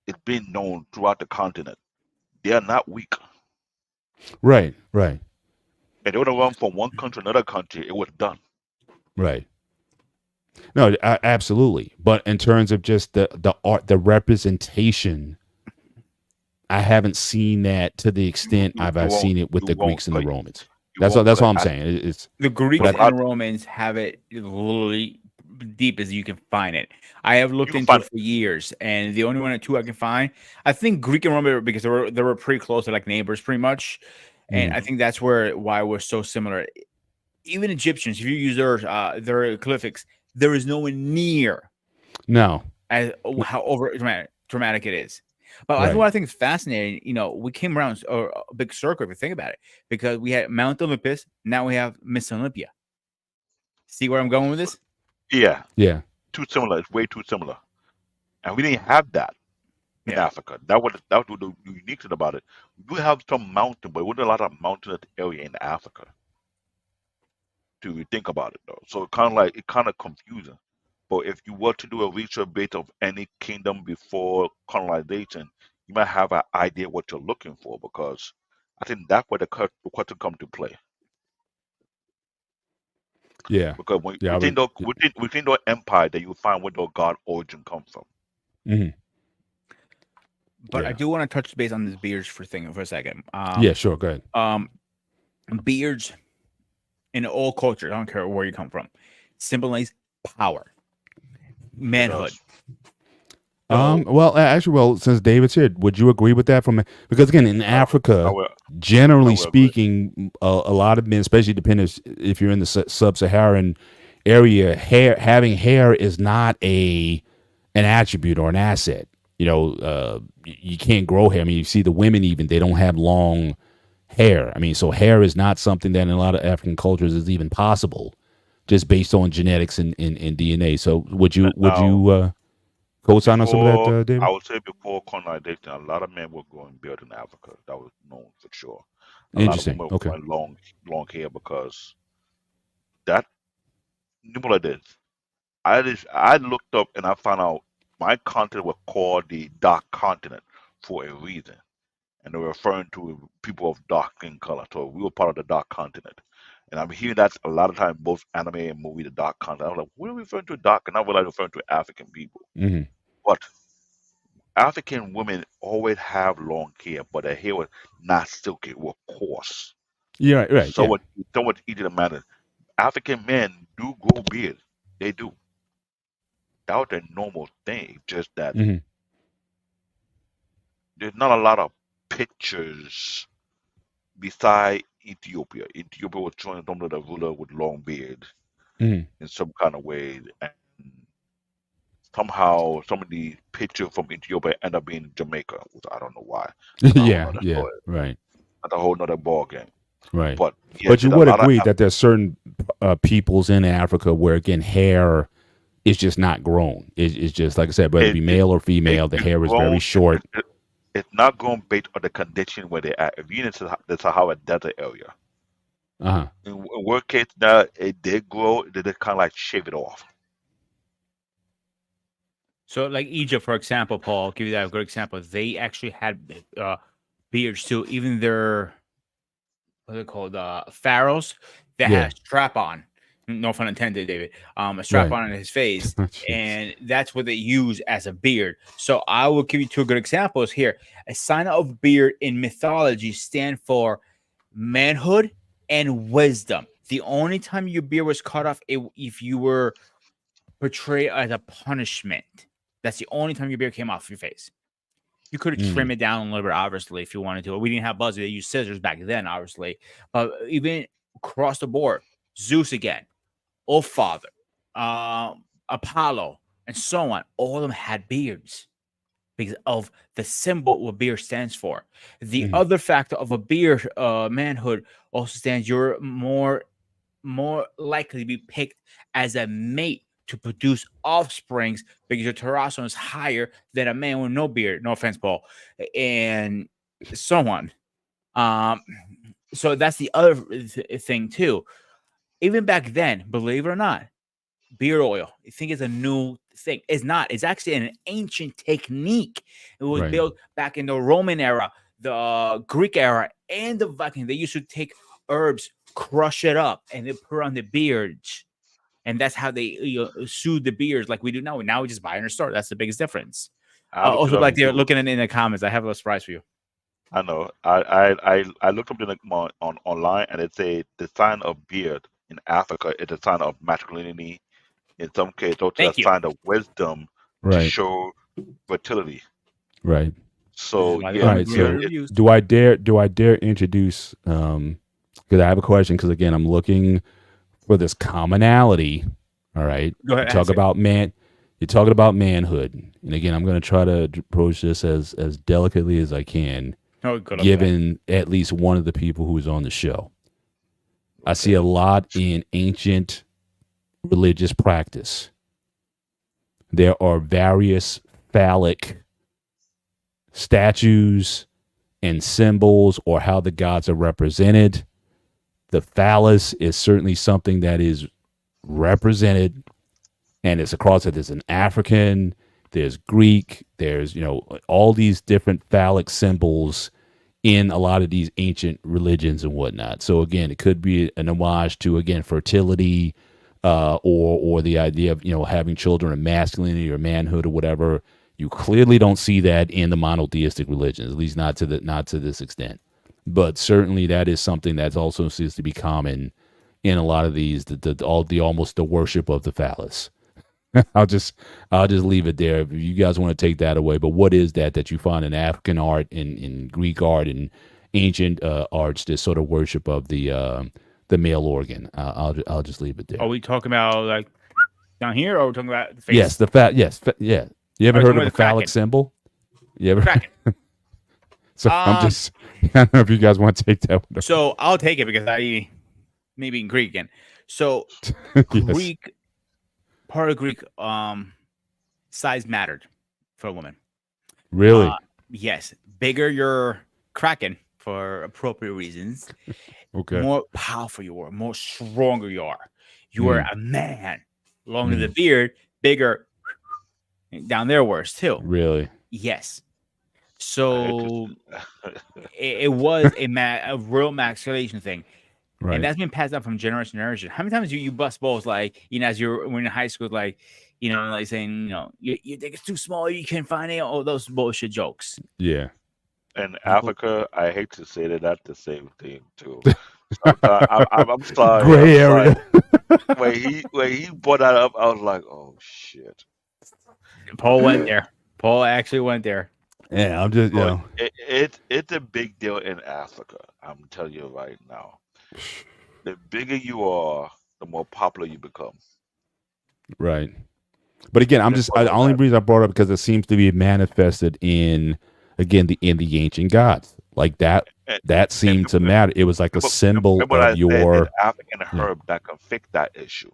it's been known throughout the continent. They are not weak. right, right, And they would have run from one country to another country, it was done. right. No, absolutely. But in terms of just the art, the representation, I haven't seen that to the extent You, I've seen it with you the won't Greeks and the play. Romans. You That's all. won't That's play. all I'm saying. It's The Greeks but and Romans have it literally deep as you can find it. I have looked You can into find it for years, and the only one or two I can find, I think Greek and Roman, because they were pretty close, they're like neighbors, pretty much. And I think that's why we're so similar. Even Egyptians, if you use their hieroglyphics, there is nowhere near no, as how over dramatic it is. But I think right. what I think is fascinating, we came around a big circle if you think about it, because we had Mount Olympus, now we have Miss Olympia. See where I'm going with this? Yeah, Yeah, too similar. It's way too similar. And we didn't have that in Yeah. Africa. That was the unique thing about it. We do have some mountain, but it wasn't a lot of mountainous area in Africa. To think about it though. So it kind of confusing. But if you were to do a research base of any kingdom before colonization, you might have an idea what you're looking for, because I think that's where the question come to play. yeah, Because when yeah. I would, within the empire, that you find where the god origin comes from. mhm. But I Yeah, do want to touch base on this beards for a second. yeah. Sure, go ahead. Beards in all cultures, I don't care where you come from, symbolize power, It manhood. does. So Well, actually, since David's here, would you agree with that? Because again, in I Africa, will. I generally will agree. speaking, a lot of men, especially depending if you're in the sub-Saharan area, having hair is not an attribute or an asset. You can't grow hair. I mean, you see the women, even they don't have long hair. I mean, so hair is not something that in a lot of African cultures is even possible, just based on genetics and DNA. So would you Now, co-sign on some of that, I David? would say before colonization, a lot of men were growing beard in Africa. That was known for sure. A lot of Interesting. women were Okay. growing long hair, because that, similar to this. I looked up and I found out my continent was called the Dark Continent for a reason, and they were referring to people of dark skin color. So we were part of the Dark Continent, and I'm hearing that a lot of times both anime and movie, the Dark Continent. I was like, what are we referring to dark? And I realized referring to African people, Hmm. but African women always have long hair, but their hair was not silky, it was coarse. Yeah. Right. Yeah. Somewhat easy to manage. African men do grow beards. They do. That was a normal thing. Just that Hmm. there's not a lot of pictures beside Ethiopia. Ethiopia was showing some of the ruler with long beard Hmm. in some kind of way, and somehow some of the pictures from Ethiopia end up being Jamaica, which I don't know why. That's a whole Yeah. nother Yeah. story. Right. That's a whole nother ball game. Right. But yes, But you there's a would lot of agree that there's certain peoples in Africa where, again, hair is just not grown. It's just, like I said, whether it be it, male or female, the it's hair is grown. very short. It's not grown based on the condition where they're at. If you're in the Sahara Desert area, Uh-huh. in worst case now, it did grow. They just kind of like shave it off. So, like Egypt, for example, Paul, I'll give you that a good example. They actually had beards too. Even their what are they called? Pharaohs that Yeah. had a strap on. No pun intended, David. A strap Right. on his face, Jeez. and that's what they use as a beard. So I will give you two good examples here. A sign of beard in mythology stand for manhood and wisdom. The only time your beard was cut off if you were portrayed as a punishment. That's the only time your beard came off your face. You could have Mm. trimmed it down a little bit, obviously, if you wanted to. We didn't have buzzers; they used scissors back then, obviously. But even across the board, Zeus again, Allfather, Apollo, and so on. All of them had beards because of the symbol what beer stands for. The Mhm. other factor of a beer manhood also stands you're more likely to be picked as a mate to produce offsprings because your testosterone is higher than a man with no beard. No offense, Paul, and so on. Um, so that's the other thing too. Even back then, believe it or not, beard oil, you think it's a new thing. It's not. It's actually an ancient technique. It was Right. built back in the Roman era, the Greek era, and the Viking. They used to take herbs, crush it up, and they put it on the beards. And that's how they soothe the beards like we do now. Now we just buy in a store. That's the biggest difference. I looked it Also, up like they're too. looking in the comments. I have a surprise for you. I know. I looked up on online, and it say the sign of beard in Africa is a sign of masculinity. In some cases, also a Thank you. sign of wisdom to Right. show fertility. Right. This is So why they All yeah, don't right. agree beard. on So reviews. do I dare introduce? Because I have a question. Because again, I'm looking for this commonality. All right. Go ahead. You talk Ask it. about man. You're talking about manhood, and again, I'm going to try to approach this as delicately as I can, Oh, good. Okay. given at least one of the people who is on the show. I see a lot in ancient religious practice. There are various phallic statues and symbols or how the gods are represented. The phallus is certainly something that is represented, and it's across it. There's an African, there's Greek, there's all these different phallic symbols in a lot of these ancient religions and whatnot. So again, it could be an homage to again fertility, or the idea of having children, or masculinity or manhood or whatever. You clearly don't see that in the monotheistic religions, at least not to this extent. But certainly that is something that also seems to be common in a lot of these almost the worship of the phallus. I'll just leave it there if you guys want to take that away. But what is that you find in African art, in Greek art, and ancient arts, this sort of worship of the male organ? I'll just leave it there. Are we talking about like down here, or are we talking about the face? Yes, yeah. You ever Are we heard talking of a about the phallic Kraken? symbol? You ever? Kraken. So I'm just, I don't know if you guys want to take that one. So I'll take it because I maybe in Greek again. So Yes. Greek, part of Greek, size mattered for a woman. Really? Yes, bigger your Kraken for appropriate reasons. Okay. More powerful you are, more stronger you are. You are a man. Longer the beard, bigger down there worse too. Really? Yes. So it was a real masculinization thing. Right. And that's been passed down from generation to generation. How many times you bust balls like, as when in high school, like, like saying, you think it's too small, you can't find it, all those bullshit jokes. Yeah. In Africa, I hate to say that that's the same thing too. I'm sorry. Gray area. When he brought that up, I was like, oh shit. Paul went there. Paul actually went there. Yeah, I'm just, It's a big deal in Africa. I'm telling you right now. The bigger you are, the more popular you become. Right. But again, the only reason I brought it up because it seems to be manifested in the ancient gods. Like that seemed to matter. It was like a symbol of your African herb that can fix that issue.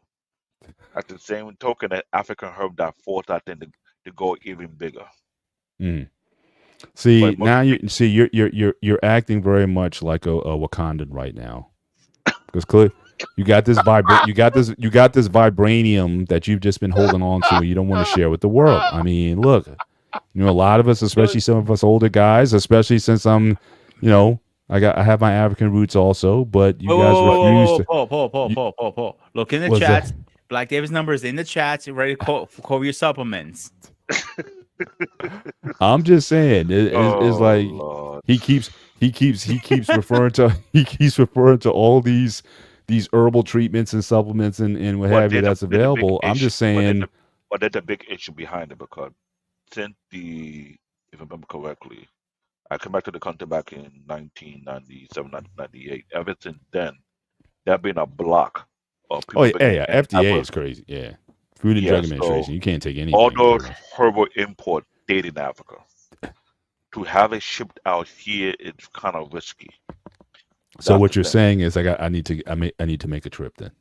At the same token, an African herb that forced that thing to go even bigger. Mm. See, now you're acting very much like a Wakandan right now. Because clearly you got this vibranium that you've just been holding on to and you don't want to share with the world. I mean, look, a lot of us, especially some of us older guys, especially since I'm, I have my African roots also, but you guys refuse to. Paul. Look in the chats. Black David's number is in the chats. You're ready to call your supplements. I'm just saying, it's like Lord. he keeps referring to all these herbal treatments and supplements and what have you that's available. I'm just saying, but there's a big issue behind it because since if I remember correctly, I came back to the country back in 1997, 1998. Ever since then, there's been a block of people. FDA is crazy. Yeah, Food and Drug Administration. You can't take anything. All those herbal imports stayed in Africa. To have it shipped out here, it's kind of risky. So That's the what you're thing. saying is I need to make a trip then.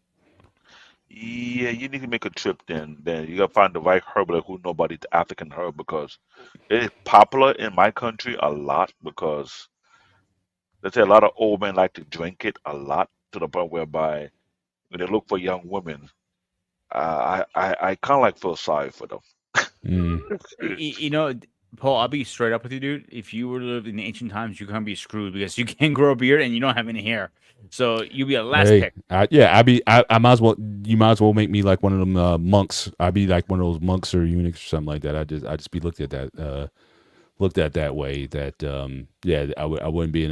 Yeah, you need to make a trip then. Then you gotta find the right herbalist who know about the African herb because it is popular in my country a lot because let's say a lot of old men like to drink it a lot to the point whereby when they look for young women, I kind of like feel sorry for them. Mm. You know, Paul, I'll be straight up with you, dude. If you were to live in ancient times, you're gonna be screwed because you can't grow a beard and you don't have any hair. So you'll be a last Hey, pick. I might as well. You might as well make me like one of them monks. I'd be like one of those monks or eunuchs or something like that. I just be looked at that way. That yeah, I wouldn't be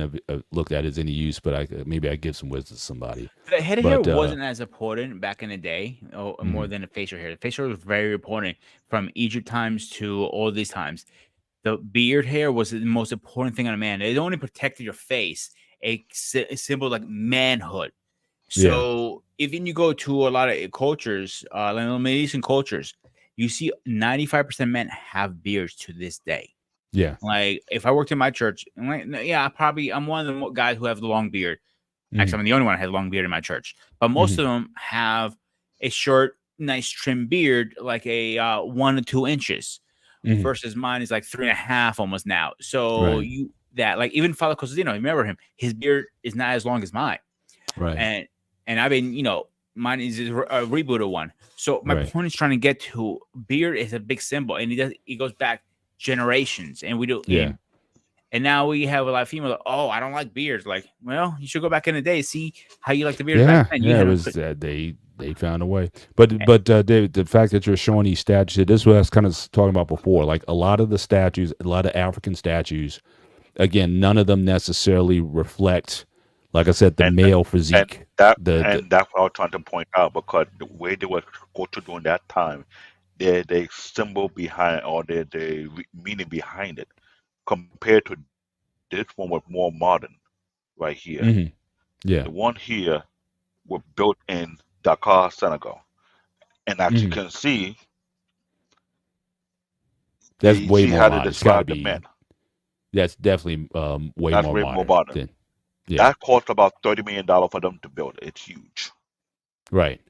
looked at as any use, but maybe I give some wisdom to somebody. The head hair But wasn't as important back in the day, more mhm, than the facial hair. The facial hair was very important from Egypt times to all these times. The beard hair was the most important thing on a man. It only protected your face, a symbol like manhood. yeah, So even you go to a lot of cultures, like Middle Eastern cultures, you see 95% men have beards to this day. yeah, Like if I worked in my church, yeah, I'm one of the guys who have the long beard. Actually, mhm, I'm the only one that has long beard in my church. But most mhm, of them have a short, nice trim beard, like a 1 to 2 inches, mhm, versus mine is like 3.5 almost now. So right, you that like even Father Cosentino, remember him? His beard is not as long as mine, right, and I've been mine is a rebooted one. So my right, point is trying to get to beard is a big symbol, and it goes back generations, and we do yeah. and now we have a lot of females. Oh, I don't like beards. Like, well, you should go back in the day, see how you like the beards back Yeah, then. You yeah, it had them. was they found a way, but David, the fact that you're showing these statues, this is what I was kind of talking about before. Like a lot of the statues, a lot of African statues, again, none of them necessarily reflect, like I said, the And male and physique. that The and that's what I was trying to point out because the way they were go to during that time, they symbol behind or the meaning behind it compared to this one was more modern right here. mhm, yeah, The one here were built in Dakar, Senegal. And as you mhm. can see, That's they way see more how they modern. It's got to describe the be. men. That's definitely way That's more way more modern modern. than yeah, That cost about $30 million for them to build. It's huge. right,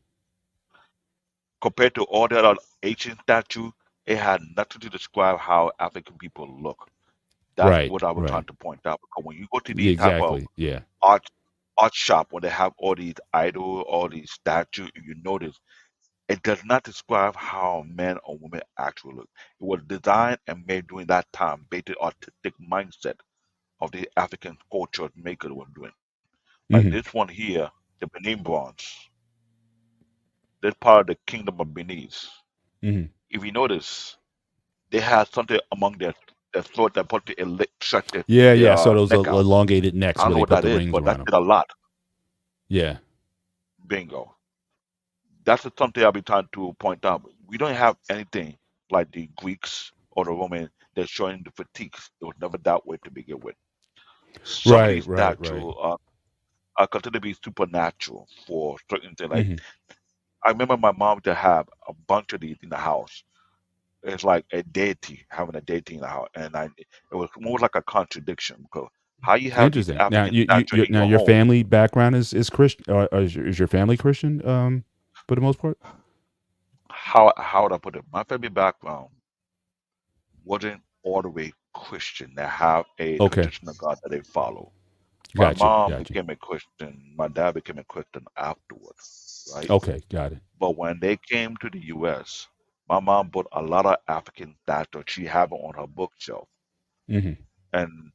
Compared to all the other ancient statues, it had nothing to describe how African people look. That's right, what I was right, trying to point out. Because when you go to yeah, these type of exactly, yeah, art art shop where they have all these idols, all these statues, you notice it does not describe how men or women actually look. It was designed and made during that time based on the artistic mindset of the African culture maker were doing. Like hmm this one here, the Benin bronze, this part of the kingdom of Benin. hmm If you notice, they had something among their throat that put the electric yeah, yeah. So their those neck out. elongated I necks don't where know they what put that the is, rings but around that them. did a lot. Yeah, Bingo. That's something I'll be trying to point out. We don't have anything like the Greeks or the Romans that's showing the fatigues. It was never that way to begin with. Some of right, these right, right. statues are considered to be supernatural for certain things. Like hmm I remember my mom to have a bunch of these in the house. It's like a deity having a deity in the house, and it was more like a contradiction because how you have these Interesting. Now, African statues in now your your home. family background is Christian, or is your family Christian? For the most part. How would I put it? My family background wasn't all the way Christian. They have a Okay, traditional God that they follow. My got you, mom got you. became a Christian. My dad became a Christian afterwards, right? Okay, got it. But when they came to the U.S., my mom bought a lot of African statues. She have it on her bookshelf, hmm and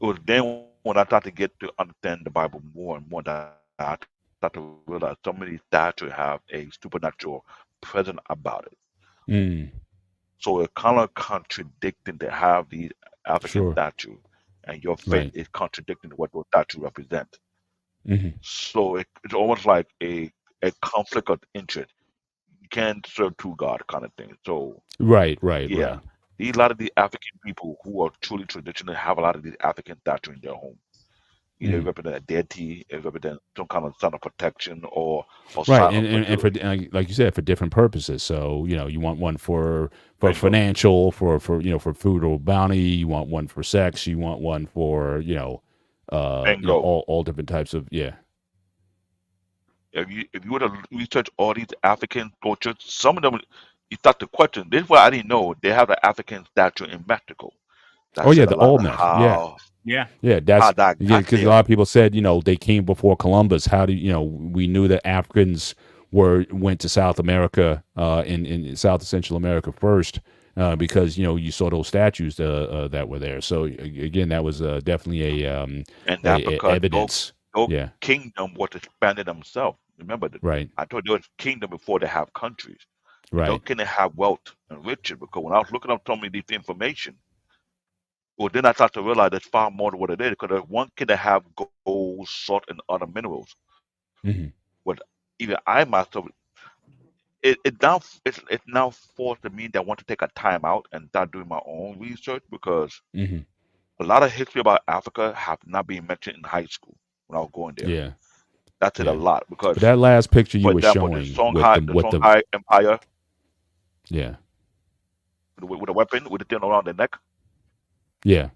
it was then when I started to get to understand the Bible more and more that I started to realize some of these statues have a supernatural presence about it. Mm, So it kind of contradicting to have these African sure. statues, and your faith Right. is contradicting what those statues represent. hmm So it's almost like a conflict of interest. You can't serve two God kind of thing. So Right. Right. yeah, Right. these a lot of the African people who are truly traditional have a lot of these African statues in their home. Either Mhm. represent a deity, it represent some kind of sign of protection or Right, sign of and for fertility. like you said, for different purposes. So you want one for Bingo. financial, for for food or bounty. You want one for sex. You want one for Bingo. all different types of If you were to research all these African cultures, some of them you start to question. This is what I didn't know. They have the African statue in Mexico. Oh That yeah, said a the lot of Olmec. Yeah, Yeah. yeah. how That's that yeah, got because a there. lot of people said they came before Columbus. How do we knew that Africans went to South America, in South and Central America first, because you saw those statues that were there. So again, that was definitely And a Africa, evidence. no Yeah. kingdom was expanded themselves. Remember that Right. I told you it was kingdom before they have countries. And those Right. can have wealth and riches because when I was looking up some of this information, well, then I started to realize there's far more to what it is because one can have gold, salt, and other minerals. Hmm. What even I myself, it's now forced me that I want to take a time out and start doing my own research because Hmm. a lot of history about Africa have not been mentioned in high school when I was going there. Yeah. That's it a Yeah. lot But because, that last picture you for were example, showing with The the Songhai Empire yeah. with a weapon with a thing around the neck. Yeah.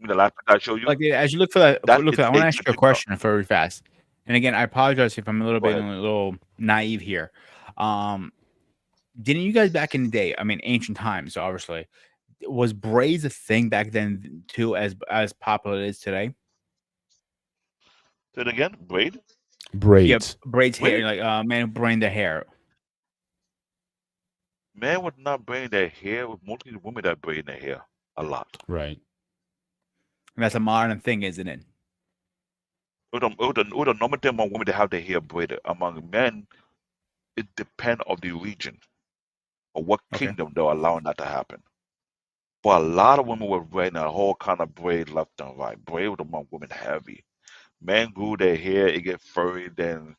The last picture I show you, Like as you look for that, that is I want to ask ancient you a Egypt. question very fast. And again, I apologize if I'm a Go ahead. little naive here. Didn't you guys back in the day? I mean, ancient times, obviously, was braids a thing back then too, as popular as it is today? Say it again. Braid. Yeah, Braids. braids hair, Braid. like man braiding the hair. Men would not braid their hair. It was mostly the women that braid their hair a lot. Right. And that's a modern thing, isn't it? It was a normal thing among women to have their hair braided. Among men, it depends on the region or what Okay. kingdom they're allowing that to happen. But a lot of women were braiding a whole kind of braid left and right. Braid was among women heavy. Men grew their hair, it get furry, then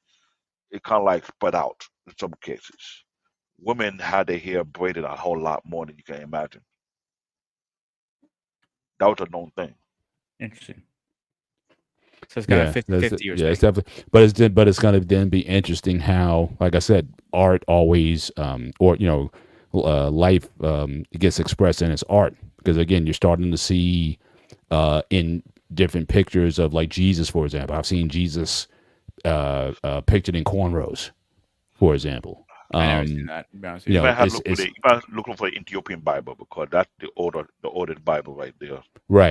it kind of like spread out in some cases. Women had their hair braided a whole lot more than you can imagine. That was a known thing. Interesting. So it's kind of Yeah. 50-50, you're Yeah. It's saying. definitely, but it's going to then be interesting how, like I said, art always, or life, it gets expressed in its art because again, you're starting to see, in different pictures of like Jesus, for example. I've seen Jesus, pictured in cornrows, for example. I never seen that. To be honest with You You you. know, might have it's you might look for the Ethiopian Bible because that's the ordered Bible right there.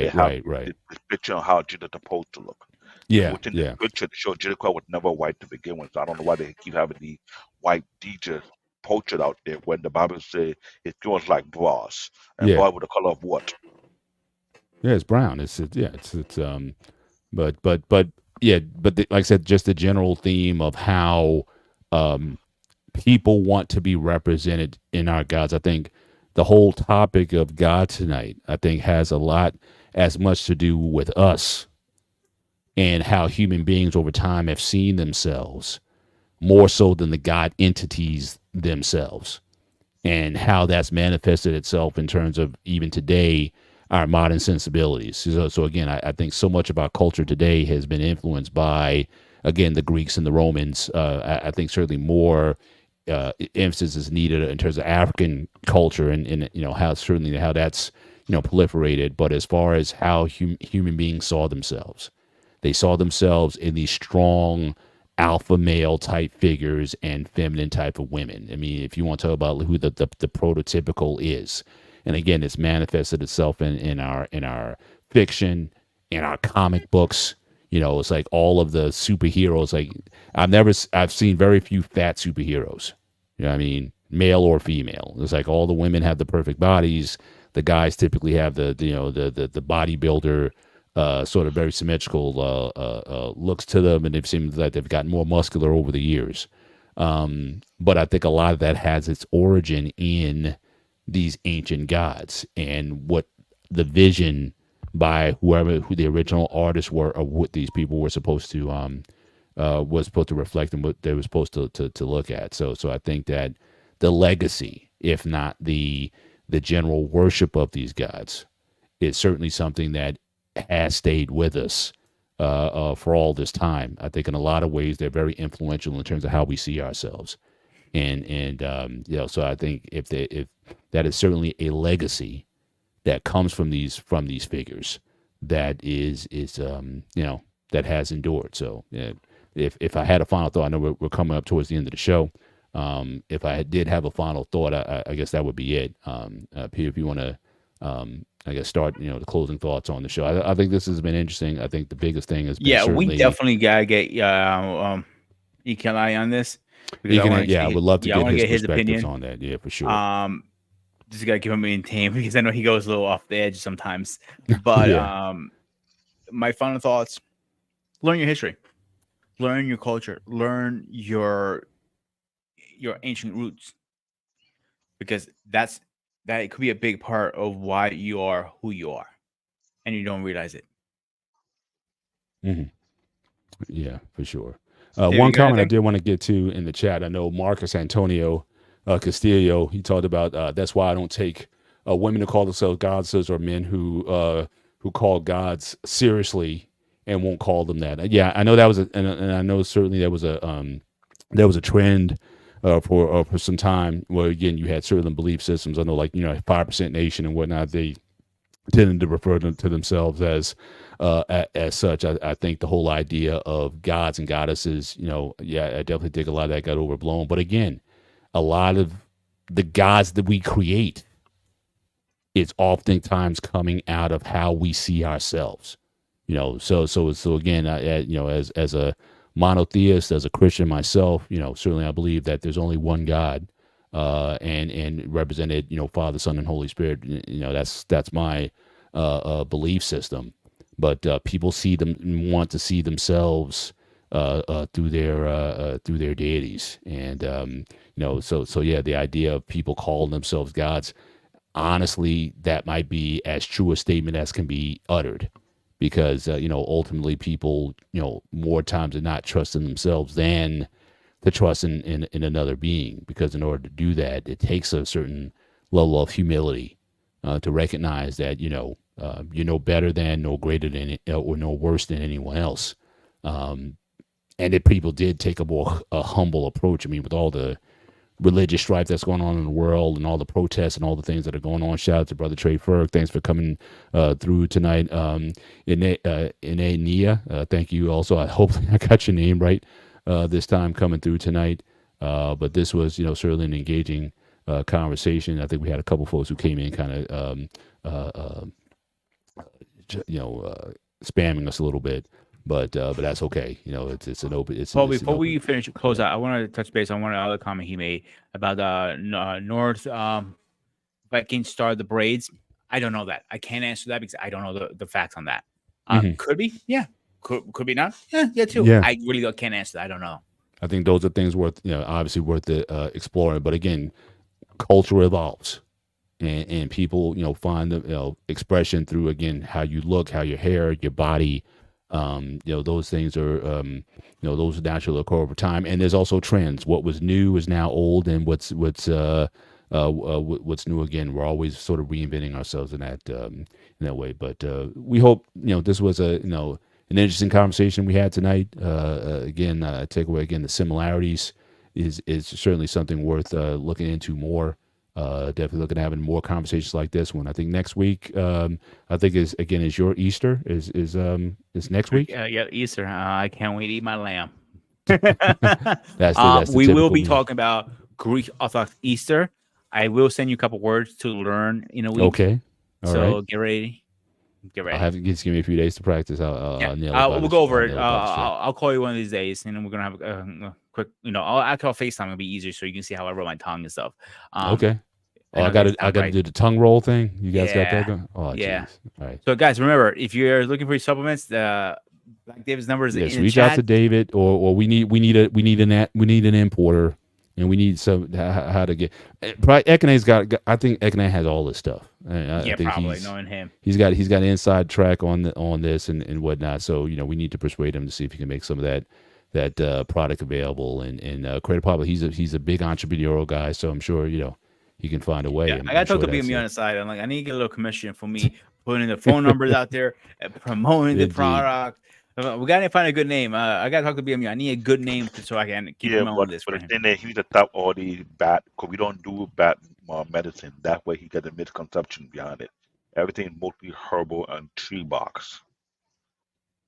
They right, have right. the picture of how Jesus is supposed to look. Yeah, Within the yeah, scripture to show Jesus Christ was never white to begin with. So I don't know why they keep having the white Jesus portrait out there when the Bible says it feels like brass. And yeah, brass with the color of what? yeah. It's brown. But yeah, like I said, just the general theme of how um people want to be represented in our gods. I think the whole topic of God tonight, I think, has a lot as much to do with us and how human beings over time have seen themselves more so than the God entities themselves, and how that's manifested itself in terms of even today our modern sensibilities. So again, I think so much about culture today has been influenced by, again, the Greeks and the Romans. I think certainly more emphasis is needed in terms of African culture and how certainly how that's proliferated. But as far as how human beings saw themselves, they saw themselves in these strong alpha male type figures and feminine type of women. I mean, if you want to talk about who the prototypical is, and again, it's manifested itself in our fiction, in our comic books. It's like all of the superheroes. Like I've seen very few fat superheroes. You know what I mean? Male or female. It's like all the women have the perfect bodies. The guys typically have the bodybuilder, sort of very symmetrical looks to them, and it seems like they've gotten more muscular over the years. But I think a lot of that has its origin in these ancient gods and what the vision by who the original artists were of what these people were supposed to reflect and what they were supposed to look at. So I think that the legacy, if not the general worship of these gods, is certainly something that has stayed with us for all this time. I think in a lot of ways they're very influential in terms of how we see ourselves. And so I think if that is certainly a legacy that comes from these figures that is that has endured. So if I had a final thought, I know we're coming up towards the end of the show. If I did have a final thought, I guess that would be it. Peter, if you want to, I guess start the closing thoughts on the show. I think this has been interesting. I think the biggest thing is we definitely gotta get Ekelai on this. I would love to get his perspectives on that. Yeah, for sure. Just gotta keep him maintained because I know he goes a little off the edge sometimes. But my final thoughts: learn your history, learn your culture, learn your ancient roots, because that could be a big part of why you are who you are, and you don't realize it. Mm-hmm. Yeah, for sure. One comment I did want to get to in the chat. I know Marcus Antonio Castillo, he talked about that's why I don't take women who call themselves goddesses or men who call gods seriously and won't call them that. Yeah, I know that was and I know certainly there was a trend for some time where again you had certain belief systems. I know 5% Nation and whatnot, they tended to refer to themselves as such. I think the whole idea of gods and goddesses, I definitely think a lot of that got overblown. But again, a lot of the gods that we create, it's oftentimes coming out of how we see ourselves. So again, as a monotheist, as a Christian myself, certainly I believe that there's only one God, and represented, Father, Son, and Holy Spirit. That's my belief system. But people want to see themselves through their deities, and so the idea of people calling themselves gods, honestly, that might be as true a statement as can be uttered, because ultimately people more times than not trust in themselves than to trust in another being, because in order to do that, it takes a certain level of humility to recognize that you're no better than, no greater than, or no worse than anyone else. And that people did take a humble approach. I mean, with all the religious strife that's going on in the world and all the protests and all the things that are going on. Shout out to Brother Trey Ferg. Thanks for coming through tonight. Nia, thank you also. I hope I got your name right this time coming through tonight. But this was, certainly an engaging conversation. I think we had a couple folks who came in kind of, spamming us a little bit. But that's okay. It's an open. Before we finish close out, I wanted to touch base on one other comment he made about North Vikings started the braids. I don't know that. I can't answer that because I don't know the facts on that. Could be, yeah. Could be not. Yeah, too. Yeah. I really can't answer that. I don't know. I think those are things worth, obviously worth exploring. But again, culture evolves, and people, find the expression through, again, how you look, how your hair, your body. Those things are, those naturally occur over time. And there's also trends. What was new is now old, and what's new again. We're always sort of reinventing ourselves in that way. But we hope this was an interesting conversation we had tonight. Again, take away again the similarities is certainly something worth looking into more. Definitely looking at having more conversations like this one. I think next week, I think is your Easter is next week. Yeah, Easter. I can't wait to eat my lamb. That's we will be talking about Greek Orthodox Easter. I will send you a couple words to learn in a week. Okay. All right. Get ready. I'll have to just give me a few days to practice. We'll go over it. I'll call you one of these days, and then we're gonna have a quick. I'll call FaceTime. It'll be easier, so you can see how I roll my tongue and stuff. Okay. I got to do the tongue roll thing. You guys got that going? Oh, yeah. Geez. All right. So, guys, remember, if you're looking for your supplements, Black David's number is in the reach chat. out to David, or we need an importer, and we need some how to get. Probably Ekene's got. I think Ekene has all this stuff. I think probably knowing him. He's got an inside track on this and whatnot. So we need to persuade him to see if he can make some of that product available. And Creative Pablo, he's a big entrepreneurial guy, so I'm sure he can find a way. Yeah, I got to talk to BME on the side. I'm like, I need to get a little commission for me putting the phone numbers out there, promoting the product. We gotta find a good name. I gotta talk to BMU. I need a good name so I can keep Yeah, him on this but for the him. thing that he need to stop all the bad, because we don't do bad medicine. That way he got a misconception behind it. Everything mostly herbal and tree box.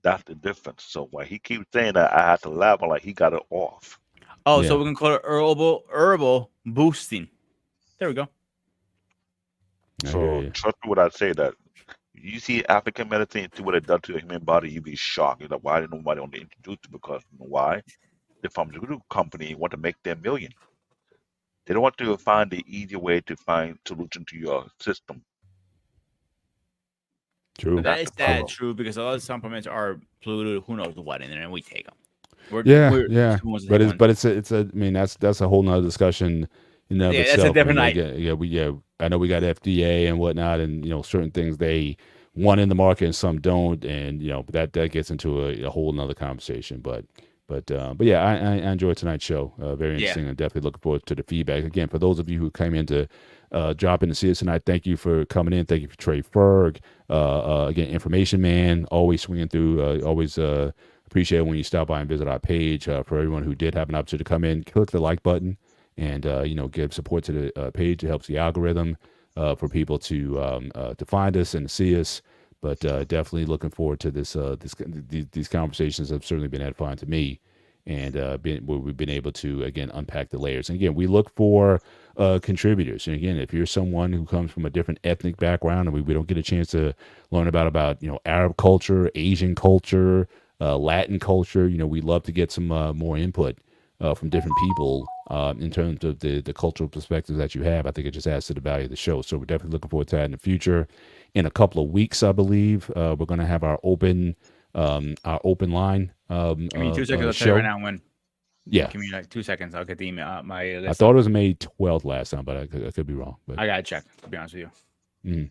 That's the difference. So when he keeps saying that, I have to laugh. I'm like, he got it off. Oh, Yeah. so we can call it herbal boosting. There we go. I hear So you. trust me when I say that. You see African medicine, see what it does to the human body, you be shocked. You're like, why did nobody want to introduce it? Because you know why? The pharmaceutical company want to make their million. They don't want to find the easy way to find solution to your system. True. But that That's is the that problem. true because a lot of supplements are polluted. Who knows what in there, and we take them. Yeah, we're yeah. the ones that But take it's ones. but it's a. I mean, that's a whole nother discussion in and of Yeah, that's a itself. I different mean, night. again, I know we got FDA and whatnot, and certain things they want in the market and some don't, and but that gets into a whole nother conversation. But yeah, I enjoyed tonight's show. Very Yeah. interesting, and definitely looking forward to the feedback. Again, for those of you who came in to drop in to see us tonight, thank you for coming in. Thank you for Trey Ferg. Again, Information Man, always swinging through. Always appreciate it when you stop by and visit our page. For everyone who did have an opportunity to come in, click the like button and give support to the page. It helps the algorithm for people to find us and see us. But definitely looking forward to these conversations have certainly been edifying to me, and we've been able to again unpack the layers. And again, we look for contributors. And again, if you're someone who comes from a different ethnic background, and we don't get a chance to learn about Arab culture, Asian culture, Latin culture, we love to get some more input from different people in terms of the cultural perspectives that you have. I think it just adds to the value of the show. So we're definitely looking forward to that in the future. In a couple of weeks, I believe, we're going to have our open line. Give me 2 seconds. I'll tell show. you right now when. Yeah. Give me like 2 seconds. I'll get the email. My list. I thought it was May 12th last time, but I could be wrong. But I gotta check. To be honest with you.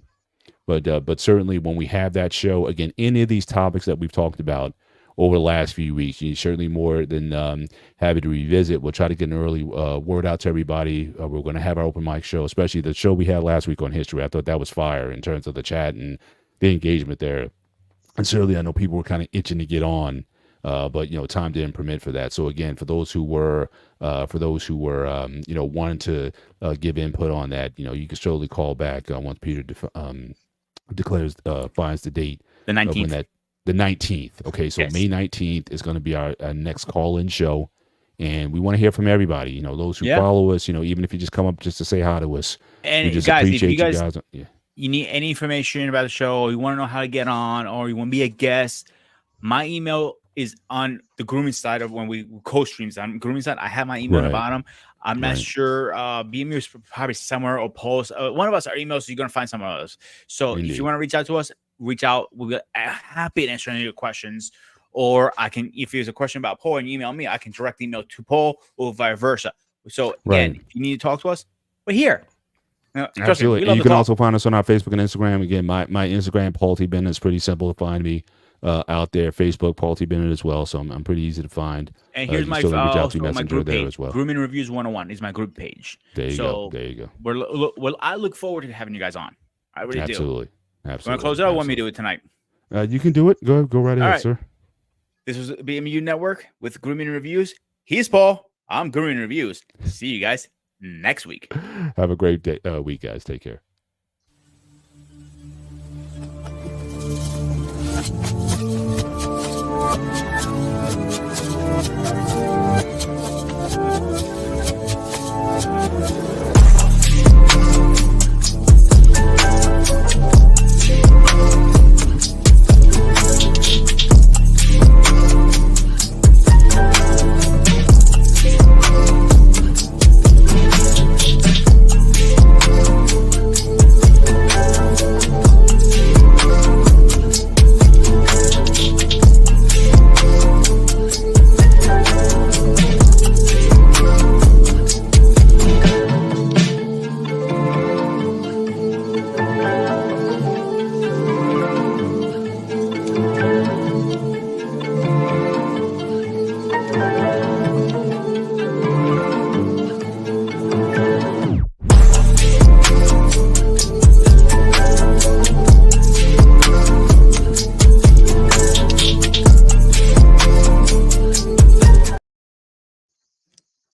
But certainly when we have that show, again, any of these topics that we've talked about over the last few weeks, you're certainly more than happy to revisit. We'll try to get an early word out to everybody. We're going to have our open mic show, especially the show we had last week on history. I thought that was fire in terms of the chat and the engagement there. And certainly I know people were kind of itching to get on, but time didn't permit for that. So again, for those who were wanting to give input on that, you can certainly call back once Peter declares finds the date. The 19th. The 19th. Okay, so Yes. May 19th is going to be our next call-in show, and we want to hear from everybody. Those who follow us. Even if you just come up just to say hi to us, And we just guys, if appreciate you guys, you need any information about the show, or you want to know how to get on, or you want to be a guest, my email is on the grooming side of when we co-streams on grooming side. I have my email at the bottom. I'm not sure. BMU is probably somewhere or post. One of us are emails, so you're gonna find some of us. So if you want to reach out to us, reach out. We'll be happy to answer any of your questions. Or I can, if there's a question about Paul and you email me, I can direct email to Paul or vice versa. So again, if you need to talk to us, we're here. Absolutely. And you can also find us on our Facebook and Instagram. Again, my Instagram, Paul T. Bennett, is pretty simple to find me out there. Facebook, Paul T. Bennett as well. So I'm pretty easy to find. And here's my group page. Grooming Reviews 101 is my group page. There you go. There you go. Well, I look forward to having you guys on. I really do. Absolutely. Want to close it out or want me to do it tonight? You can do it. Go right ahead, sir. This was BMU Network with Grooming Reviews. He's Paul. I'm Grooming Reviews. See you guys next week. Have a great day, week, guys. Take care.